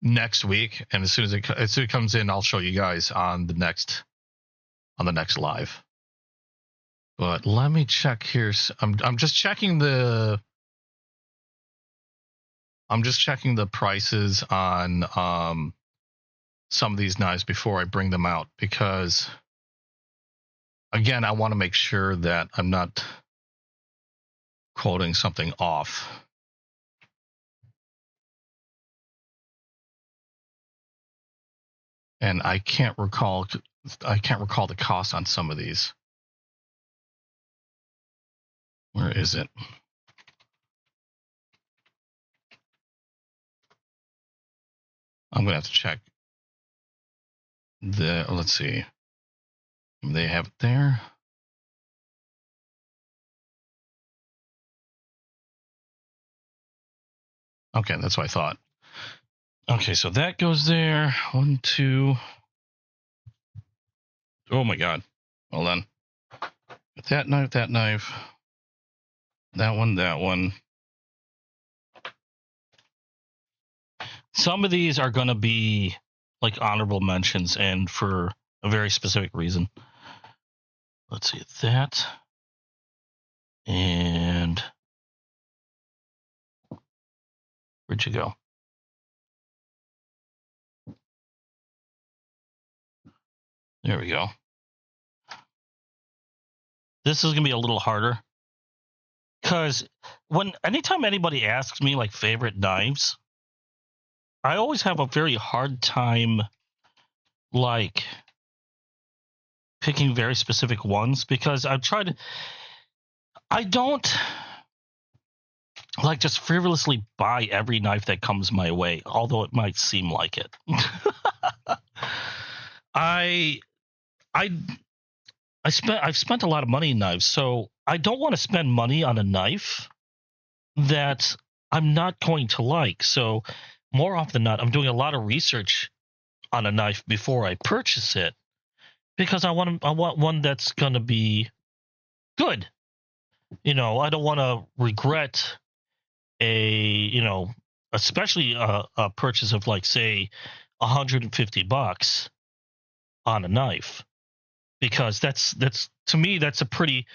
next week, and as soon as it comes in, I'll show you guys on the next live. But let me check here. I'm just checking the prices on some of these knives before I bring them out, because again, I want to make sure that I'm not quoting something off. And I can't recall the cost on some of these. Where is it? I'm going to have to check. Let's see. They have it there. Okay, that's what I thought. Okay, so that goes there. 1, 2. Oh my God. Hold on. That knife. That one. Some of these are going to be like honorable mentions, and for a very specific reason. Let's see, that. And where'd you go? There we go. This is going to be a little harder, because anytime anybody asks me like favorite knives, I always have a very hard time like picking very specific ones, because I don't like just frivolously buy every knife that comes my way, although it might seem like it. I've spent a lot of money in knives, so I don't want to spend money on a knife that I'm not going to like. So more often than not, I'm doing a lot of research on a knife before I purchase it, because I want one that's going to be good. I don't want to regret especially a purchase of like, say, $150 on a knife, because that's to me that's a pretty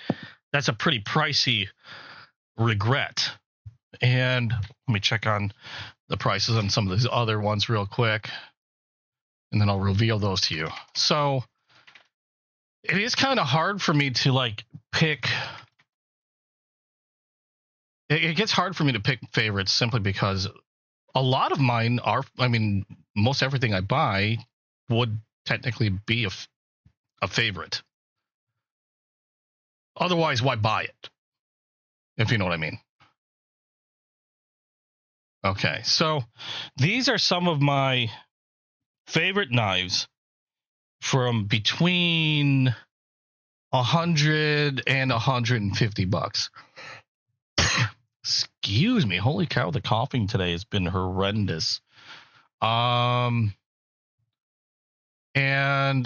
pricey regret. And let me check on the prices on some of these other ones real quick, and then I'll reveal those to you. So it is kind of hard for me to like pick. It gets hard for me to pick favorites, simply because a lot of mine are, most everything I buy would technically be a favorite. Otherwise, why buy it? If you know what I mean. Okay, so these are some of my favorite knives from between $100 and $150. Excuse me. Holy cow, the coughing today has been horrendous. And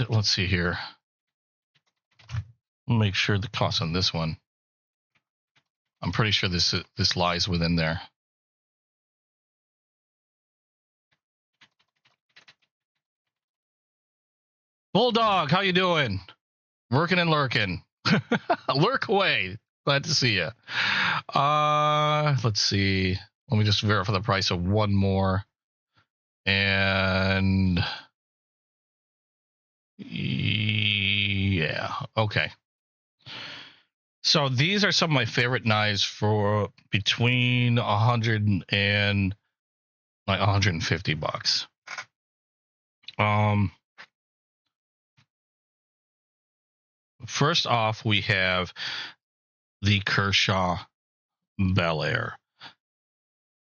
let's see here. Make sure the cost on this one. I'm pretty sure this lies within there. Bulldog, how you doing? Working and lurking. Lurk away. Glad to see you. Let's see. Let me just verify the price of one more. And yeah, okay. So these are some of my favorite knives for between $100 and like $150. First off, we have the Kershaw Bel Air.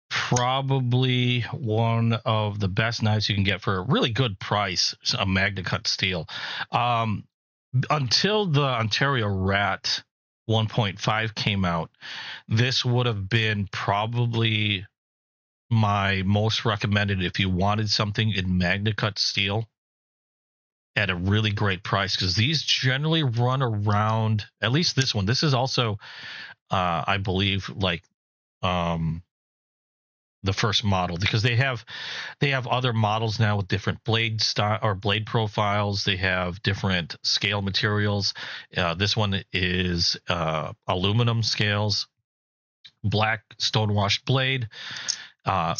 Probably one of the best knives you can get for a really good price, a Magna Cut steel. Until the Ontario Rat 1.5 came out, this would have been probably my most recommended if you wanted something in Magna Cut steel at a really great price, because these generally run around, at least this one. This is also, I believe, like the first model, because they have other models now with different blade style or blade profiles. They have different scale materials. This one is aluminum scales, black stonewashed blade,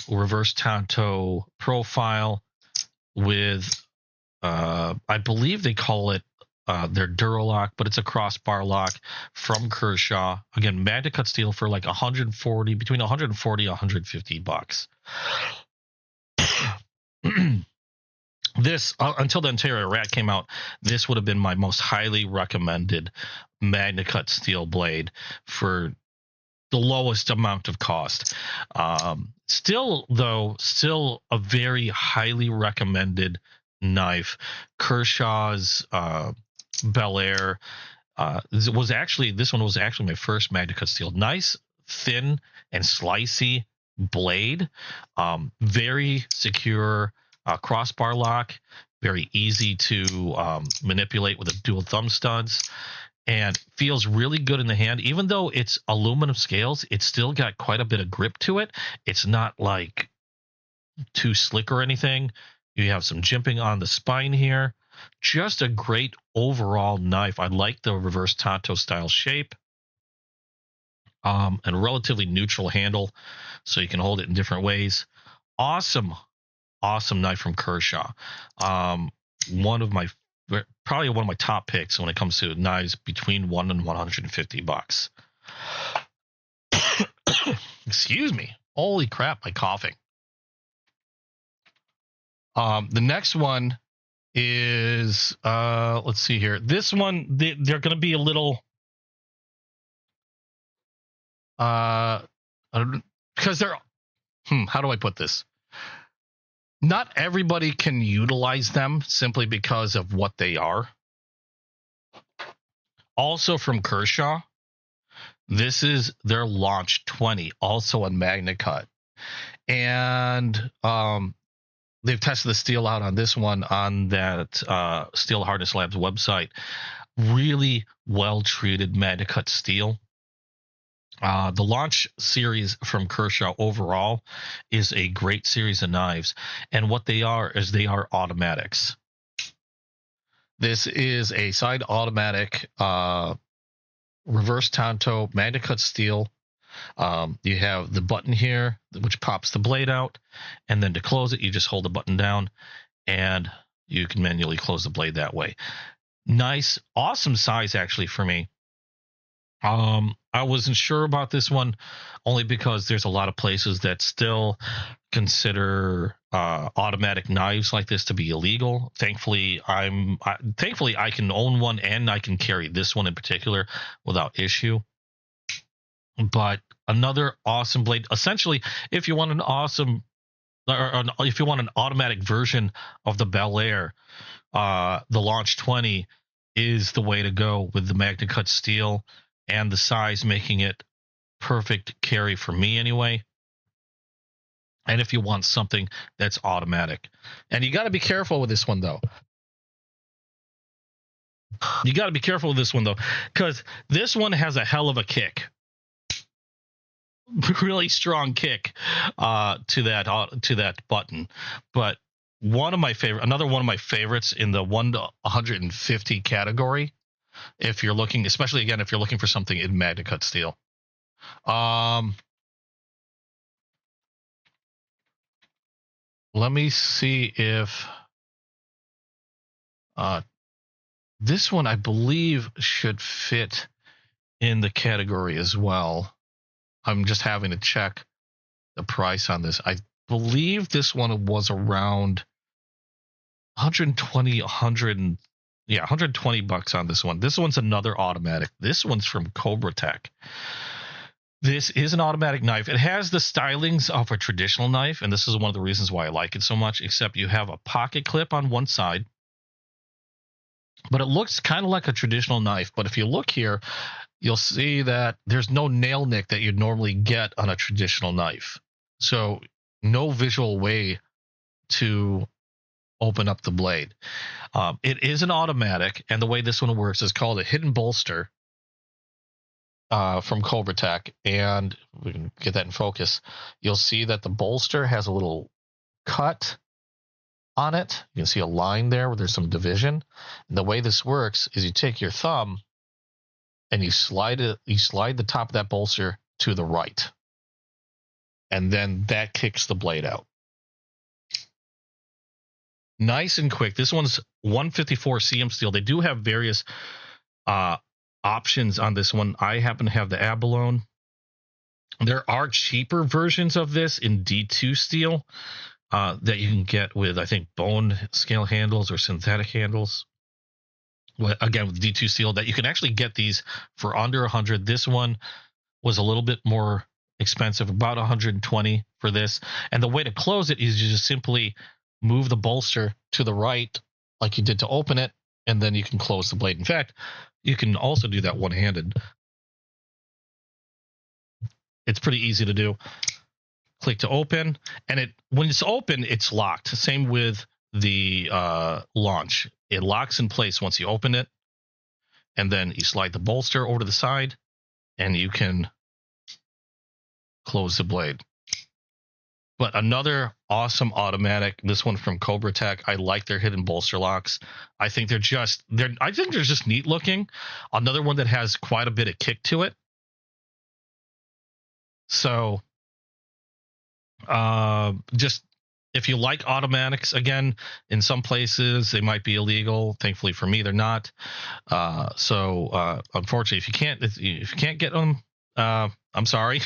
reverse tanto profile with I believe they call it their Duralock, but it's a crossbar lock from Kershaw. Again, Magna Cut steel for like between 140 $150. This until the Ontario Rat came out, this would have been my most highly recommended Magna Cut steel blade for the lowest amount of cost. Still a very highly recommended knife. Kershaw's Bel Air this one was actually my first Magna Cut steel. Nice, thin, and slicey blade. Very secure crossbar lock. Very easy to manipulate with a dual thumb studs, and feels really good in the hand. Even though it's aluminum scales, it's still got quite a bit of grip to it. It's not like too slick or anything. You have some jimping on the spine here. Just a great overall knife. I like the reverse tanto style shape. And relatively neutral handle, so you can hold it in different ways. Awesome knife from Kershaw. Probably one of my top picks when it comes to knives between $1 and $150. Excuse me. Holy crap, my coughing. The next one is let's see here. This one, they're going to be a little because they're how do I put this? Not everybody can utilize them simply because of what they are. Also from Kershaw, this is their Launch 20, also on Magna Cut, and they've tested the steel out on this one on that Steel Hardness Labs website. Really well treated Magna Cut steel. The Launch series from Kershaw overall is a great series of knives, and what they are is they are automatics. This is a side automatic reverse tanto Magna Cut steel. You have the button here which pops the blade out, and then to close it you just hold the button down and you can manually close the blade that way. Nice, awesome size actually for me. I wasn't sure about this one only because there's a lot of places that still consider automatic knives like this to be illegal. Thankfully, I can own one and I can carry this one in particular without issue. But another awesome blade. Essentially, if you want an awesome, or if you want an automatic version of the Bel Air, the Launch 20 is the way to go with the Magna Cut steel and the size, making it perfect carry for me anyway. And if you want something that's automatic, and you got to be careful with this one though. You got to be careful with this one though, because this one has a hell of a kick. Really strong kick to that button. But another one of my favorites in the 1 to 150 category, if you're looking, especially again if you're looking for something in Magna Cut steel. Let me see if this one I believe should fit in the category as well. I'm just having to check the price on this. I believe this one was around 120, Yeah, 120 bucks on this one. This one's another automatic. This one's from Cobra Tech. This is an automatic knife. It has the stylings of a traditional knife, and this is one of the reasons why I like it so much, except you have a pocket clip on one side, but it looks kind of like a traditional knife. But if you look here, you'll see that there's no nail nick that you'd normally get on a traditional knife. So no visual way to open up the blade. It is an automatic, and the way this one works is called a hidden bolster from Cobra Tech, and we can get that in focus. You'll see that the bolster has a little cut on it. You can see a line there where there's some division. And the way this works is you take your thumb and you slide the top of that bolster to the right, and then that kicks the blade out. Nice and quick. This one's 154 CM steel. They do have various options on this one. I happen to have the abalone. There are cheaper versions of this in D2 steel that you can get with, I think, bone scale handles or synthetic handles. Again, with D2 steel, that you can actually get these for under 100. This one was a little bit more expensive, about 120 for this. And the way to close it is you just simply move the bolster to the right like you did to open it, and then you can close the blade. In fact, you can also do that one-handed. It's pretty easy to do. Click to open, and when it's open, it's locked. Same with the launch. It locks in place once you open it, and then you slide the bolster over to the side, and you can close the blade. But another awesome automatic, this one from Cobra Tech. I like their hidden bolster locks. I think they're just neat looking. Another one that has quite a bit of kick to it. So just if you like automatics, again, in some places they might be illegal. Thankfully for me, they're not. So unfortunately, if you can't get them, I'm sorry.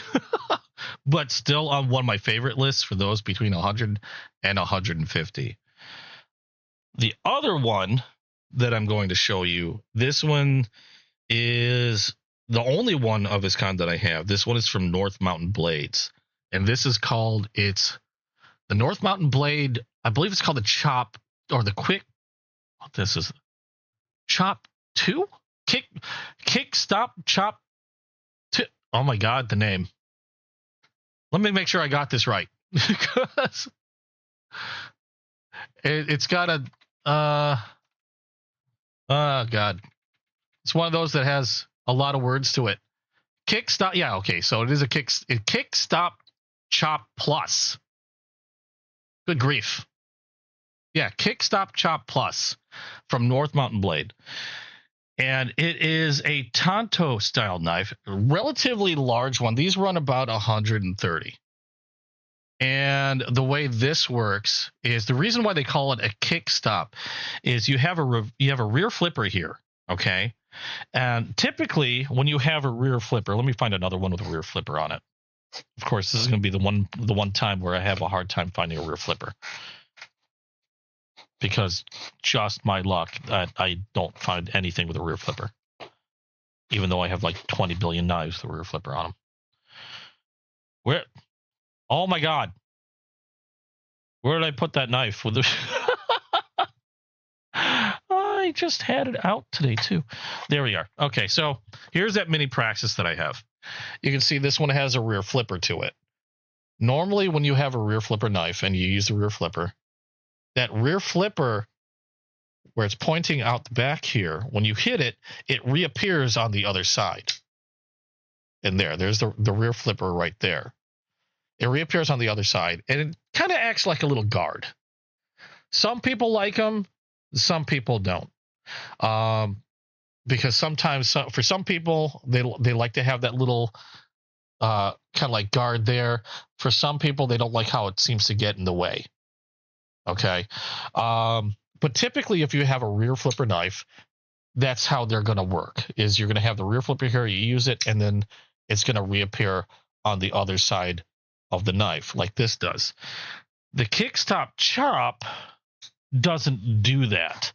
But still on one of my favorite lists for those between 100 and 150. The other one that I'm going to show you, this one is the only one of its kind that I have. This one is from North Mountain Blades, and this is called, it's the North Mountain Blade. I believe it's called the Chop or the Quick. This is Chop 2? Kick Stop Chop 2. Oh my God, the name. Let me make sure I got this right, because it's got a oh God, it's one of those that has a lot of words to it. Kick Stop, yeah, okay, so it is a Kick Stop Chop Plus. Good grief, yeah, Kick Stop Chop Plus from North Mountain Blade. And it is a Tonto style knife, a relatively large one. These run about 130. And the way this works is, the reason why they call it a kick stop is you have a rear flipper here, okay? And typically when you have a rear flipper, let me find another one with a rear flipper on it. Of course, this is going to be the one time where I have a hard time finding a rear flipper, because just my luck, I don't find anything with a rear flipper, even though I have like 20 billion knives with a rear flipper on them. Where? Oh my God. Where did I put that knife? With the I just had it out today too. There we are. Okay, so here's that mini praxis that I have. You can see this one has a rear flipper to it. Normally when you have a rear flipper knife and you use the rear flipper, that rear flipper where it's pointing out the back here, when you hit it, it reappears on the other side. And there's the rear flipper right there. It reappears on the other side, and it kind of acts like a little guard. Some people like them, some people don't. Because sometimes for some people, they like to have that little kind of like guard there. For some people, they don't like how it seems to get in the way. Okay. But typically if you have a rear flipper knife, that's how they're going to work, is you're going to have the rear flipper here, you use it, and then it's going to reappear on the other side of the knife like this does. The Kick Stop Chop doesn't do that.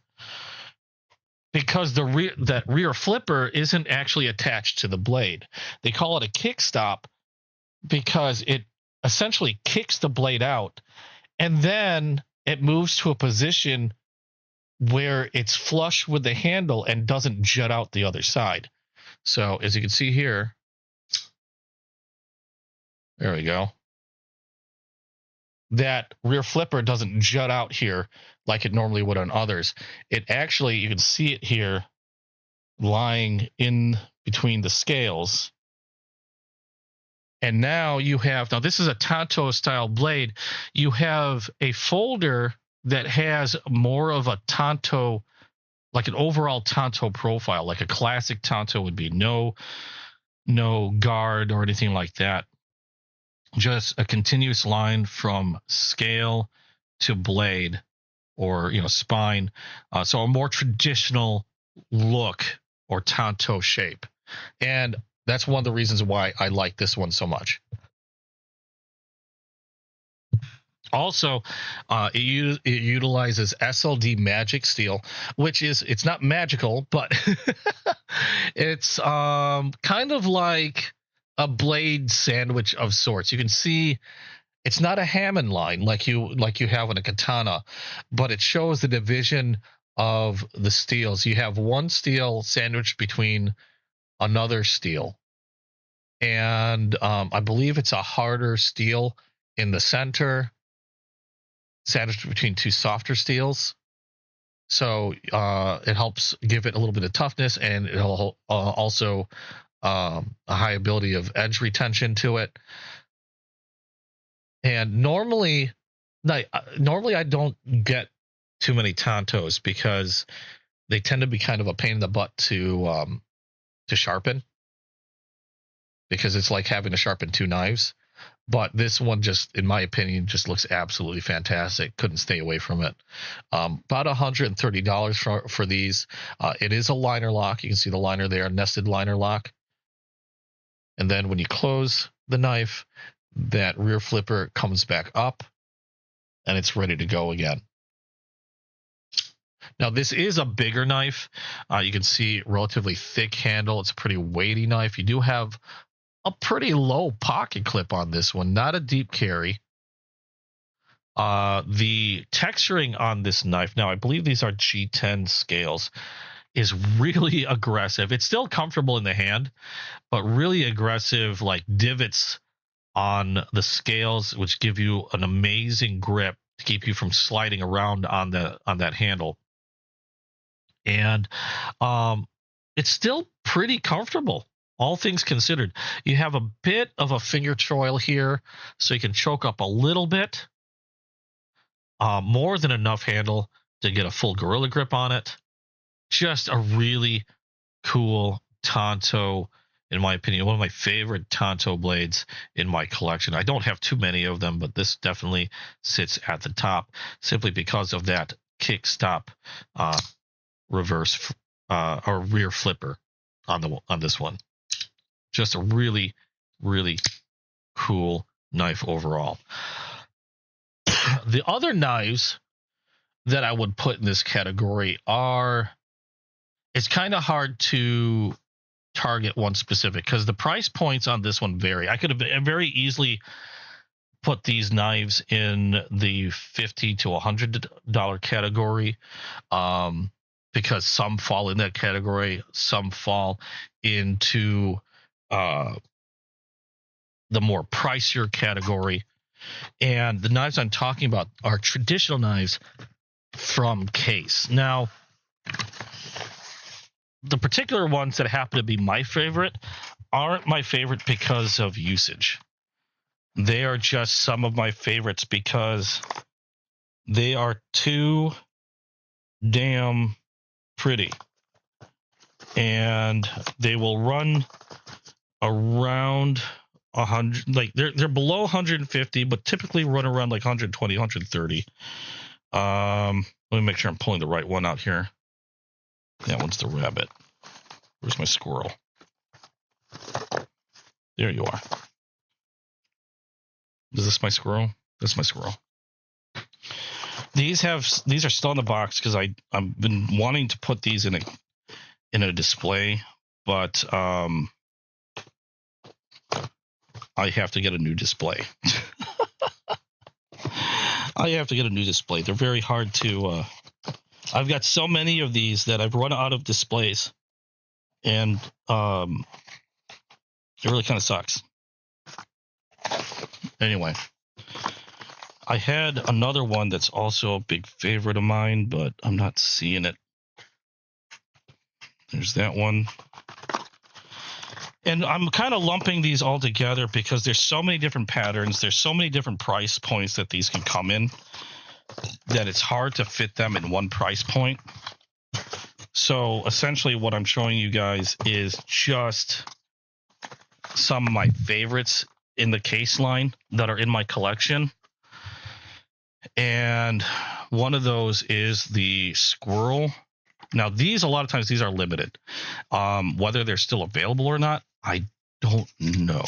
because that rear flipper isn't actually attached to the blade. They call it a kickstop because it essentially kicks the blade out, and then it moves to a position where it's flush with the handle and doesn't jut out the other side. So as you can see here, there we go. That rear flipper doesn't jut out here like it normally would on others. It actually, you can see it here lying in between the scales. And now you have, now this is a Tonto style blade. You have a folder that has more of a Tonto, like an overall Tonto profile, like a classic Tonto would be. No guard or anything like that. Just a continuous line from scale to blade, or spine. So a more traditional look or Tonto shape. And that's one of the reasons why I like this one so much. Also, it utilizes SLD magic steel, which is, it's not magical, but it's kind of like a blade sandwich of sorts. You can see it's not a Hammond line like you have in a katana, but it shows the division of the steels. You have one steel sandwiched between another steel, and I believe it's a harder steel in the center, sandwiched between two softer steels. So it helps give it a little bit of toughness, and it'll also a high ability of edge retention to it. And normally I don't get too many Tontos because they tend to be kind of a pain in the butt to sharpen, because it's like having to sharpen two knives. But this one, just in my opinion, just looks absolutely fantastic. Couldn't stay away from it. About $130 for these. It is a liner lock. You can see the liner there, nested liner lock. And then when you close the knife, that rear flipper comes back up and it's ready to go again. Now, this is a bigger knife. You can see relatively thick handle. It's a pretty weighty knife. You do have a pretty low pocket clip on this one, not a deep carry. The texturing on this knife, now I believe these are G10 scales, is really aggressive. It's still comfortable in the hand, but really aggressive, like divots on the scales, which give you an amazing grip to keep you from sliding around on that handle. And it's still pretty comfortable, all things considered. You have a bit of a finger choil here, so you can choke up a little bit. More than enough handle to get a full gorilla grip on it. Just a really cool Tonto, in my opinion, one of my favorite Tonto blades in my collection. I don't have too many of them, but this definitely sits at the top simply because of that kick stop reverse or rear flipper on this one. Just a really, really cool knife overall. The other knives that I would put in this category are, it's kind of hard to target one specific because the price points on this one vary. I could have very easily put these knives in the $50 to $100 category, because some fall in that category, some fall into the more pricier category. And the knives I'm talking about are traditional knives from Case. Now, the particular ones that happen to be my favorite aren't my favorite because of usage. They are just some of my favorites because they are too damn pretty. And they will run around 100, like they're below 150, but typically run around like 120, 130. Let me make sure I'm pulling the right one out here. That one's the rabbit. Where's my squirrel? There you are. Is this my squirrel? That's my squirrel. These are still in the box because I've been wanting to put these in in a display, but I have to get a new display. I have to get a new display. They're very hard to I've got so many of these that I've run out of displays, and it really kind of sucks. Anyway, I had another one that's also a big favorite of mine, but I'm not seeing it. There's that one. And I'm kind of lumping these all together because there's so many different patterns. There's so many different price points that these can come in that it's hard to fit them in one price point. So essentially what I'm showing you guys is just some of my favorites in the case line that are in my collection. And one of those is the Squirrel. Now, these, a lot of times, these are limited. Whether they're still available or not, I don't know.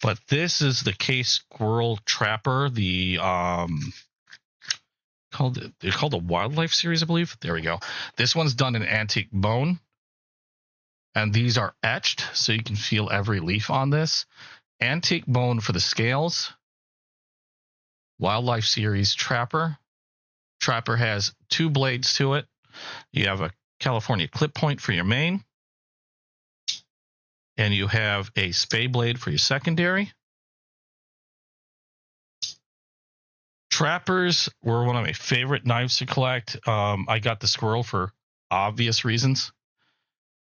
But this is the Case Squirrel Trapper, the they're called the Wildlife series, I believe. There we go. This one's done in antique bone, and these are etched, so you can feel every leaf on this. Antique bone for the scales. Wildlife series Trapper. Trapper has 2 blades to it. You have a California clip point for your main, and you have a spay blade for your secondary. Trappers were one of my favorite knives to collect. I got the Squirrel for obvious reasons,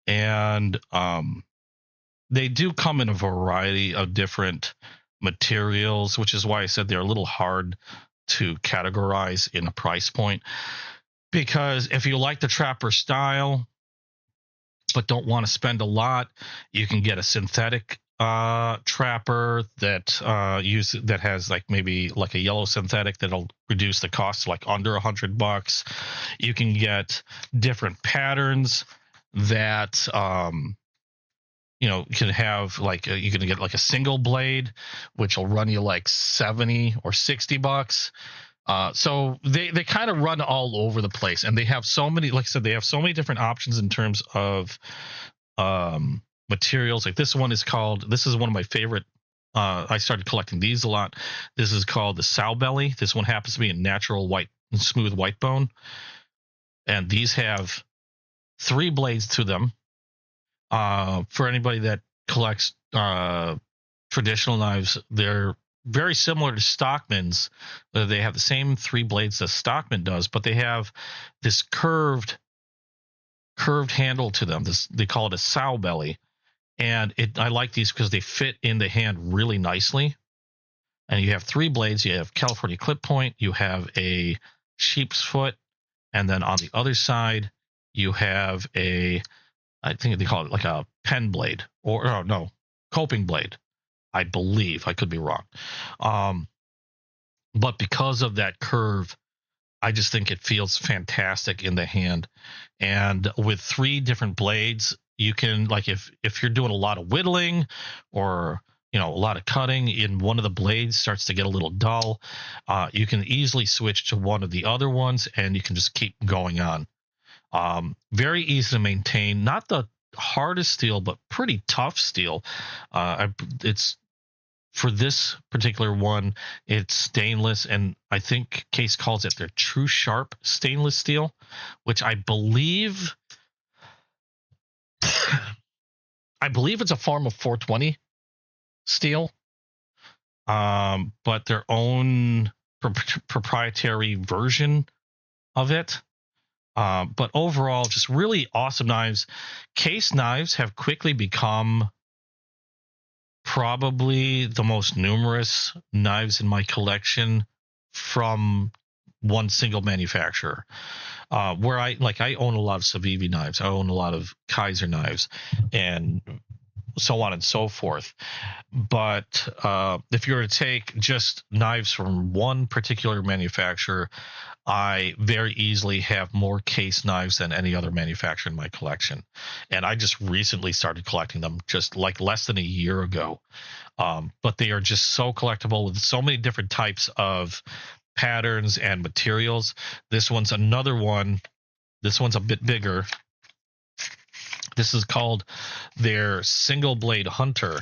and they do come in a variety of different materials, which is why I said they're a little hard to categorize in a price point. Because if you like the Trapper style, but don't want to spend a lot, you can get a synthetic Trapper that has like maybe like a yellow synthetic that'll reduce the cost to like under $100. You can get different patterns that you can have like you can get like a single blade, which will run you like $70 or $60. So they kind of run all over the place, and they have so many, like I said, they have so many different options in terms of materials. Like this is one of my favorite. I started collecting these a lot. This is called the sow belly. This one happens to be a natural smooth white bone. And these have 3 blades to them. For anybody that collects traditional knives, they're very similar to Stockman's. They have the same 3 blades that Stockman does, but they have this curved handle to them. They call it a sow belly, and I like these because they fit in the hand really nicely. And you have 3 blades. You have California clip point. You have a sheep's foot, and then on the other side you have I think they call it like a pen blade, or no, coping blade. I believe. I could be wrong. But because of that curve, I just think it feels fantastic in the hand. And with 3 different blades, you can, like, if you're doing a lot of whittling or a lot of cutting, in one of the blades starts to get a little dull, you can easily switch to one of the other ones, and you can just keep going on. Very easy to maintain. Not the hardest steel, but pretty tough steel. It's for this particular one, it's stainless, and I think Case calls it their True Sharp stainless steel, which I believe it's a form of 420 steel, but their own proprietary version of it. But overall, just really awesome knives. Case knives have quickly become probably the most numerous knives in my collection from one single manufacturer. Where I own a lot of Civivi knives. I own a lot of Kaiser knives, and so on and so forth. But if you were to take just knives from one particular manufacturer, I very easily have more Case knives than any other manufacturer in my collection. And I just recently started collecting them, just like less than a year ago. But they are just so collectible with so many different types of patterns and materials. This one's another one. This one's a bit bigger. This is called their single blade hunter.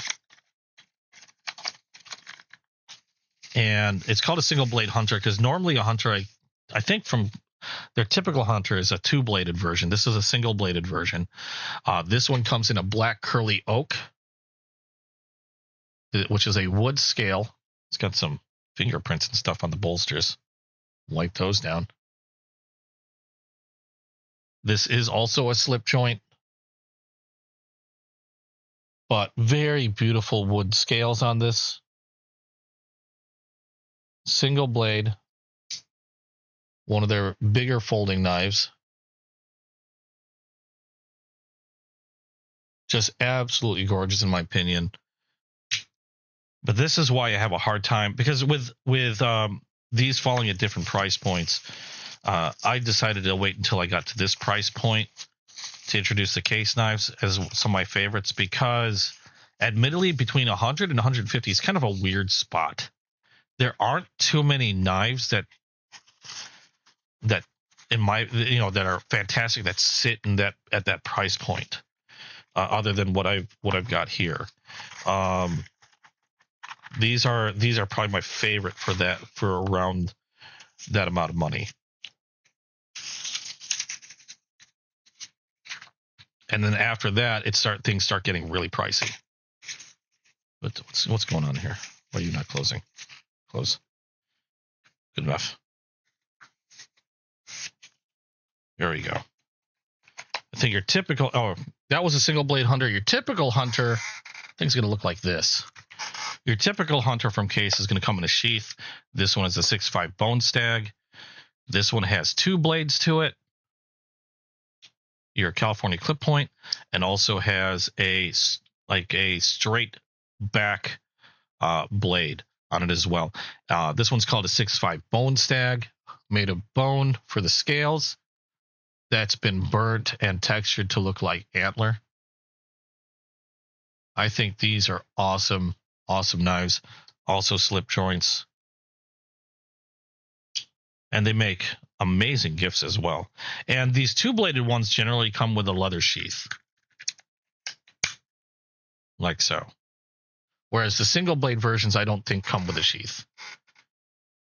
And it's called a single blade hunter because normally a hunter, I think from their typical hunter is a 2-bladed version. This is a single bladed version. This one comes in a black curly oak, which is a wood scale. It's got some fingerprints and stuff on the bolsters. Wipe those down. This is also a slip joint, but very beautiful wood scales on this. Single blade. One of their bigger folding knives. Just absolutely gorgeous in my opinion. But this is why I have a hard time, because with these falling at different price points, I decided to wait until I got to this price point to introduce the case knives as some of my favorites, because admittedly between 100 and 150 is kind of a weird spot. There aren't too many knives that in my that are fantastic that sit in that at that price point, other than what I've got here. These are probably my favorite for around that amount of money. And then after that, things start getting really pricey. But what's going on here? Why are you not closing? Close. Good enough. There we go. I think your typical, that was a single blade hunter. Your typical hunter, I think, is going to look like this. Your typical hunter from Case is going to come in a sheath. This one is a 6.5 bone stag. This one has 2 blades to it. Your California clip point, and also has a straight back blade on it as well. This one's called a 6.5 bone stag, made of bone for the scales. That's been burnt and textured to look like antler. I think these are awesome, awesome knives. Also slip joints. And they make amazing gifts as well. And these 2-bladed ones generally come with a leather sheath. Like so. Whereas the single blade versions, I don't think come with a sheath.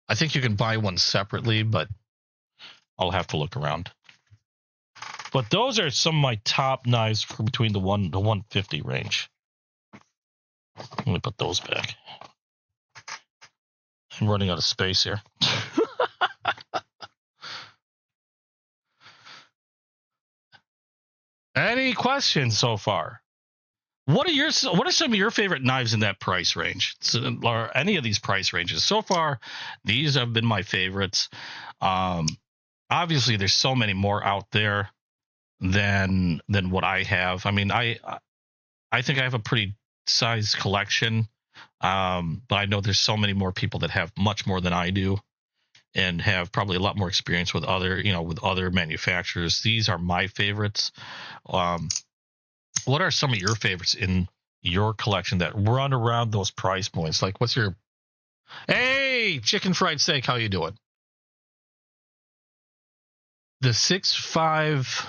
I think you can buy one separately, but I'll have to look around. But those are some of my top knives for between the 150 range. Let me put those back. I'm running out of space here. Any questions so far? What are some of your favorite knives in that price range, or any of these price ranges? So far, these have been my favorites. Obviously, there's so many more out there than what I have. I mean, I think I have a pretty sized collection, but I know there's so many more people that have much more than I do, and have probably a lot more experience with other manufacturers. These are my favorites. What are some of your favorites in your collection that run around those price points? Like, what's your... Hey, chicken fried steak, how you doing? The 6.5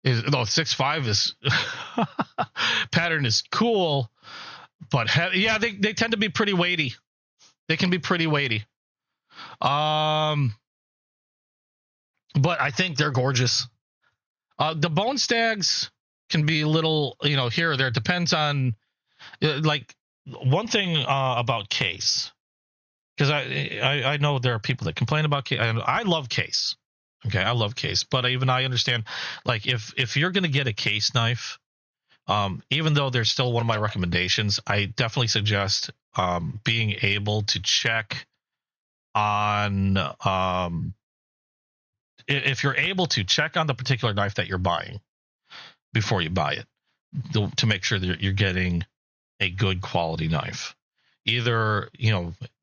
is... No, 6.5 is... pattern is cool, but yeah, they tend to be pretty weighty. They can be pretty weighty. But I think they're gorgeous. The bone stags can be a little, here or there. It depends on, like, one thing about Case, because I know there are people that complain about Case. I love Case. Okay, I love Case, but even I understand, like, if you're going to get a Case knife, even though they're still one of my recommendations, I definitely suggest being able to check on if you're able to check on the particular knife that you're buying before you buy it, to make sure that you're getting a good quality knife. Either,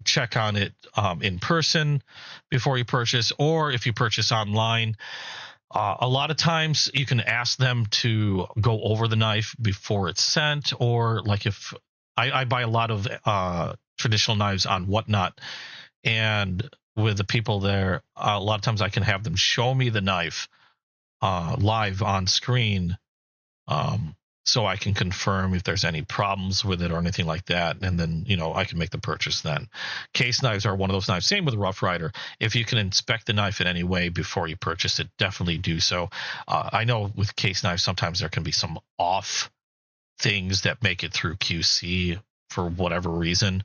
check on it in person before you purchase, or if you purchase online, a lot of times you can ask them to go over the knife before it's sent, or like if I buy a lot of traditional knives on Whatnot, and with the people there, a lot of times I can have them show me the knife live on screen, so I can confirm if there's any problems with it or anything like that, and then I can make the purchase then. Case knives are one of those knives. Same with Rough Rider. If you can inspect the knife in any way before you purchase it, definitely do so. I know with case knives sometimes there can be some off things that make it through QC for whatever reason,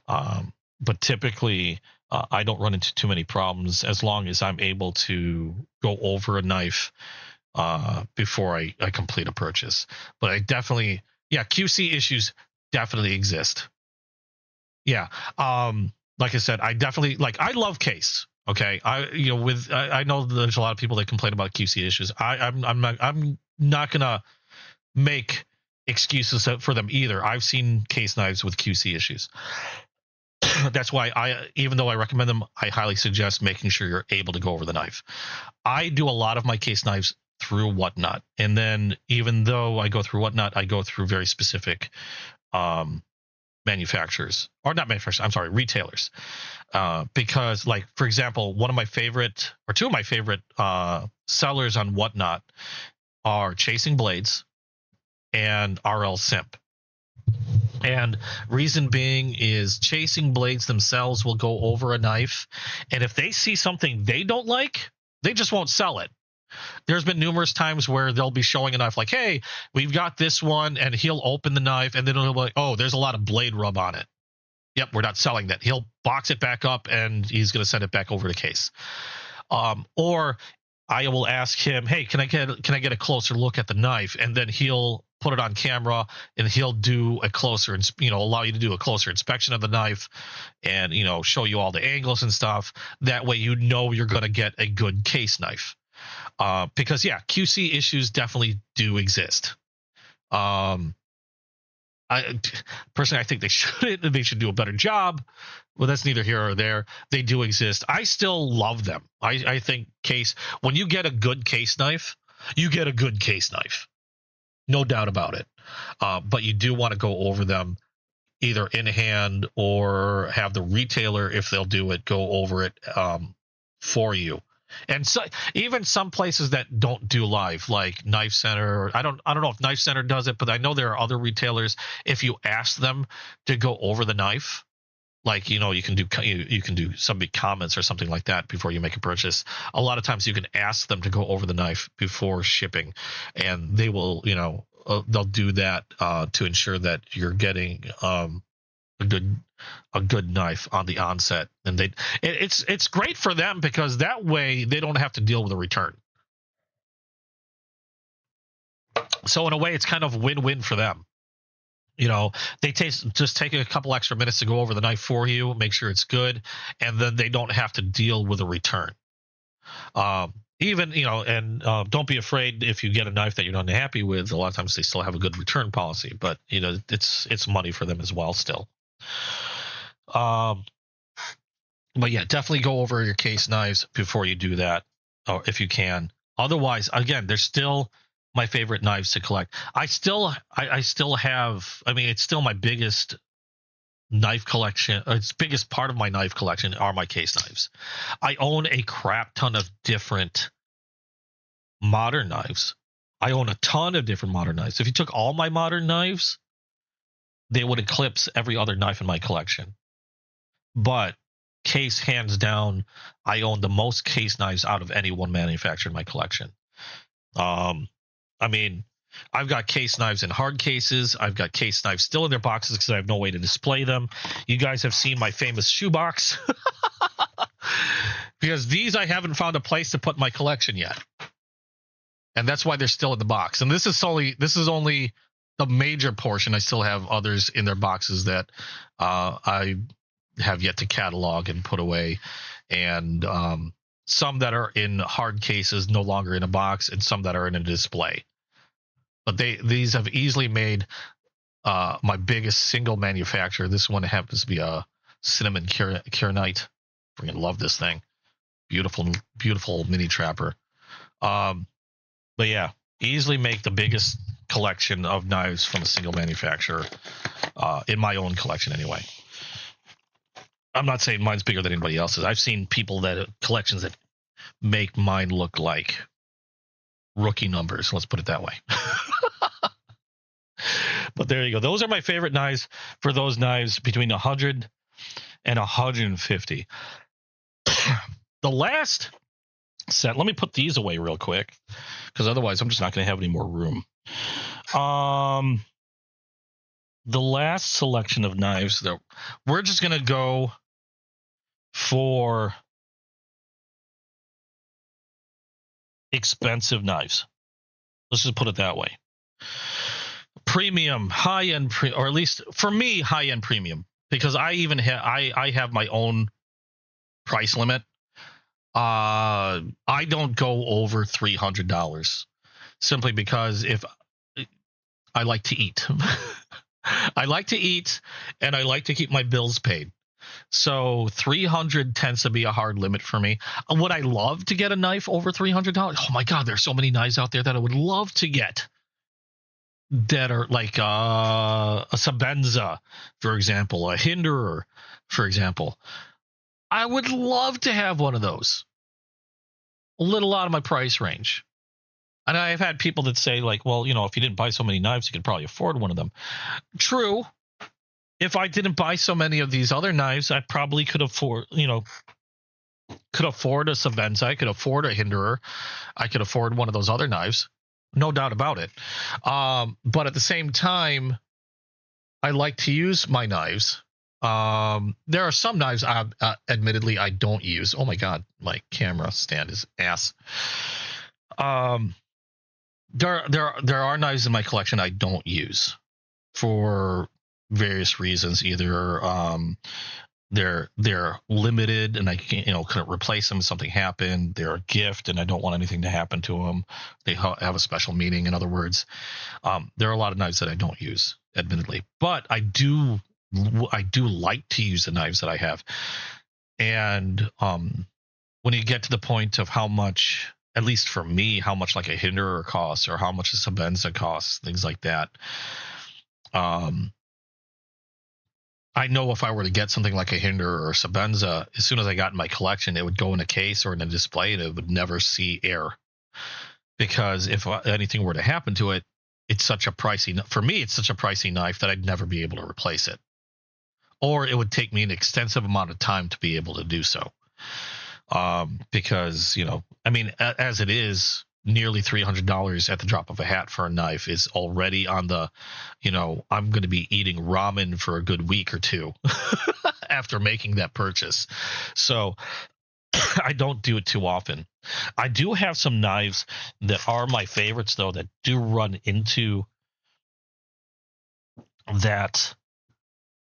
but typically I don't run into too many problems as long as I'm able to go over a knife before I complete a purchase. But I definitely, QC issues definitely exist. Yeah. Like I said, I definitely I love case. Okay. I know there's a lot of people that complain about QC issues. I'm not gonna make excuses for them either. I've seen case knives with QC issues. That's why even though I recommend them, I highly suggest making sure you're able to go over the knife. I do a lot of my case knives through Whatnot, and then even though I go through Whatnot, I go through very specific manufacturers, or not manufacturers, I'm sorry, retailers, because for example, two of my favorite sellers on Whatnot are Chasing Blades and RL Simp. And reason being is Chasing Blades themselves will go over a knife, and if they see something they don't like, they just won't sell it. There's been numerous times where they'll be showing a knife like, hey, we've got this one, and he'll open the knife, and then he'll be like, oh, there's a lot of blade rub on it. Yep, we're not selling that. He'll box it back up, and he's going to send it back over to case. Or I will ask him, hey, can I get a closer look at the knife? And then he'll put it on camera, and he'll do a closer, allow you to do a closer inspection of the knife, and show you all the angles and stuff. That way, you're going to get a good case knife. Because QC issues definitely do exist. I think they should do a better job. Well, that's neither here or there. They do exist. I still love them. I think when you get a good case knife, you get a good case knife. No doubt about it. But you do want to go over them either in hand or have the retailer, if they'll do it, go over it for you. And so even some places that don't do live, like Knife Center, I don't know if Knife Center does it, but I know there are other retailers. If you ask them to go over the knife, you can do some big comments or something like that before you make a purchase. A lot of times you can ask them to go over the knife before shipping, and they will, they'll do that to ensure that you're getting a good knife on the onset, and it's great for them because that way they don't have to deal with a return. So in a way, it's kind of win-win for them. They just take a couple extra minutes to go over the knife for you, make sure it's good, and then they don't have to deal with a return. Don't be afraid if you get a knife that you're not happy with. A lot of times they still have a good return policy, but it's money for them as well still. But yeah, definitely go over your case knives before you do that, or if you can. Otherwise, again, they're still my favorite knives to collect. I still have. I mean, it's still my biggest knife collection. It's biggest part of my knife collection are my case knives. I own a crap ton of different modern knives. I own a ton of different modern knives. If you took all my modern knives, they would eclipse every other knife in my collection. But case, hands down, I own the most case knives out of any one manufacturer in my collection. I mean, I've got case knives in hard cases. I've got case knives still in their boxes because I have no way to display them. You guys have seen my famous shoebox. Because these I haven't found a place to put in my collection yet. And that's why they're still in the box. And this is only the major portion. I still have others in their boxes that I have yet to catalog and put away. And some that are in hard cases, no longer in a box, and some that are in a display. But these have easily made my biggest single manufacturer. This one happens to be a cinnamon Kernite. Freaking love this thing. Beautiful, beautiful mini trapper. But yeah, easily make the biggest collection of knives from a single manufacturer in my own collection anyway. I'm not saying mine's bigger than anybody else's. I've seen people that collections that make mine look like rookie numbers. Let's put it that way. But there you go. Those are my favorite knives for those knives between 100 and 150. The last set, let me put these away real quick, because otherwise I'm just not going to have any more room. The last selection of knives, though, we're just going to go for expensive knives. Let's just put it that way. Premium, high-end, or at least for me, high-end premium, because I even I have my own price limit. I don't go over $300 simply because if I like to eat. I like to eat and I like to keep my bills paid. So 300 tends to be a hard limit for me. Would I love to get a knife over $300? Oh my God, there's so many knives out there that I would love to get that are like a Sabenza, for example, a Hinderer, for example. I would love to have one of those. A little out of my price range. And I've had people that say, like, well, you know, if you didn't buy so many knives, you could probably afford one of them. True. If I didn't buy so many of these other knives, I probably could afford, you know, could afford a Sabenza. I could afford a Hinderer. I could afford one of those other knives. No doubt about it. But at the same time, I like to use my knives. There are some knives, admittedly, I don't use. Oh my God, my camera stand is ass. There are knives in my collection I don't use for various reasons. Either they're limited and I can't, you know, couldn't replace them if something happened. They're a gift and I don't want anything to happen to them. They have a special meaning. In other words, there are a lot of knives that I don't use, admittedly, but I do like to use the knives that I have. And when you get to the point of how much, at least for me, how much like a Hinderer costs or how much a Sabenza costs, things like that. I know if I were to get something like a Hinderer or Sabenza, as soon as I got in my collection, it would go in a case or in a display and it would never see air. Because if anything were to happen to it, it's such a pricey, for me, it's such a pricey knife that I'd never be able to replace it. Or it would take me an extensive amount of time to be able to do so. Because, you know, I mean, as it is, nearly $300 at the drop of a hat for a knife is already on the, you know, I'm going to be eating ramen for a good week or two after making that purchase. So I don't do it too often. I do have some knives that are my favorites, though, that do run into that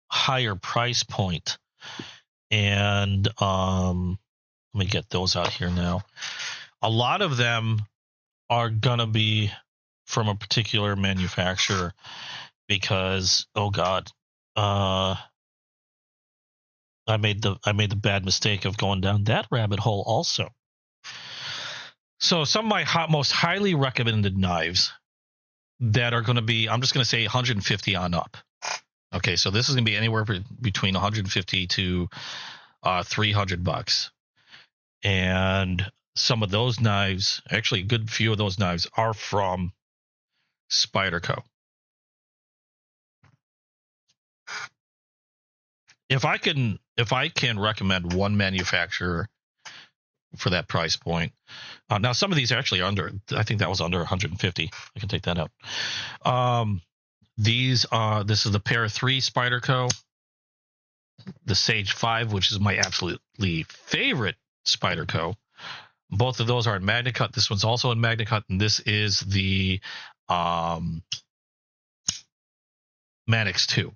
higher price point. And let me get those out here now. A lot of them are gonna be from a particular manufacturer because, oh God, I made the bad mistake of going down that rabbit hole also. So some of my most highly recommended knives that are going to be, I'm just going to say 150 on up. Okay, so this is going to be anywhere between 150 to $300. And some of those knives, actually a good few of those knives, are from Spyderco. If I can recommend one manufacturer for that price point, now some of these are actually under, I think that was under 150. I can take that out. This is the Pair 3 Spyderco, the Sage 5, which is my absolutely favorite Spyderco. Both of those are in MagnaCut. This one's also in MagnaCut, and this is the Manix 2.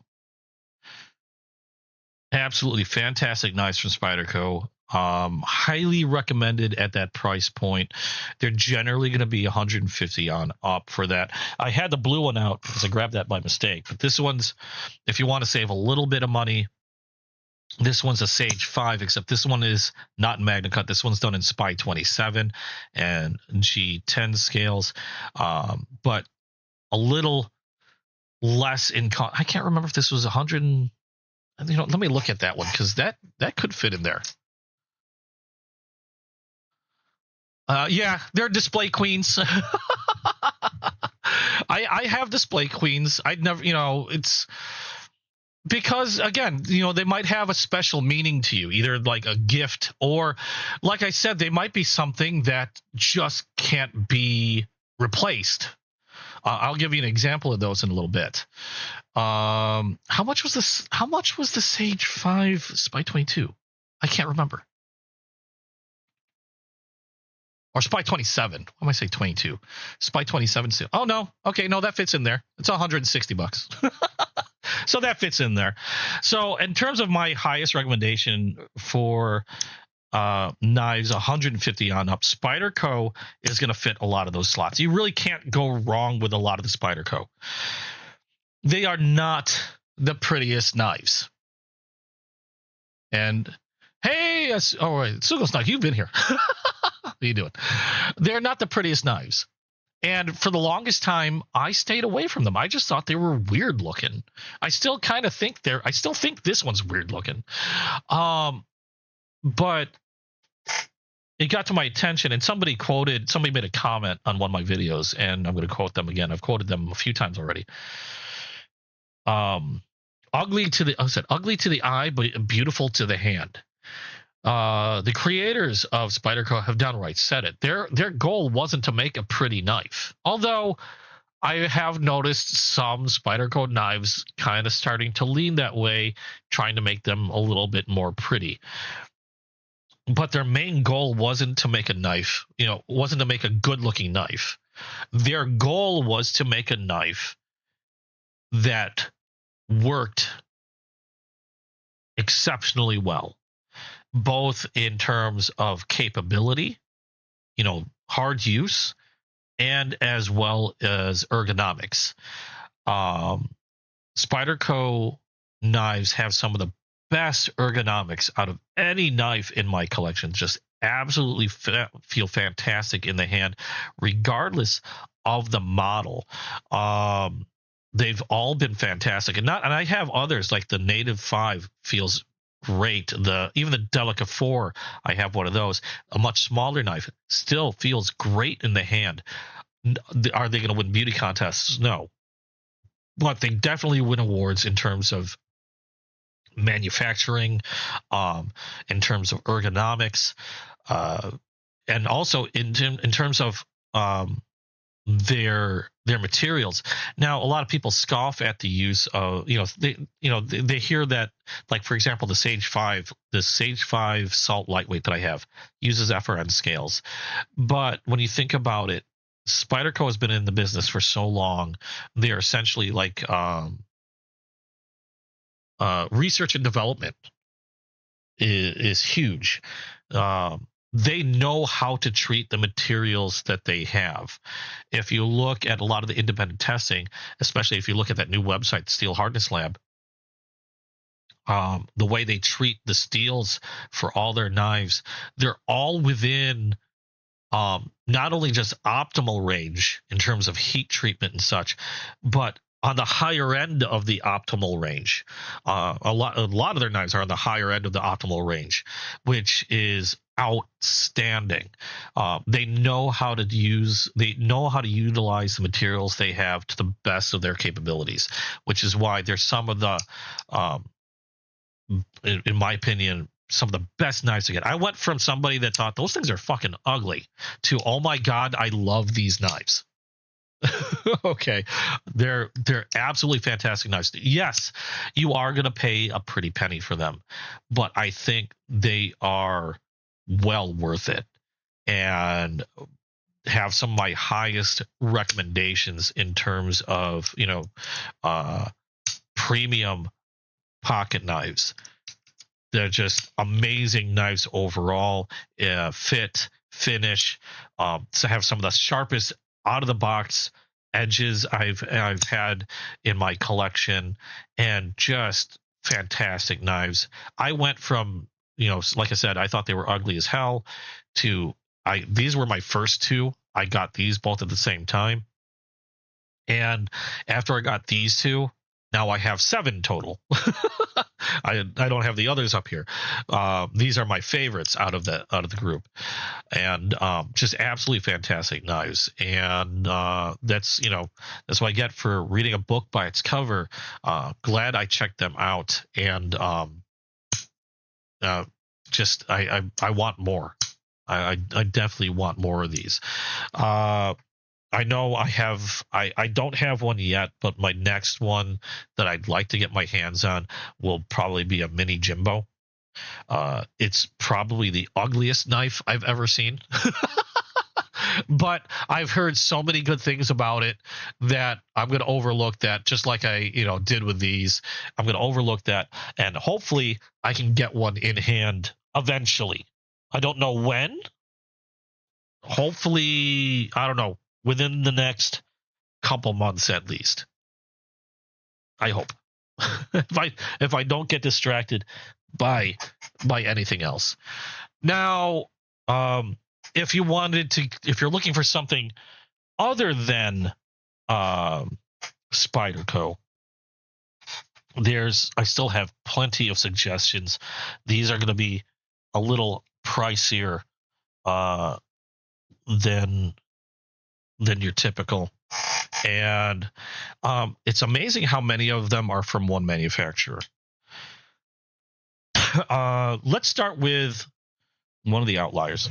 Absolutely fantastic knives from Spyderco. Highly recommended at that price point. They're generally going to be 150 on up for that. I had the blue one out because I grabbed that by mistake, but this one's, if you want to save a little bit of money, this one's a Sage 5, except this one is not in MagnaCut. This one's done in Spy 27 and G10 scales, but a little less in cost. I can't remember if this was 100. You know, let me look at that one because that could fit in there. Yeah, they're display queens. I have display queens. I'd never, it's because, again, they might have a special meaning to you, either like a gift or, like I said, they might be something that just can't be replaced. I'll give you an example of those in a little bit. How much was this? How much was the Sage 5 Spy 22? I can't remember. Or Spy 27. Why am I saying 22? Spy 27. Oh, no. Okay, no, that fits in there. It's $160. So that fits in there. So in terms of my highest recommendation for knives 150 on up, Spyderco is going to fit a lot of those slots. You really can't go wrong with a lot of the Spyderco. They are not the prettiest knives. And hey, all right, Sugosnak, you've been here. How you doing? They're not the prettiest knives. And for the longest time, I stayed away from them. I just thought they were weird looking. I still kind of think I still think this one's weird looking. But it got to my attention, and somebody made a comment on one of my videos, and I'm going to quote them again. I've quoted them a few times already. Ugly to the eye, but beautiful to the hand. The creators of Spyderco have downright said it. Their goal wasn't to make a pretty knife, although I have noticed some Spyderco knives kind of starting to lean that way, trying to make them a little bit more pretty. But their main goal wasn't to make a knife, wasn't to make a good-looking knife. Their goal was to make a knife that worked exceptionally well, both in terms of capability, hard use, and as well as ergonomics. Spyderco knives have some of the best ergonomics out of any knife in my collection. Just absolutely feel fantastic in the hand, regardless of the model. They've all been fantastic, and I have others like the Native 5 feels great. Even the Delica 4, I have one of those. A much smaller knife still feels great in the hand. Are they going to win beauty contests? No, but they definitely win awards in terms of manufacturing, in terms of ergonomics, and also in terms of their materials. Now, a lot of people scoff at the use of, they hear that, like, for example, the Sage 5 Salt Lightweight that I have uses FRN scales. But when you think about it, Spyderco has been in the business for so long. They're essentially like research and development is huge. They know how to treat the materials that they have. If you look at a lot of the independent testing, especially if you look at that new website, Steel Hardness Lab, the way they treat the steels for all their knives, they're all within not only just optimal range in terms of heat treatment and such, but on the higher end of the optimal range. A lot of their knives are on the higher end of the optimal range, which is outstanding. They know how to utilize the materials they have to the best of their capabilities, which is why they're some of the, in my opinion, some of the best knives to get. I went from somebody that thought those things are fucking ugly to, oh my God, I love these knives. Okay, they're absolutely fantastic knives. Yes, you are going to pay a pretty penny for them, but I think they are well worth it and have some of my highest recommendations in terms of premium pocket knives. They're just amazing knives overall. Fit, finish, to have some of the sharpest out of the box edges I've had in my collection, and just fantastic knives. I went from, like I said, I thought they were ugly as hell to these were my first two. I got these both at the same time. And after I got these two, now I have 7 total. I don't have the others up here. These are my favorites out of the group, and just absolutely fantastic knives. And that's what I get for reading a book by its cover. Glad I checked them out, and just I want more. I definitely want more of these. I know I don't have one yet, but my next one that I'd like to get my hands on will probably be a mini Jimbo. It's probably the ugliest knife I've ever seen. But I've heard so many good things about it that I'm going to overlook that, just like I did with these. I'm going to overlook that, and hopefully I can get one in hand eventually. I don't know when. Hopefully, I don't know, within the next couple months at least. I hope. if I don't get distracted by anything else. Now, if you're looking for something other than Spyderco, I still have plenty of suggestions. These are going to be a little pricier than your typical, and it's amazing how many of them are from one manufacturer. Let's start with one of the outliers.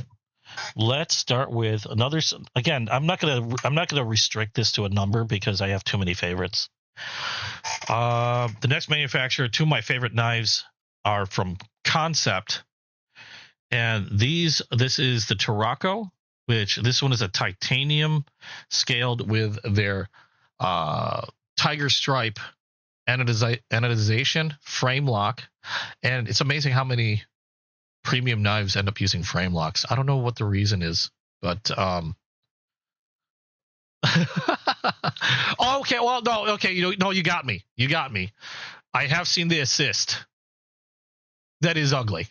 Let's start with another. Again, I'm not gonna restrict this to a number because I have too many favorites. The next manufacturer, two of my favorite knives are from Concept, and this is the Tarako, which this one is a titanium scaled with their tiger stripe anodization frame lock, and it's amazing how many premium knives end up using frame locks. I don't know what the reason is, but okay, well, no, okay, you got me. I have seen the assist. That is ugly.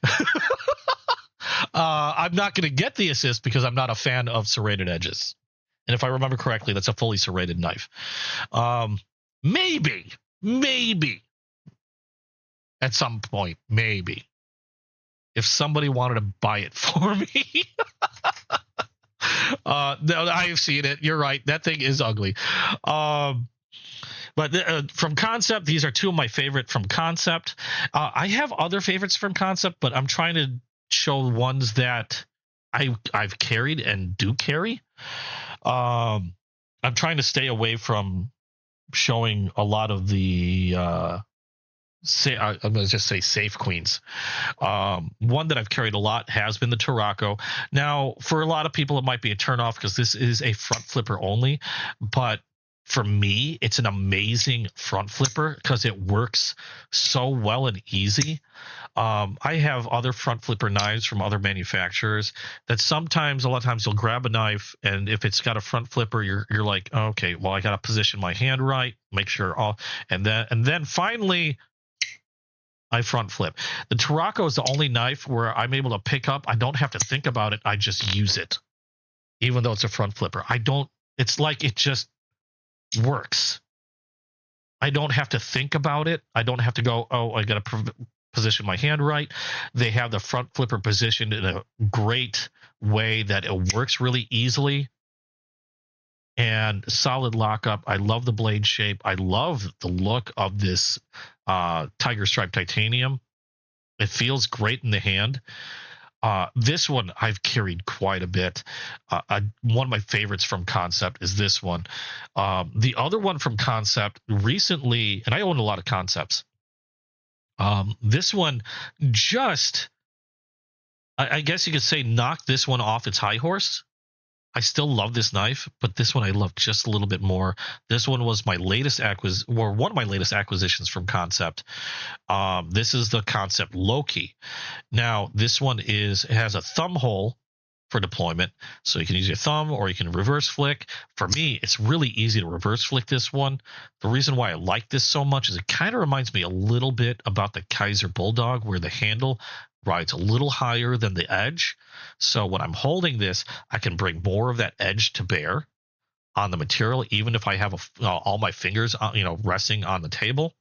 I'm not going to get the assist because I'm not a fan of serrated edges. And if I remember correctly, that's a fully serrated knife. Maybe at some point, maybe if somebody wanted to buy it for me. No, I've seen it. You're right. That thing is ugly. But from Concept, these are two of my favorite from Concept. I have other favorites from Concept, but I'm trying to show ones that I've carried and do carry. I'm trying to stay away from showing a lot of the I'm going to just say safe queens. One that I've carried a lot has been the Tarako. Now, for a lot of people, it might be a turnoff because this is a front flipper only, but for me, it's an amazing front flipper because it works so well and easy. I have other front flipper knives from other manufacturers that a lot of times you'll grab a knife, and if it's got a front flipper, you're like, okay, well, I got to position my hand right, make sure and then finally I front flip. The Tarako is the only knife where I'm able to pick up. I don't have to think about it. I just use it, even though it's a front flipper. It's like it just works. I don't have to think about it. I don't have to go, I got to position my hand right. They have the front flipper positioned in a great way that it works really easily. And solid lockup. I love the blade shape. I love the look of this tiger stripe titanium. It feels great in the hand. This one I've carried quite a bit. One of my favorites from Concept is this one. The other one from Concept recently, and I own a lot of Concepts. This one just, I guess you could say, knocked this one off its high horse. I still love this knife, but this one I love just a little bit more. This one was my latest one of my latest acquisitions from Concept. This is the Concept Loki. Now, this one has a thumb hole for deployment, so you can use your thumb or you can reverse flick. For me, it's really easy to reverse flick this one. The reason why I like this so much is it kind of reminds me a little bit about the Kaiser Bulldog, where the handle rides a little higher than the edge. So when I'm holding this, I can bring more of that edge to bear on the material, even if I have all my fingers resting on the table.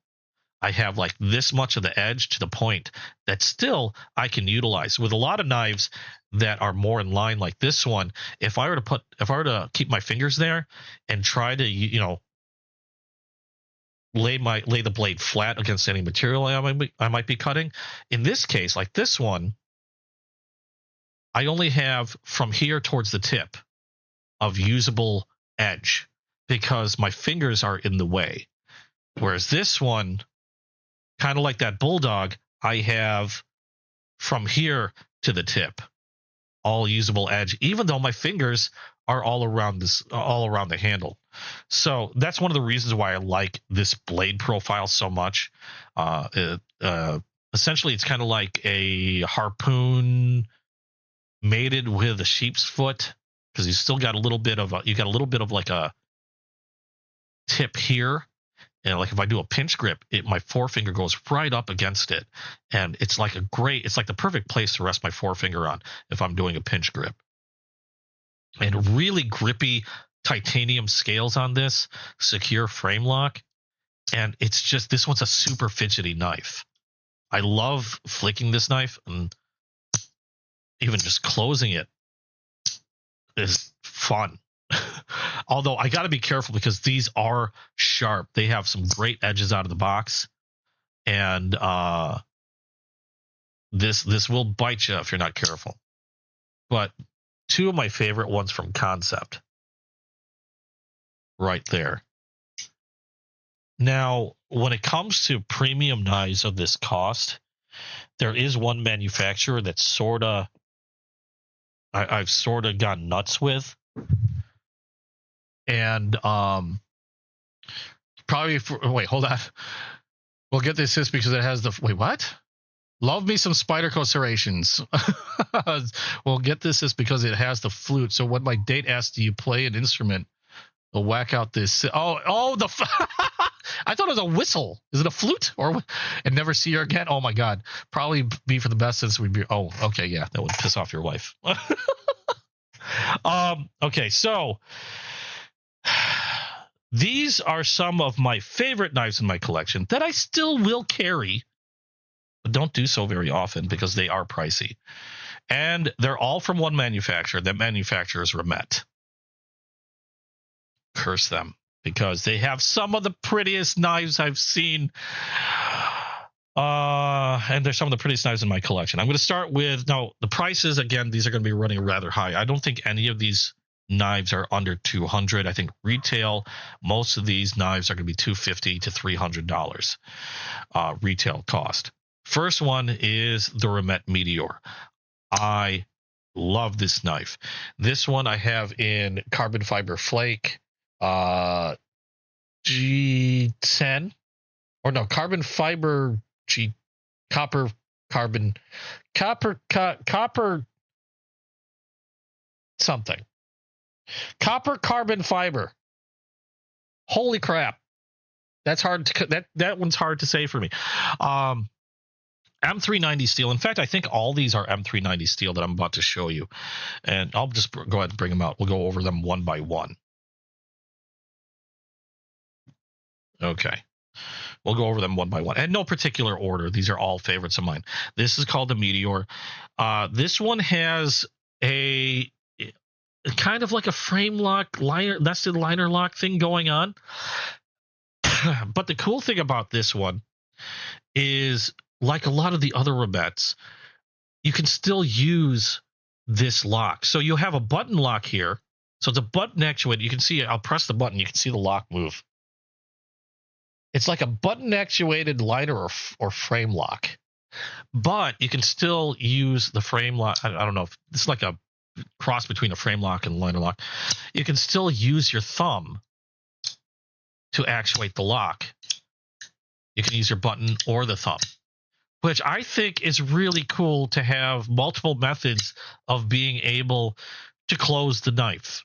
I have like this much of the edge to the point that still I can utilize. With a lot of knives that are more in line like this one, if I were to keep my fingers there and try to, lay the blade flat against any material I might be cutting, in this case, like this one, I only have from here towards the tip of usable edge because my fingers are in the way. Whereas this one, kind of like that bulldog, I have from here to the tip all usable edge, even though my fingers are all around the handle. So that's one of the reasons why I like this blade profile so much. Essentially, it's kind of like a harpoon mated with a sheep's foot, because you still got a little bit of like a tip here. And like if I do a pinch grip, my forefinger goes right up against it, and it's like the perfect place to rest my forefinger on if I'm doing a pinch grip. And really grippy titanium scales on this, secure frame lock, and it's just, this one's a super fidgety knife. I love flicking this knife, and even just closing it is fun. Although I got to be careful because these are sharp. They have some great edges out of the box, and this will bite you if you're not careful. But two of my favorite ones from Concept, right there. Now, when it comes to premium knives of this cost, there is one manufacturer that I've sort of gone nuts with. And wait, hold on. We'll get this because it has the, wait, what? Love me some Spyderco serrations. We'll get this because it has the flute. So when my date asks, do you play an instrument? I'll whack out this. I thought it was a whistle. Is it a flute? And never see her again? Oh my God. Probably be for the best since we'd be, oh, okay. Yeah. That would piss off your wife. Okay. So these are some of my favorite knives in my collection that I still will carry, but don't do so very often because they are pricey. And they're all from one manufacturer. That manufacturer is Remet. Curse them, because they have some of the prettiest knives I've seen. And they're some of the prettiest knives in my collection. I'm going to start with, now, the prices, again, these are going to be running rather high. I don't think any of these knives are under $200. I think retail, most of these knives are going to be $250 to $300 retail cost. First one is the Remet Meteor. I love this knife. This one I have in carbon fiber flake, G10, or no, carbon fiber copper something. Copper carbon fiber. Holy crap. That's hard to, that one's hard to say for me. M390 steel. In fact, I think all these are M390 steel that I'm about to show you. And I'll just go ahead and bring them out. We'll go over them one by one. Okay. We'll go over them one by one. And no particular order. These are all favorites of mine. This is called the Meteor. This one has a kind of like a frame lock, nested liner lock thing going on. But the cool thing about this one is, like a lot of the other Remets, you can still use this lock. So you have a button lock here. So it's a button actuated. You can see it. I'll press the button. You can see the lock move. It's like a button actuated liner or frame lock. But you can still use the frame lock. I don't know if it's like a cross between a frame lock and liner lock. You can still use your thumb to actuate the lock. You can use your button or the thumb, which I think is really cool to have multiple methods of being able to close the knife.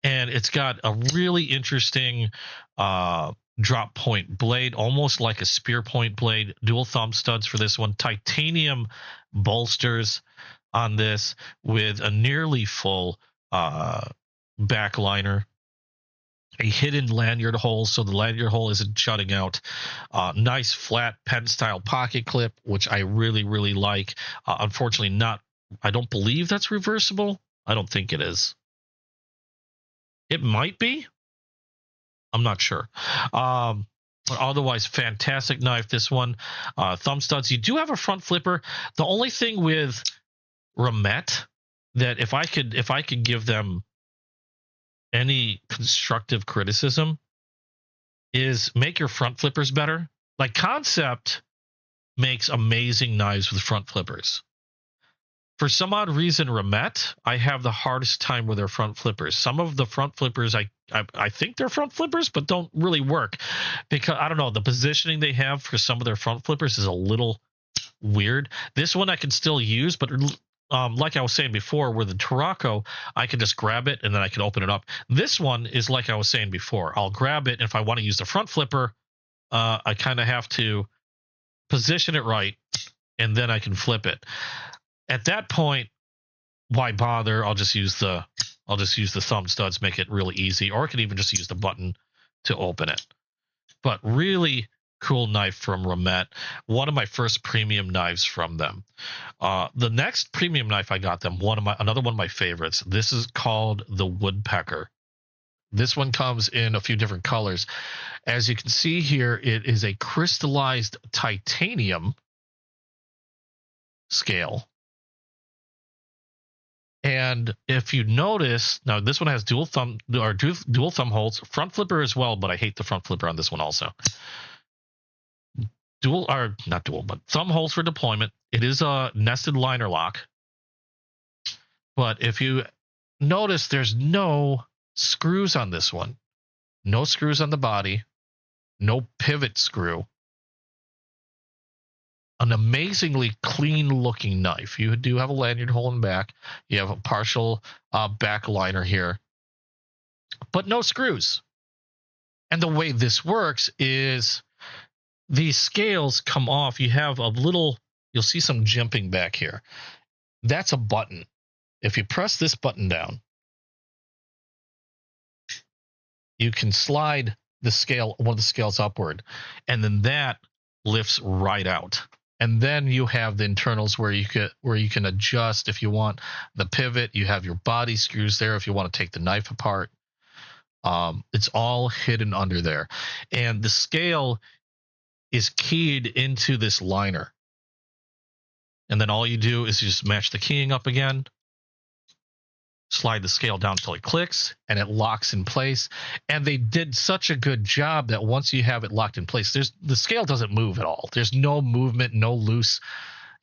And it's got a really interesting drop point blade, almost like a spear point blade, dual thumb studs for this one, titanium bolsters on this with a nearly full back liner. a hidden lanyard hole, so the lanyard hole isn't shutting out. Nice flat pen style pocket clip, which I really like. Unfortunately, not. I don't believe that's reversible. I don't think it is. It might be. I'm not sure. But otherwise, fantastic knife. This one, thumb studs. You do have a front flipper. The only thing with Ramet that if I could give them any constructive criticism is make your front flippers better. Like Concept makes amazing knives with front flippers. For some odd reason, Ramet, I have the hardest time with their front flippers. Some of the front flippers, I think they're front flippers, but don't really work because I don't know, the positioning they have for some of their front flippers is a little weird. This one I can still use, but like I was saying before, with the Tarako, I can just grab it and then I can open it up. This one is like I was saying before. I'll grab it, and if I want to use the front flipper, I kind of have to position it right, and then I can flip it. At that point, why bother? I'll just use the thumb studs, make it really easy, or I can even just use the button to open it. But really cool knife from Ramet. One of my first premium knives from them. The next premium knife I got them, another one of my favorites. This is called the Woodpecker. This one comes in a few different colors. As you can see here, it is a crystallized titanium scale. And if you notice, now this one has dual thumb holes, front flipper as well, but I hate the front flipper on this one also. Thumb holes for deployment. It is a nested liner lock. But if you notice, there's no screws on this one. No screws on the body. No pivot screw. An amazingly clean looking knife. You do have a lanyard hole in the back. You have a partial back liner here, but no screws. And the way this works is these scales come off. You have you'll see some jimping back here. That's a button. If you press this button down, you can slide one of the scales upward, and then that lifts right out. And then you have the internals where you can adjust if you want the pivot. You have your body screws there if you want to take the knife apart. It's all hidden under there. And the scale is keyed into this liner. And then all you do is you just match the keying up again, slide the scale down until it clicks, and it locks in place. And they did such a good job that once you have it locked in place, the scale doesn't move at all. There's no movement, no loose,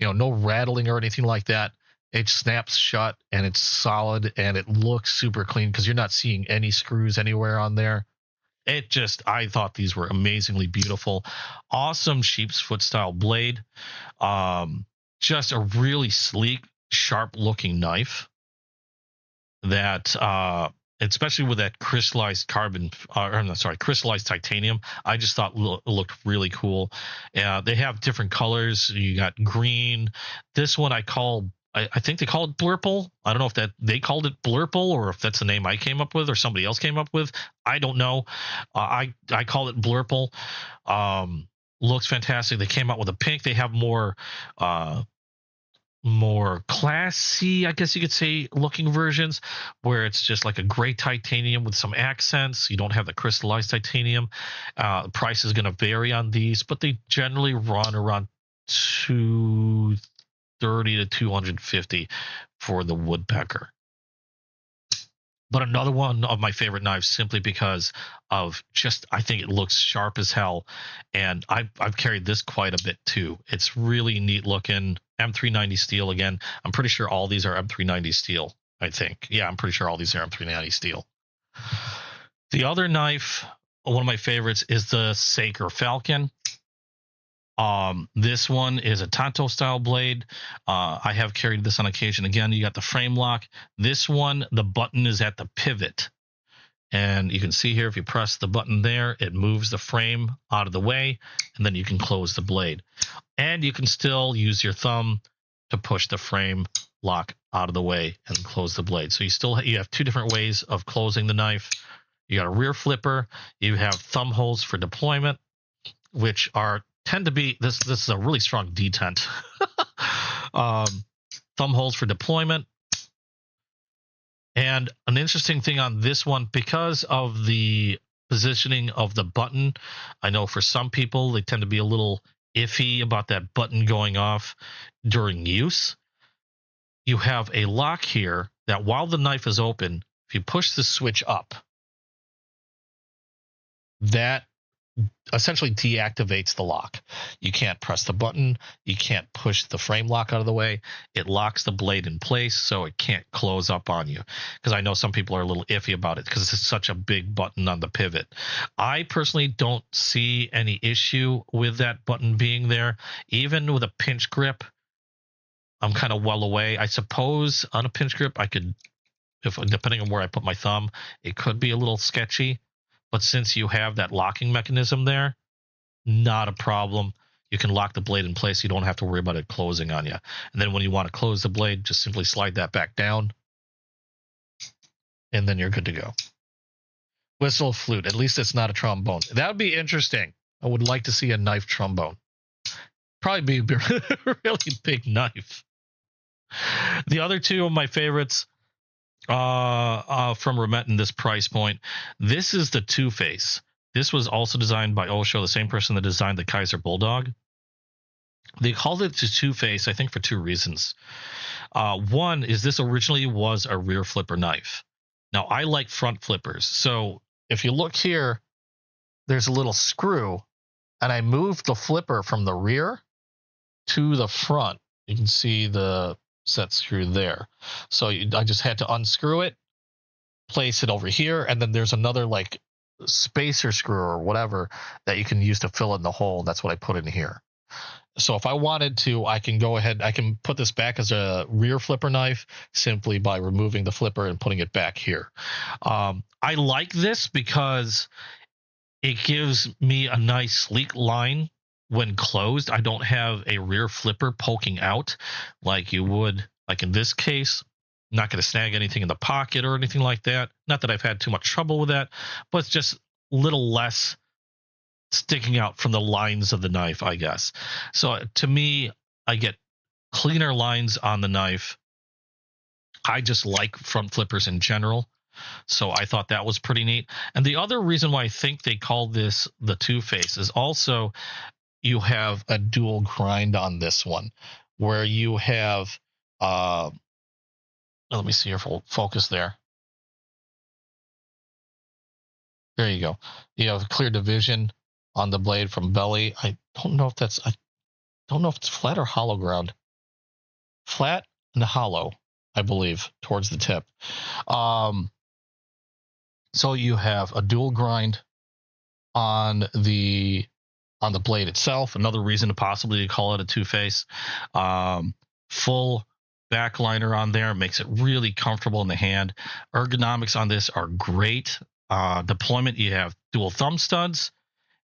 no rattling or anything like that. It snaps shut and it's solid and it looks super clean because you're not seeing any screws anywhere on there. I thought these were amazingly beautiful. Awesome sheep's foot style blade. Just a really sleek, sharp looking knife that, especially with that crystallized crystallized titanium, I just thought looked really cool. They have different colors. You got green. This one I think they call it Blurple. I don't know if they called it Blurple or if that's the name I came up with or somebody else came up with. I don't know. I call it Blurple. Looks fantastic. They came out with a pink. They have more classy, I guess you could say, looking versions where it's just like a gray titanium with some accents. You don't have the crystallized titanium. The price is going to vary on these, but they generally run around $230 to $250 for the Woodpecker. But another one of my favorite knives, simply because of I think it looks sharp as hell, and I've carried this quite a bit too. It's really neat looking. M390 steel again. I'm pretty sure all these are M390 steel. I think, yeah, I'm pretty sure all these are M390 steel. The other knife, one of my favorites, is the Saker Falcon. This one is a Tonto style blade. I have carried this on occasion. Again, you got the frame lock. This one, the button is at the pivot. And you can see here, if you press the button there, it moves the frame out of the way, and then you can close the blade. And you can still use your thumb to push the frame lock out of the way and close the blade. So you have two different ways of closing the knife. You got a rear flipper. You have thumb holes for deployment, which tend to be this is a really strong detent. Thumb holes for deployment. And an interesting thing on this one, because of the positioning of the button, I know for some people they tend to be a little iffy about that button going off during use. You have a lock here that while the knife is open, if you push the switch up, that essentially deactivates the lock. You can't press the button. You can't push the frame lock out of the way. It locks the blade in place so it can't close up on you. Because I know some people are a little iffy about it because it's such a big button on the pivot. I personally don't see any issue with that button being there. Even with a pinch grip, I'm kind of well away. I suppose on a pinch grip, I could, depending on where I put my thumb, it could be a little sketchy. But since you have that locking mechanism there, not a problem. You can lock the blade in place. You don't have to worry about it closing on you. And then when you want to close the blade, just simply slide that back down. And then you're good to go. Whistle, flute. At least it's not a trombone. That would be interesting. I would like to see a knife trombone. Probably be a really big knife. The other two of my favorites from Remet in this price point. This is the Two-Face. This was also designed by Osho, the same person that designed the Kaiser Bulldog. They called it the Two-Face, I think, for two reasons. One is this originally was a rear flipper knife. Now, I like front flippers. So if you look here, there's a little screw, and I moved the flipper from the rear to the front. You can see the set screw there. So I just had to unscrew it, place it over here, and then there's another like spacer screw or whatever that you can use to fill in the hole. That's what I put in here. So if I wanted to, I can go ahead, I can put this back as a rear flipper knife simply by removing the flipper and putting it back here. I like this because it gives me a nice sleek line when closed. I don't have a rear flipper poking out like you would, like in this case. I'm not going to snag anything in the pocket or anything like that. Not that I've had too much trouble with that, but it's just a little less sticking out from the lines of the knife, I guess. So to me, I get cleaner lines on the knife. I just like front flippers in general. So I thought that was pretty neat. And the other reason why I think they called this the Two-Face is also you have a dual grind on this one where you have, let me see your focus there. There you go. You have a clear division on the blade from belly. I don't know if it's flat or hollow ground. Flat and hollow, I believe, towards the tip. So you have a dual grind on the blade itself. Another reason to possibly call it a Two-Face. Full backliner on there makes it really comfortable in the hand. Ergonomics on this are great. Deployment, you have dual thumb studs,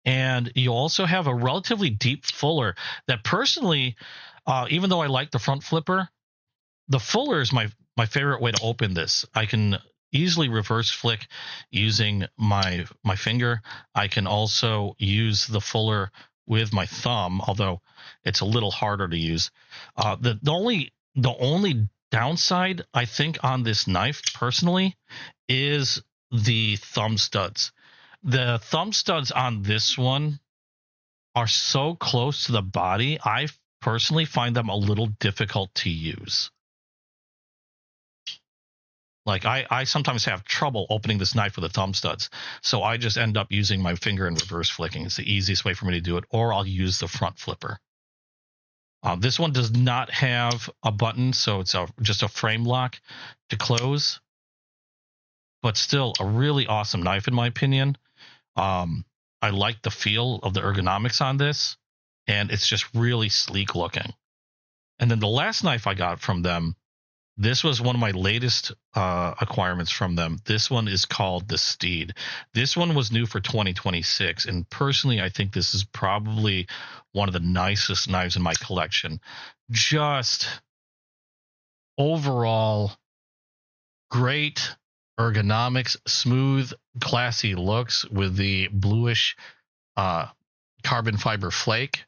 and you also have a relatively deep fuller that personally, even though I like the front flipper, the fuller is my favorite way to open this. I can easily reverse flick using my finger. I can also use the fuller with my thumb, although it's a little harder to use. The only downside I think on this knife personally is the thumb studs. The thumb studs on this one are so close to the body, I personally find them a little difficult to use. Like I sometimes have trouble opening this knife with the thumb studs. So I just end up using my finger and reverse flicking. It's the easiest way for me to do it. Or I'll use the front flipper. This one does not have a button, so it's just a frame lock to close. But still a really awesome knife in my opinion. I like the feel of the ergonomics on this. And it's just really sleek looking. And then the last knife I got from them, this was one of my latest acquirements from them. This one is called the Steed. This one was new for 2026. And personally, I think this is probably one of the nicest knives in my collection. Just overall great ergonomics, smooth, classy looks with the bluish carbon fiber flake.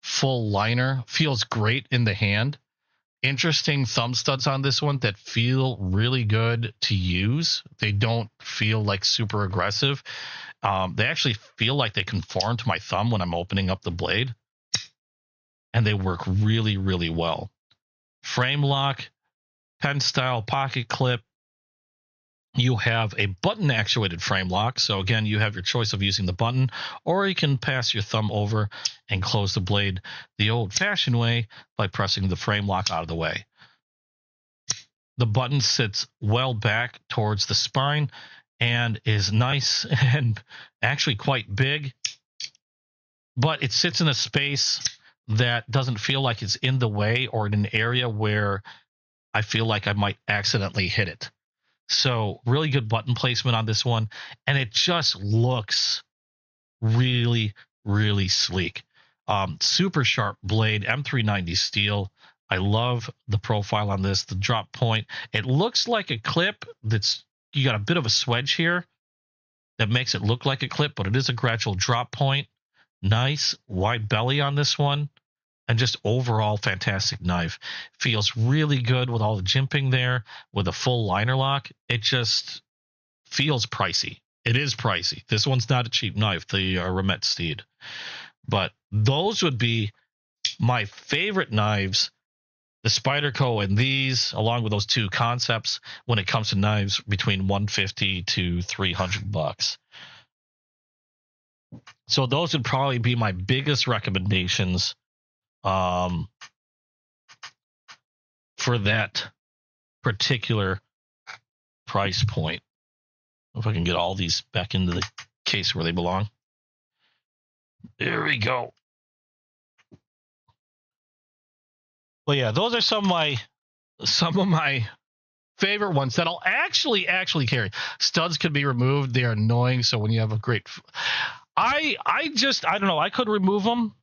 Full liner, feels great in the hand. Interesting thumb studs on this one that feel really good to use. They don't feel like super aggressive. They actually feel like they conform to my thumb when I'm opening up the blade, and they work really, really well. Frame lock, pen style pocket clip. You have a button actuated frame lock. So again, you have your choice of using the button, or you can pass your thumb over and close the blade the old fashioned way by pressing the frame lock out of the way. The button sits well back towards the spine and is nice and actually quite big, but it sits in a space that doesn't feel like it's in the way or in an area where I feel like I might accidentally hit it. So really good button placement on this one, and it just looks really, really sleek. Super sharp blade, M390 steel. I love the profile on this, the drop point. It looks like a clip that's, you got a bit of a swedge here that makes it look like a clip, but it is a gradual drop point. Nice wide belly on this one. And just overall fantastic knife. Feels really good with all the jimping there, with a full liner lock. It just feels pricey. It is pricey. This one's not a cheap knife, the Remet Steed. But those would be my favorite knives, the Spyderco and these, along with those two concepts, when it comes to knives between $150 to $300. So those would probably be my biggest recommendations for that particular price point. If I can get all these back into the case where they belong. There we go. Well, yeah, those are some of my favorite ones that I'll actually carry. Studs can be removed. They are annoying. So when you have a great, I don't know. I could remove them.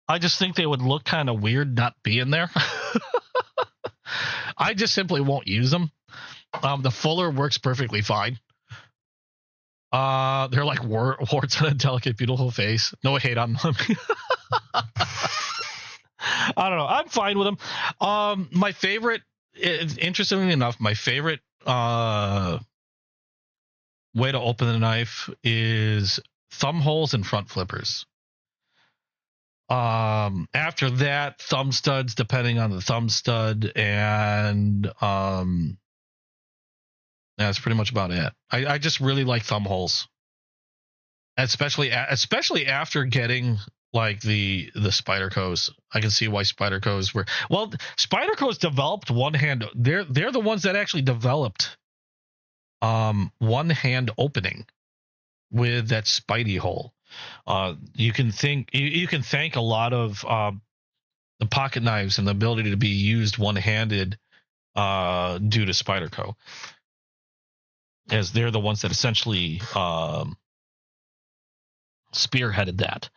I just think they would look kind of weird not being there. I just simply won't use them. The Fuller works perfectly fine. They're like warts on a delicate, beautiful face. No hate on them. I don't know. I'm fine with them. My favorite, interestingly enough, my favorite way to open the knife is thumb holes and front flippers. After that, thumb studs, depending on the thumb stud, and that's pretty much about it. I just really like thumb holes, especially after getting like the Spydercos. I can see why Spydercos were, well, Spydercos developed one hand. They're the ones that actually developed one hand opening with that Spidey hole. You can thank a lot of the pocket knives and the ability to be used one-handed due to Spyderco, as they're the ones that essentially spearheaded that.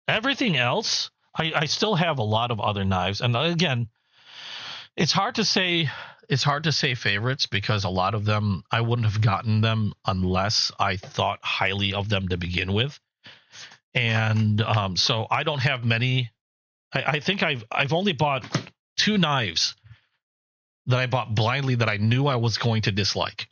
Everything else, I still have a lot of other knives, and again, it's hard to say favorites, because a lot of them I wouldn't have gotten them unless I thought highly of them to begin with. And so I don't have many. I think I've only bought 2 knives that I bought blindly that I knew I was going to dislike.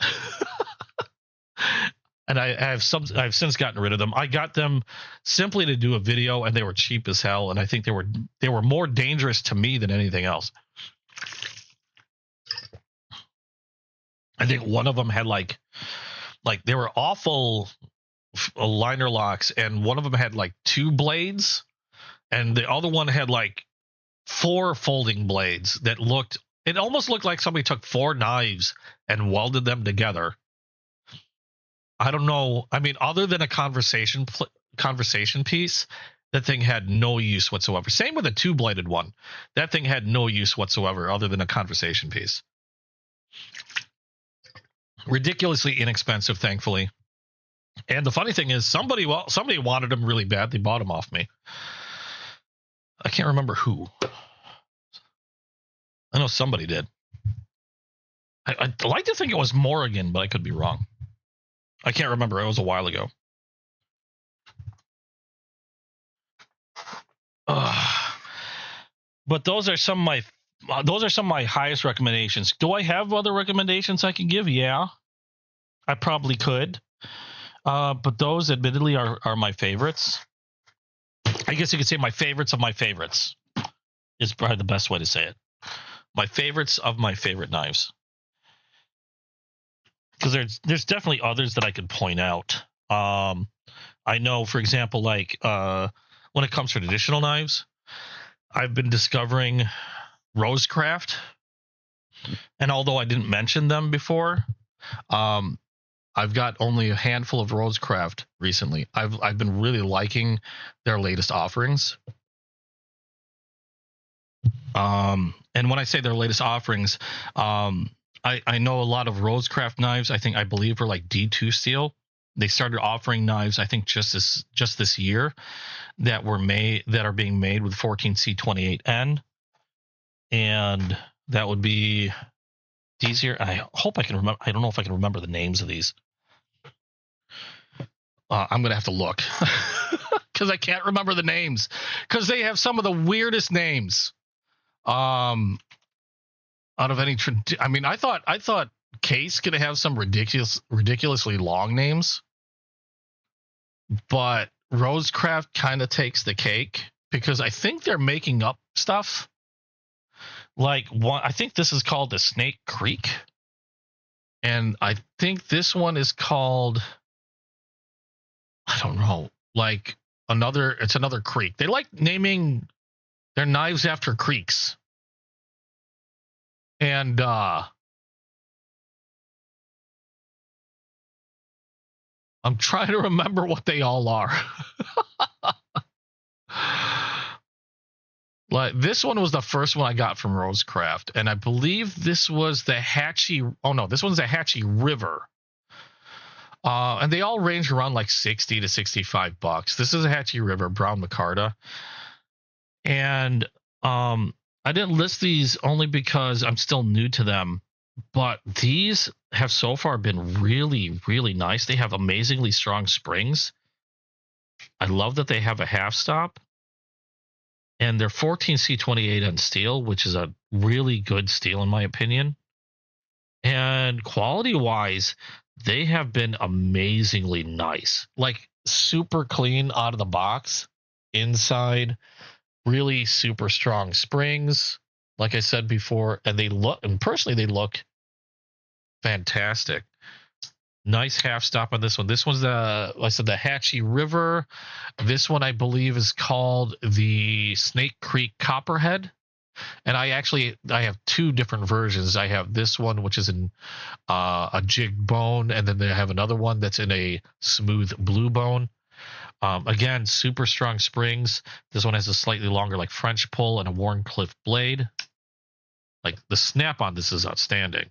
And I've since gotten rid of them. I got them simply to do a video, and they were cheap as hell, and I think they were more dangerous to me than anything else. I think one of them had like they were awful liner locks, and one of them had like 2 blades, and the other one had like 4 folding blades that it almost looked like somebody took 4 knives and welded them together. I don't know. I mean, other than a conversation piece, that thing had no use whatsoever. Same with a 2-bladed one. That thing had no use whatsoever other than a conversation piece. Ridiculously inexpensive, thankfully. And the funny thing is, somebody wanted them really bad. They bought them off me. I can't remember who. I know somebody did. I'd like to think it was Morrigan, but I could be wrong. I can't remember. It was a while ago. But those are some of my highest recommendations. Do I have other recommendations I can give? Yeah, I probably could. But those, admittedly, are my favorites. I guess you could say my favorites of my favorites is probably the best way to say it. My favorites of my favorite knives. Because there's definitely others that I could point out. I know, for example, like when it comes to traditional knives, I've been discovering Rosecraft, and although I didn't mention them before, I've got only a handful of Rosecraft recently. I've been really liking their latest offerings. And when I say their latest offerings, I know a lot of Rosecraft knives. I believe are like D2 steel. They started offering knives, I think, just this year that are being made with 14C28N, and that would be easier. I hope I can remember. I don't know if I can remember the names of these. I'm gonna have to look because I can't remember the names because they have some of the weirdest names. Out of any, I thought Case gonna have some ridiculously long names, but Rosecraft kind of takes the cake because I think they're making up stuff. Like one, I think this is called the Snake Creek, and I think this one is called, I don't know, like it's another creek. They like naming their knives after creeks. And I'm trying to remember what they all are. Like this one was the first one I got from Rosecraft, and I believe this was the Hatchie. Oh no, this one's the Hatchie River. And they all range around like $60 to $65. This is a Hatchie River Brown Micarta, and I didn't list these only because I'm still new to them, but these have so far been really, really nice. They have amazingly strong springs. I love that they have a half stop, and they're 14C28N steel, which is a really good steel in my opinion. And quality-wise, they have been amazingly nice, like super clean out of the box inside. Really super strong springs, like I said before, and personally they look fantastic. Nice half stop on this one. This one's the Hatchie River. This one I believe is called the Snake Creek Copperhead. And I have two different versions. I have this one, which is in a jig bone, and then I have another one that's in a smooth blue bone. Again, super strong springs. This one has a slightly longer, like French pull and a Warncliffe blade. Like the snap on this is outstanding.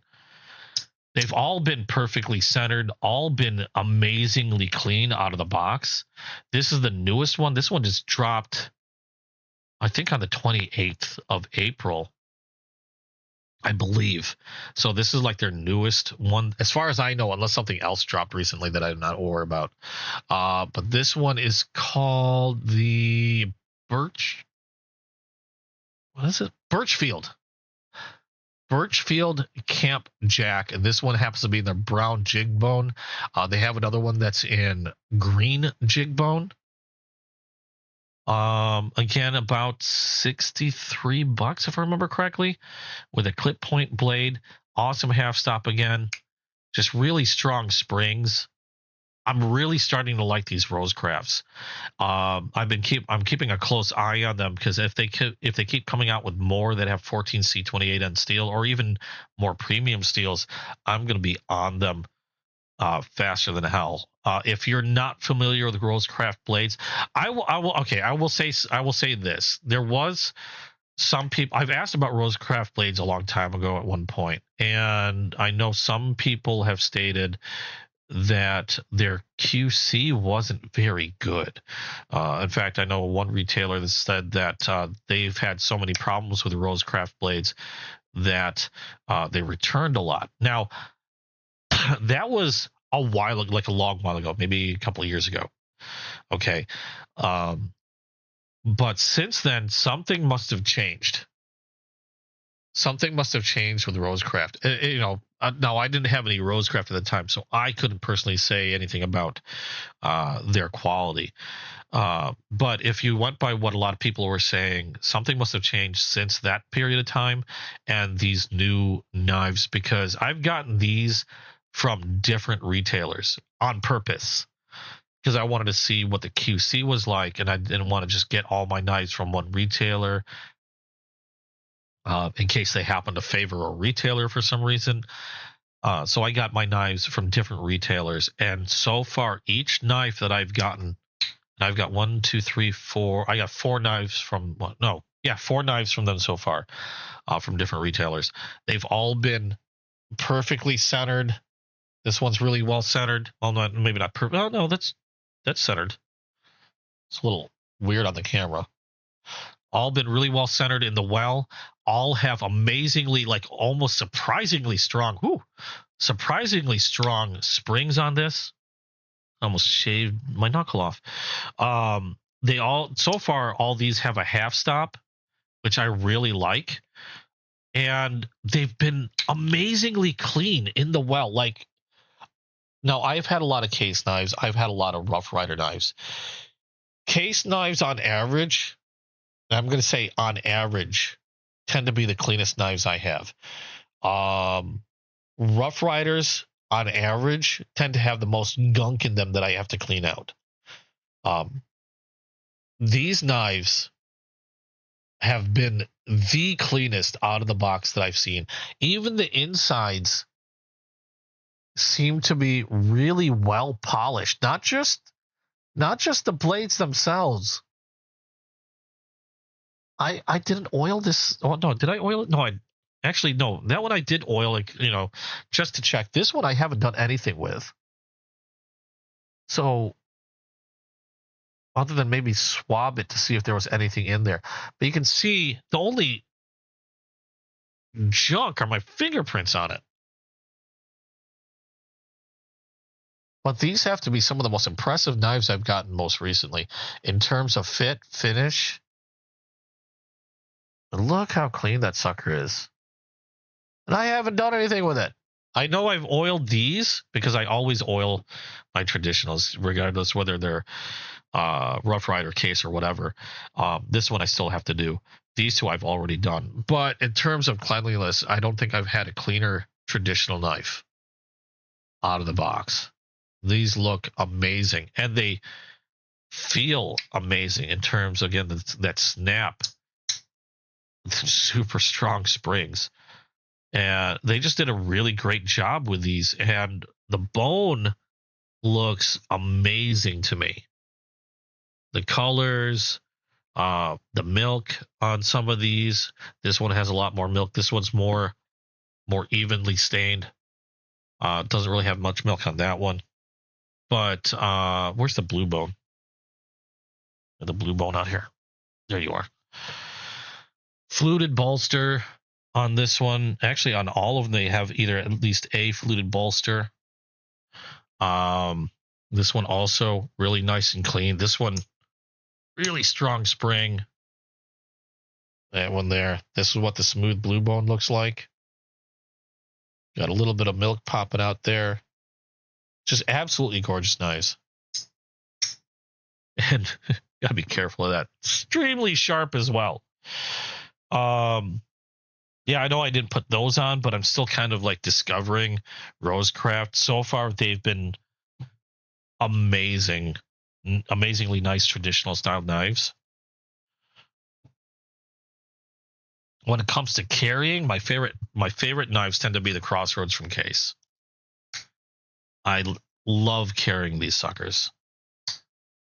They've all been perfectly centered, all been amazingly clean out of the box. This is the newest one. This one just dropped, I think, on the 28th of April, I believe. So this is like their newest one, as far as I know, unless something else dropped recently that I'm not aware about. But this one is called the Birchfield Camp Jack, and this one happens to be in their brown jig bone. They have another one that's in green jig bone. Again, about $63 if I remember correctly, with a clip point blade. Awesome half stop again. Just really strong springs. I'm really starting to like these Rosecrafts. I'm keeping a close eye on them because if they keep coming out with more that have 14C28N steel or even more premium steels, I'm going to be on them faster than hell. If you're not familiar with Rosecraft blades, I will say this. There was some people, I've asked about Rosecraft blades a long time ago at one point, and I know some people have stated that their QC wasn't very good. In fact, I know one retailer that said that they've had so many problems with the Rosecraft blades that they returned a lot. Now, that was a while, like a long while ago, maybe a couple of years ago. Okay. But since then, something must have changed. Something must have changed with Rosecraft. Now I didn't have any Rosecraft at the time, so I couldn't personally say anything about their quality. But if you went by what a lot of people were saying, something must have changed since that period of time and these new knives, because I've gotten these from different retailers on purpose because I wanted to see what the QC was like, and I didn't want to just get all my knives from one retailer in case they happen to favor a retailer for some reason. So I got my knives from different retailers, and so far each knife that I've gotten, and I've got 1, 2, 3, 4. I got 4 knives from 4 knives from them so far, from different retailers. They've all been perfectly centered. This one's really well centered. Well, maybe not perfect. Oh no, that's centered. It's a little weird on the camera. All been really well centered in the well. All have amazingly, like almost surprisingly strong springs on this. Almost shaved my knuckle off. They all, so far, all these have a half stop, which I really like. And they've been amazingly clean in the well. Like, now I've had a lot of case knives. I've had a lot of Rough Rider knives. Case knives on average, and I'm going to say on average, tend to be the cleanest knives I have. Rough Riders on average tend to have the most gunk in them that I have to clean out. These knives have been the cleanest out of the box that I've seen. Even the insides seem to be really well polished. Not just the blades themselves. I didn't oil this. Oh no, did I oil it? No, no. That one I did oil, like, just to check. This one I haven't done anything with. So, other than maybe swab it to see if there was anything in there. But you can see the only junk are my fingerprints on it. But these have to be some of the most impressive knives I've gotten most recently in terms of fit, finish. But look how clean that sucker is. And I haven't done anything with it. I know I've oiled these because I always oil my traditionals, regardless whether they're Rough Rider, case, or whatever. This one I still have to do. These two I've already done. But in terms of cleanliness, I don't think I've had a cleaner traditional knife out of the box. These look amazing, and they feel amazing in terms, again, that snap. Super strong springs. And they just did a really great job with these, and the bone looks amazing to me. The colors, the milk on some of these. This one has a lot more milk. This one's more evenly stained. Doesn't really have much milk on that one. But where's the blue bone? The blue bone out here. There you are. Fluted bolster on this one. Actually, on all of them, they have either at least a fluted bolster. This one also really nice and clean. This one, really strong spring. That one there. This is what the smooth blue bone looks like. Got a little bit of milk popping out there. Just absolutely gorgeous knives. And gotta be careful of that. Extremely sharp as well. Yeah, I know I didn't put those on, but I'm still kind of like discovering Rosecraft. So far, they've been amazingly nice traditional style knives. When it comes to carrying, my favorite knives tend to be the Crossroads from Case. I love carrying these suckers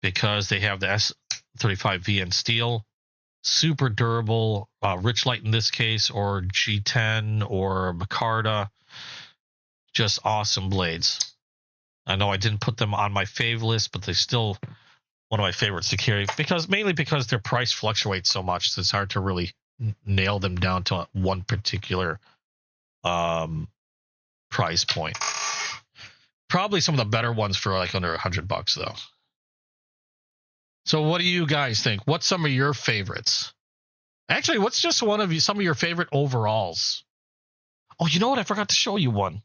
because they have the S35 VN steel. Super durable, Rich Light in this case, or G10 or Micarta. Just awesome blades. I know I didn't put them on my fave list, but they're still one of my favorites to carry, mainly because their price fluctuates so much, so it's hard to really nail them down to one particular price point. Probably some of the better ones for like under $100 though. So what do you guys think? What's some of your favorites? Actually, what's just some of your favorite overalls? Oh, you know what? I forgot to show you one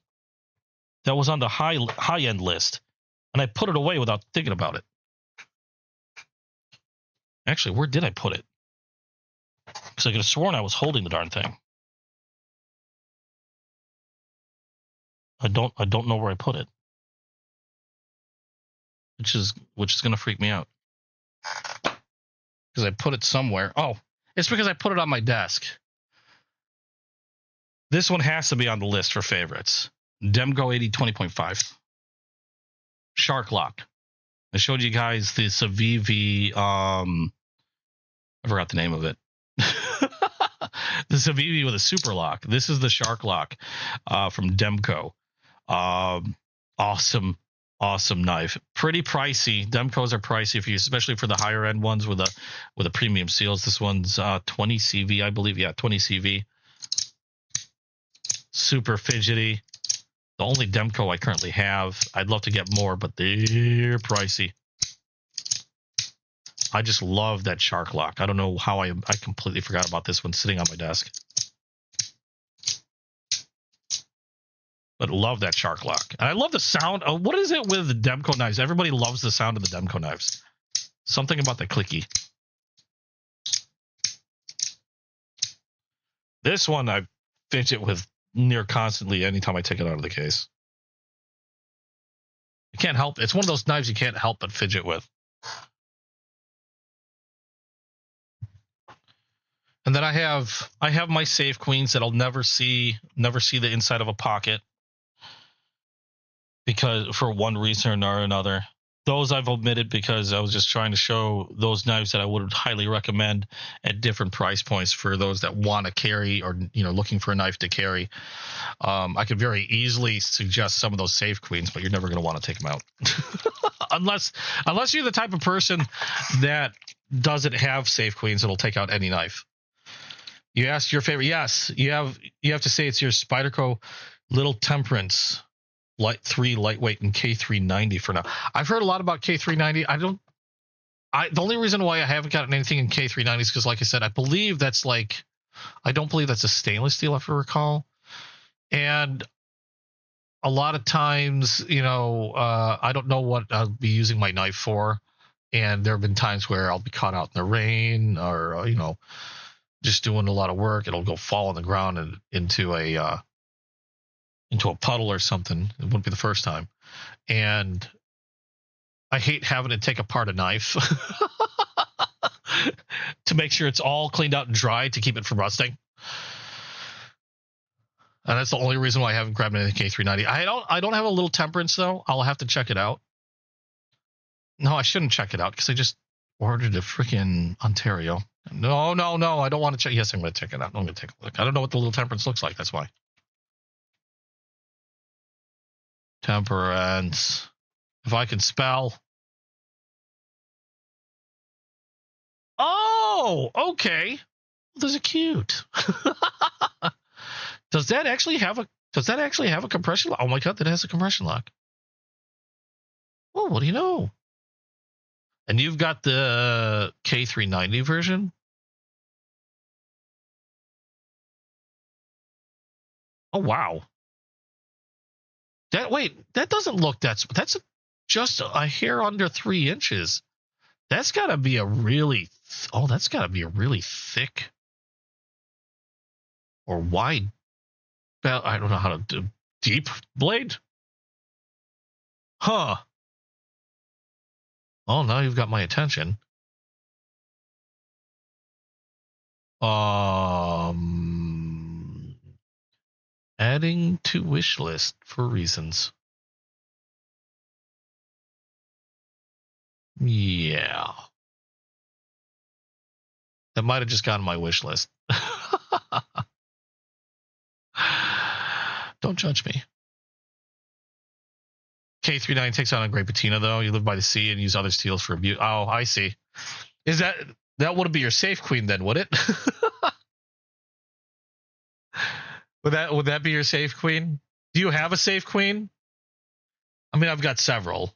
that was on the high end list, and I put it away without thinking about it. Actually, where did I put it? Because I could have sworn I was holding the darn thing. I don't know where I put it, which is going to freak me out because I put it somewhere. Oh, it's because I put it on my desk. This one has to be on the list for favorites. Demco 80 20.5. Shark Lock. I showed you guys the Civivi. I forgot the name of it. The Civivi with a super lock. This is the Shark Lock from Demco. Awesome knife. Pretty pricey. Demcos are pricey for you, especially for the higher end ones with a premium seals. This one's 20 CV, I believe. Yeah, 20 CV. Super fidgety. The only Demco I currently have. I'd love to get more, but they're pricey. I just love that Shark Lock. I don't know how I completely forgot about this one sitting on my desk. But love that Shark Lock. And I love the sound. What is it with the Demco knives? Everybody loves the sound of the Demco knives. Something about the clicky. This one I fidget with near constantly anytime I take it out of the case. You can't help. It's one of those knives you can't help but fidget with. And then I have my safe queens that I'll never see the inside of a pocket. Because for one reason or another, those I've omitted because I was just trying to show those knives that I would highly recommend at different price points for those that want to carry or looking for a knife to carry. I could very easily suggest some of those safe queens, but you're never going to want to take them out unless you're the type of person that doesn't have safe queens that'll take out any knife. You asked your favorite. Yes, you have to say it's your Spyderco Little Temperance. Light 3 lightweight and K390 for now. I've heard a lot about K390. The only reason why I haven't gotten anything in K390 is because, like I said, I don't believe that's a stainless steel, if I recall. And a lot of times, I don't know what I'll be using my knife for. And there have been times where I'll be caught out in the rain or, just doing a lot of work. It'll go fall on the ground and into a puddle or something. It wouldn't be the first time. And I hate having to take apart a knife to make sure it's all cleaned out and dry to keep it from rusting. And that's the only reason why I haven't grabbed anything K390. I don't have a Little Temperance though. I'll have to check it out. No, I shouldn't check it out because I just ordered a freaking Ontario. No, I don't want to check. Yes, I'm going to check it out. I'm going to take a look. I don't know what the Little Temperance looks like. That's why. Temperance. If I can spell. Oh, okay. Those are cute. Does that actually have a compression lock? Oh my god, that has a compression lock. Oh, what do you know? And you've got the K390 version? Oh wow. That doesn't look that's just a hair under 3 inches. That's got to be a really thick or wide belt. I don't know how to do deep blade. Huh. Oh, now you've got my attention. Adding to wish list for reasons. Yeah. That might have just gotten my wish list. Don't judge me. K39 takes on a Great Patina, though. You live by the sea and use other steels for abuse. Oh, I see. Is that would be your safe queen then, would it? Would that be your safe queen? Do you have a safe queen? I mean, I've got several.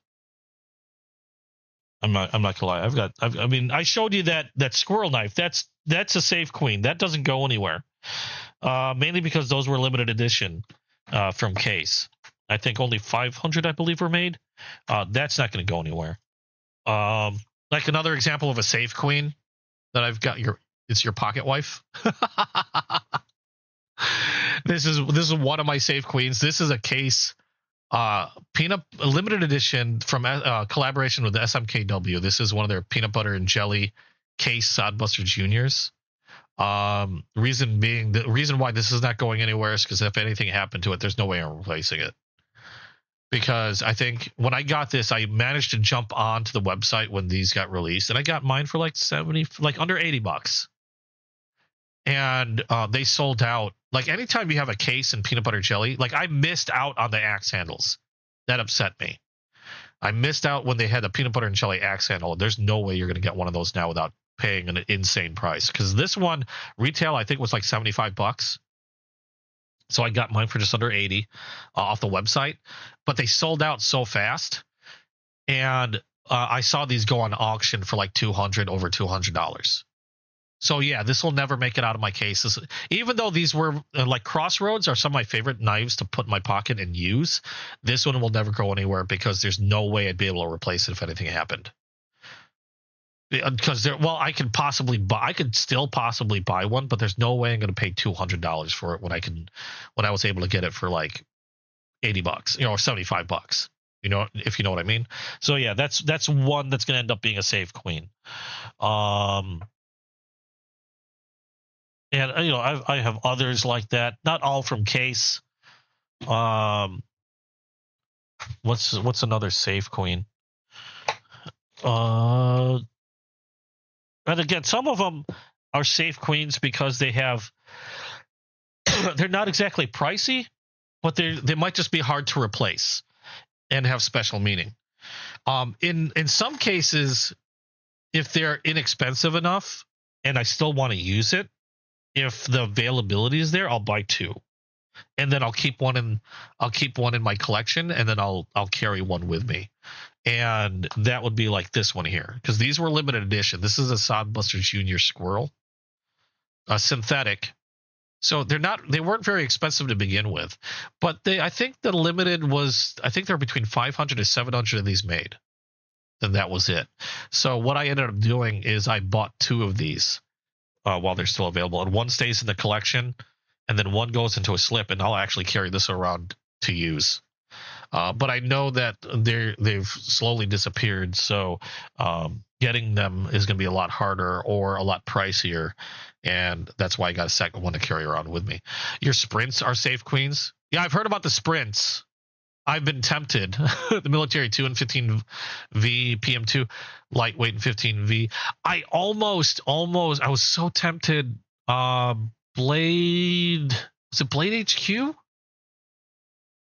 I'm not gonna lie. I mean, I showed you that squirrel knife. That's a safe queen. That doesn't go anywhere. Mainly because those were limited edition from Case. I think only 500, I believe, were made. That's not going to go anywhere. Like another example of a safe queen that I've got. It's your pocket wife. This is one of my safe queens. This is a Case peanut limited edition from collaboration with the SMKW. This is one of their peanut butter and jelly Case Sodbuster Juniors. Reason being, the reason why this is not going anywhere is because if anything happened to it, there's no way I'm replacing it. Because I think when I got this, I managed to jump onto the website when these got released, and I got mine for like under $80. And they sold out. Like anytime you have a Case and peanut butter jelly, like I missed out on the axe handles. That upset me. I missed out when they had the peanut butter and jelly axe handle. There's no way you're going to get one of those now without paying an insane price. Because this one retail, I think, was like $75. So I got mine for just under 80 off the website. But they sold out so fast, and I saw these go on auction for like over $200. So yeah, this will never make it out of my case. Even though these were like crossroads are some of my favorite knives to put in my pocket and use, this one will never go anywhere because there's no way I'd be able to replace it if anything happened. Because I could still possibly buy one, but there's no way I'm going to pay $200 for it when I was able to get it for like $80, or $75. If you know what I mean. So yeah, that's one that's going to end up being a safe queen. And I have others like that, not all from Case. What's another safe queen? And again, some of them are safe queens because they have they're not exactly pricey, but they might just be hard to replace and have special meaning. In some cases, if they're inexpensive enough and I still want to use it, if the availability is there, I'll buy two, and then I'll keep one in my collection, and then I'll carry one with me. And that would be like this one here, because these were limited edition. This is a Sodbuster Junior Squirrel, a synthetic. So they weren't very expensive to begin with, but I think the limited was, I think there were between 500 to 700 of these made. And that was it. So what I ended up doing is I bought two of these while they're still available, and one stays in the collection, and then one goes into a slip, and I'll actually carry this around to use. But I know that they've slowly disappeared, so getting them is going to be a lot harder or a lot pricier, and that's why I got a second one to carry around with me. Your sprints are safe queens. Yeah, I've heard about the sprints. I've been tempted. The military 2 and 15V, PM2, lightweight and 15V. I was so tempted. Blade, was it Blade HQ?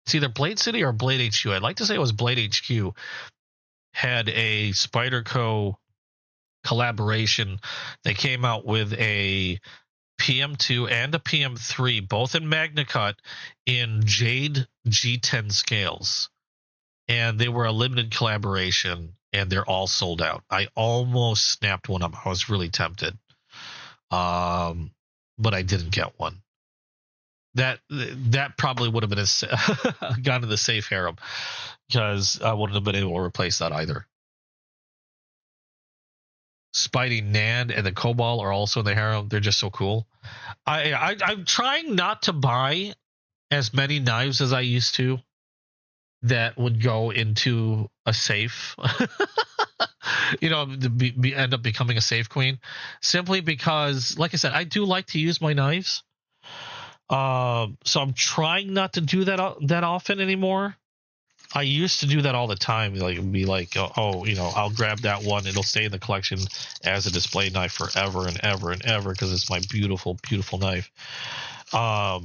It's either Blade City or Blade HQ. I'd like to say it was Blade HQ. Had a Spyderco collaboration. They came out with a PM2 and a PM3, both in Magna Cut in Jade G10 scales. And they were a limited collaboration, and they're all sold out. I almost snapped one up. I was really tempted. But I didn't get one. That probably would have been gone to the safe harem, because I wouldn't have been able to replace that either. Spidey Nand and the Cobalt are also in the harem. They're just so cool. I'm trying not to buy as many knives as I used to that would go into a safe. End up becoming a safe queen, simply because, like I said, I do like to use my knives. So I'm trying not to do that often anymore. I used to do that all the time. I'll grab that one. It'll stay in the collection as a display knife forever and ever and ever, because it's my beautiful, beautiful knife. But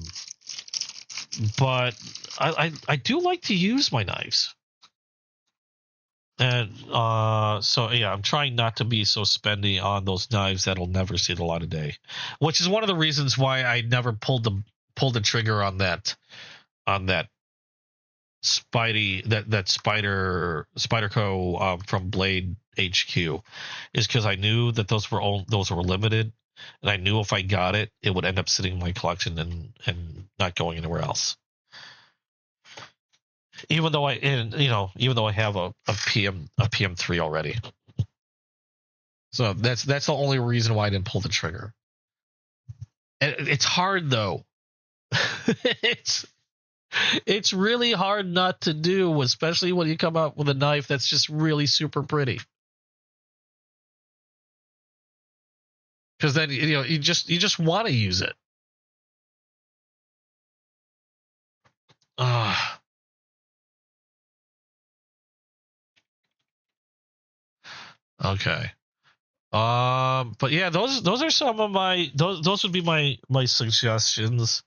I do like to use my knives. And so yeah, I'm trying not to be so spendy on those knives that'll never see the light of day, which is one of the reasons why I never pulled pulled the trigger on that Spyderco from Blade HQ is because I knew that those were limited, and I knew if I got it, it would end up sitting in my collection and not going anywhere else. Even though I have a PM3 already. So that's the only reason why I didn't pull the trigger. And it's hard though. It's really hard not to do, especially when you come out with a knife that's just really super pretty. Because then you just want to use it. Okay. But yeah, those are some of my those would be my suggestions,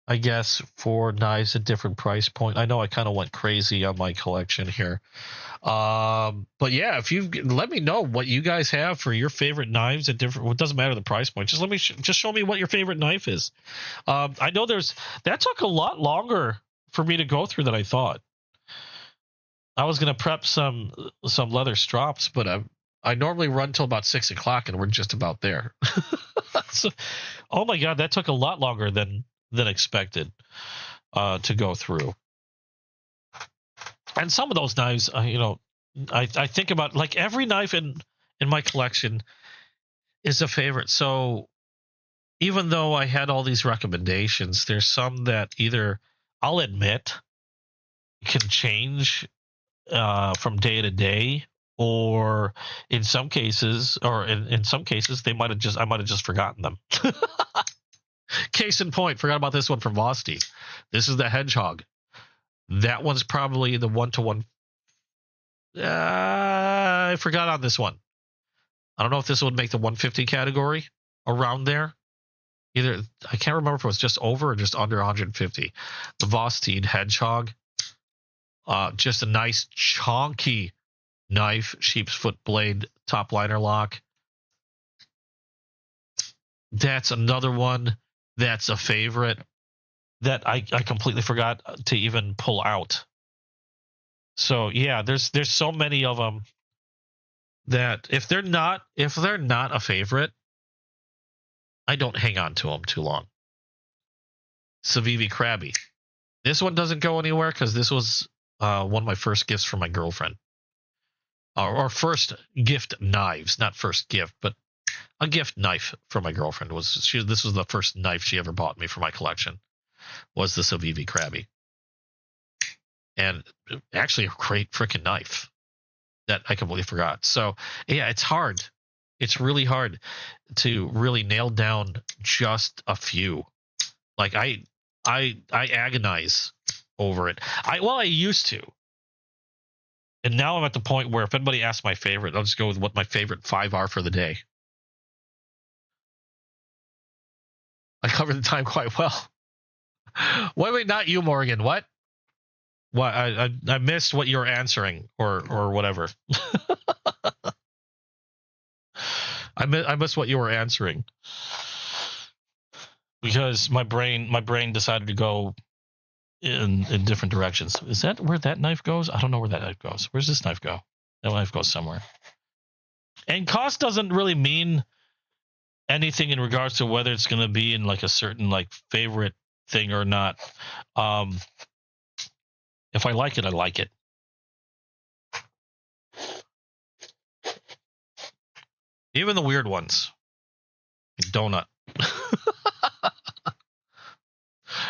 I guess, for knives at different price point. I know I kind of went crazy on my collection here. But yeah, if you let me know what you guys have for your favorite knives at different, it doesn't matter the price point. Just just show me what your favorite knife is. I know that took a lot longer for me to go through than I thought. I was gonna prep some leather strops, but I normally run till about 6 o'clock, and we're just about there. So, oh my god, that took a lot longer than expected to go through. And some of those knives, I think about, like, every knife in my collection is a favorite. So even though I had all these recommendations, there's some that either I'll admit can change from day to day, or in some cases I might have just forgotten them. Case in point, forgot about this one from Vosted. This is the Hedgehog. That one's probably the 1-to-1. I forgot on this one. I don't know if this would make the 150 category, around there. Either, I can't remember if it was just over or just under 150. The Vosted Hedgehog. Just a nice chonky knife, sheep's foot blade, top liner lock. That's another one that's a favorite that I completely forgot to even pull out. So yeah, there's so many of them that if they're not a favorite, I don't hang on to them too long. Civivi Krabby. This one doesn't go anywhere because this was one of my first gifts from my girlfriend. Or first gift knives, not first gift, but a gift knife from my girlfriend. This was the first knife she ever bought me for my collection, was the Civivi Krabby. And actually a great freaking knife that I completely forgot. So yeah, it's hard. It's really hard to really nail down just a few. Like I agonize over it. I used to. And now I'm at the point where if anybody asks my favorite, I'll just go with what my favorite 5 are for the day. I covered the time quite well. Wait, not you, Morgan. What? What? I missed what you were answering, or whatever. I missed what you were answering because my brain decided to go in different directions. Is that where that knife goes? I don't know where that knife goes. Where's this knife go? That knife goes somewhere. And cost doesn't really mean anything in regards to whether it's going to be in like a certain like favorite thing or not. If I like it, I like it. Even the weird ones. Donut.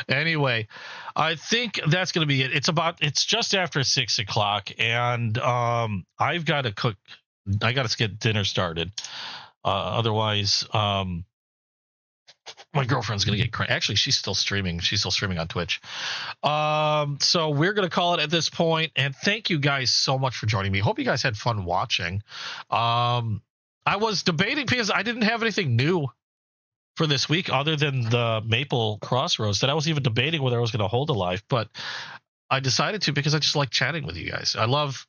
Anyway, I think that's going to be it. It's just after 6 o'clock, and I've got to cook. I got to get dinner started. Otherwise, my girlfriend's going to get crazy. Actually, she's still streaming. She's still streaming on Twitch. So we're going to call it at this point, and thank you guys so much for joining me. Hope you guys had fun watching. I was debating because I didn't have anything new for this week other than the maple crossroads that I was even debating whether I was going to hold a live, but I decided to because I just like chatting with you guys. I love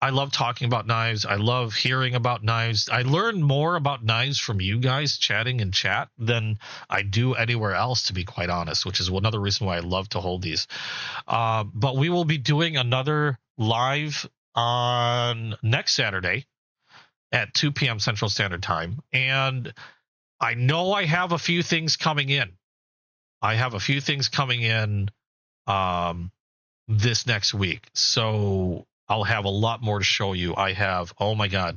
I love talking about knives. I love hearing about knives. I learn more about knives from you guys chatting in chat than I do anywhere else, to be quite honest, which is another reason why I love to hold these. But we will be doing another live on next Saturday at 2 p.m. Central Standard Time. And I know I have a few things coming in. This next week. So I'll have a lot more to show you. I have, oh my God,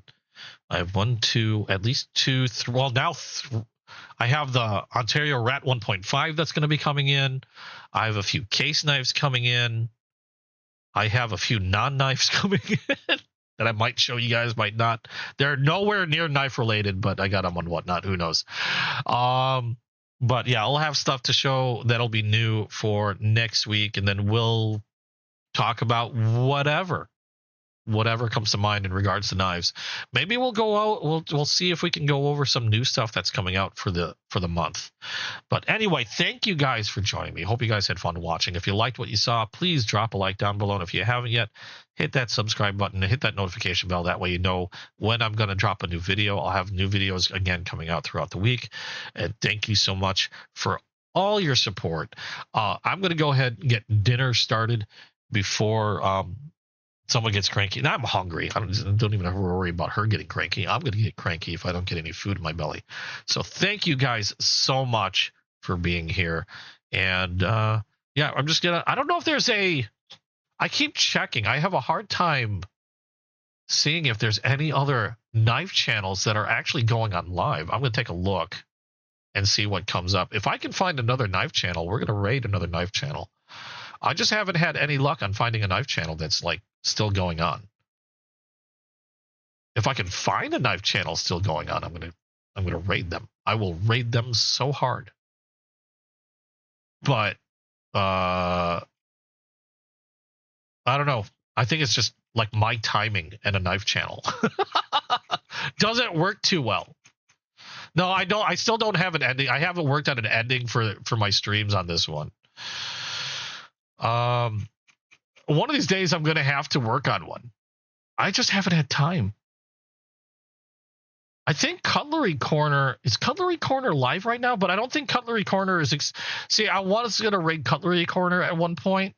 I have at least two, well, now I have the Ontario Rat 1.5 that's going to be coming in. I have a few case knives coming in. I have a few non-knives coming in that I might show you guys, might not. They're nowhere near knife related, but I got them on Whatnot. Who knows? But yeah, I'll have stuff to show that'll be new for next week, and then we'll talk about whatever comes to mind in regards to knives. Maybe we'll go out. We'll see if we can go over some new stuff that's coming out for the month. But anyway, thank you guys for joining me. Hope you guys had fun watching. If you liked what you saw, please drop a like down below. And if you haven't yet, hit that subscribe button and hit that notification bell. That way you know when I'm going to drop a new video. I'll have new videos again coming out throughout the week. And thank you so much for all your support. I'm going to go ahead and get dinner started before someone gets cranky. Now I'm hungry. I don't even have to worry about her getting cranky. I'm going to get cranky if I don't get any food in my belly. So thank you guys so much for being here. And yeah, I'm just going to, I don't know if there's I keep checking. I have a hard time seeing if there's any other knife channels that are actually going on live. I'm going to take a look and see what comes up. If I can find another knife channel, we're going to raid another knife channel. I just haven't had any luck on finding a knife channel that's like still going on. If I can find a knife channel still going on, I'm gonna raid them. I will raid them so hard. But I don't know. I think it's just like my timing and a knife channel doesn't work too well. No, I don't. I still don't have an ending. I haven't worked out an ending for my streams on this one. One of these days I'm going to have to work on one. I just haven't had time. I think Cutlery Corner is live right now, but I don't think Cutlery Corner is. See, I was going to raid Cutlery Corner at one point.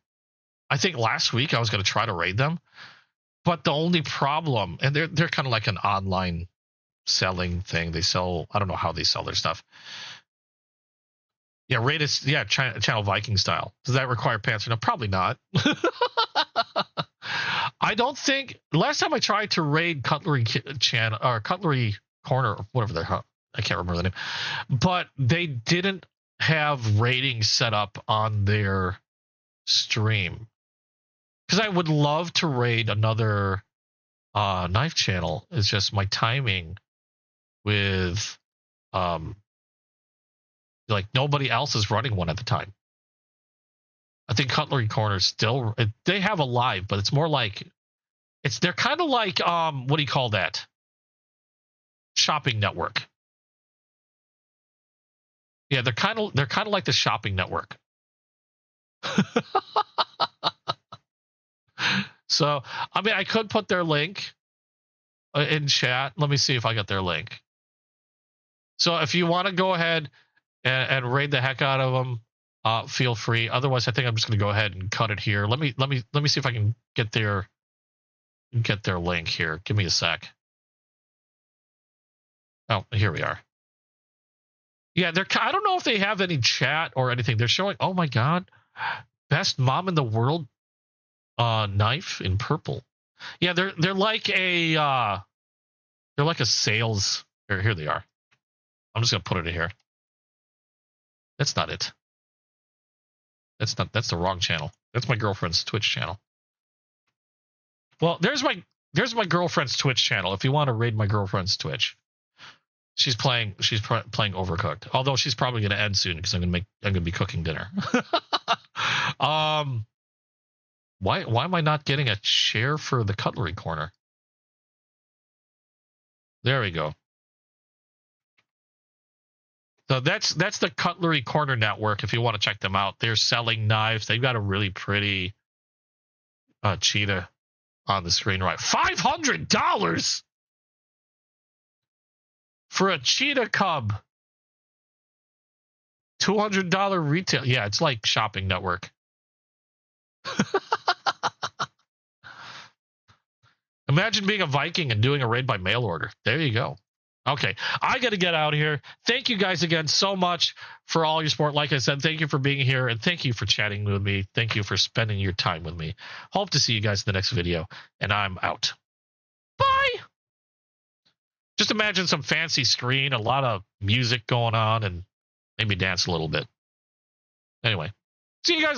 I think last week I was going to try to raid them, but the only problem, and they're kind of like an online selling thing. They sell, I don't know how they sell their stuff. Yeah, raid is, yeah, Channel Viking style. Does that require pants? No, probably not. I don't think, last time I tried to raid Cutlery Channel or Cutlery Corner or whatever they're, I can't remember the name, but they didn't have ratings set up on their stream. Because I would love to raid another knife channel. It's just my timing with like nobody else is running one at the time. I think Cutlery Corner still, they have a live, but it's more like, they're kind of like, what do you call that? Shopping network. Yeah, they're kind of like the shopping network. So, I mean, I could put their link in chat. Let me see if I got their link. So if you want to go ahead and raid the heck out of them, feel free. Otherwise, I think I'm just going to go ahead and cut it here. Let me see if I can get their link here. Give me a sec. Oh, here we are. Yeah, I don't know if they have any chat or anything. They're showing, oh my God, best mom in the world knife in purple. Yeah, they're like a sales. Here they are. I'm just gonna put it in here. That's not it. That's the wrong channel. That's my girlfriend's Twitch channel. Well, there's my girlfriend's Twitch channel. If you want to raid my girlfriend's Twitch, she's playing Overcooked. Although she's probably gonna end soon because I'm gonna be cooking dinner. Why am I not getting a share for the Cutlery Corner? There we go. So that's the Cutlery Corner network. If you want to check them out, they're selling knives. They've got a really pretty cheetah on the screen right. $500 for a cheetah cub. $200 retail. Yeah, it's like Shopping Network. Imagine being a Viking and doing a raid by mail order. There you go. Okay, I got to get out of here. Thank you guys again so much for all your support. Like I said, thank you for being here, and thank you for chatting with me. Thank you for spending your time with me. Hope to see you guys in the next video, and I'm out. Bye! Just imagine some fancy screen, a lot of music going on, and maybe dance a little bit. Anyway, see you guys.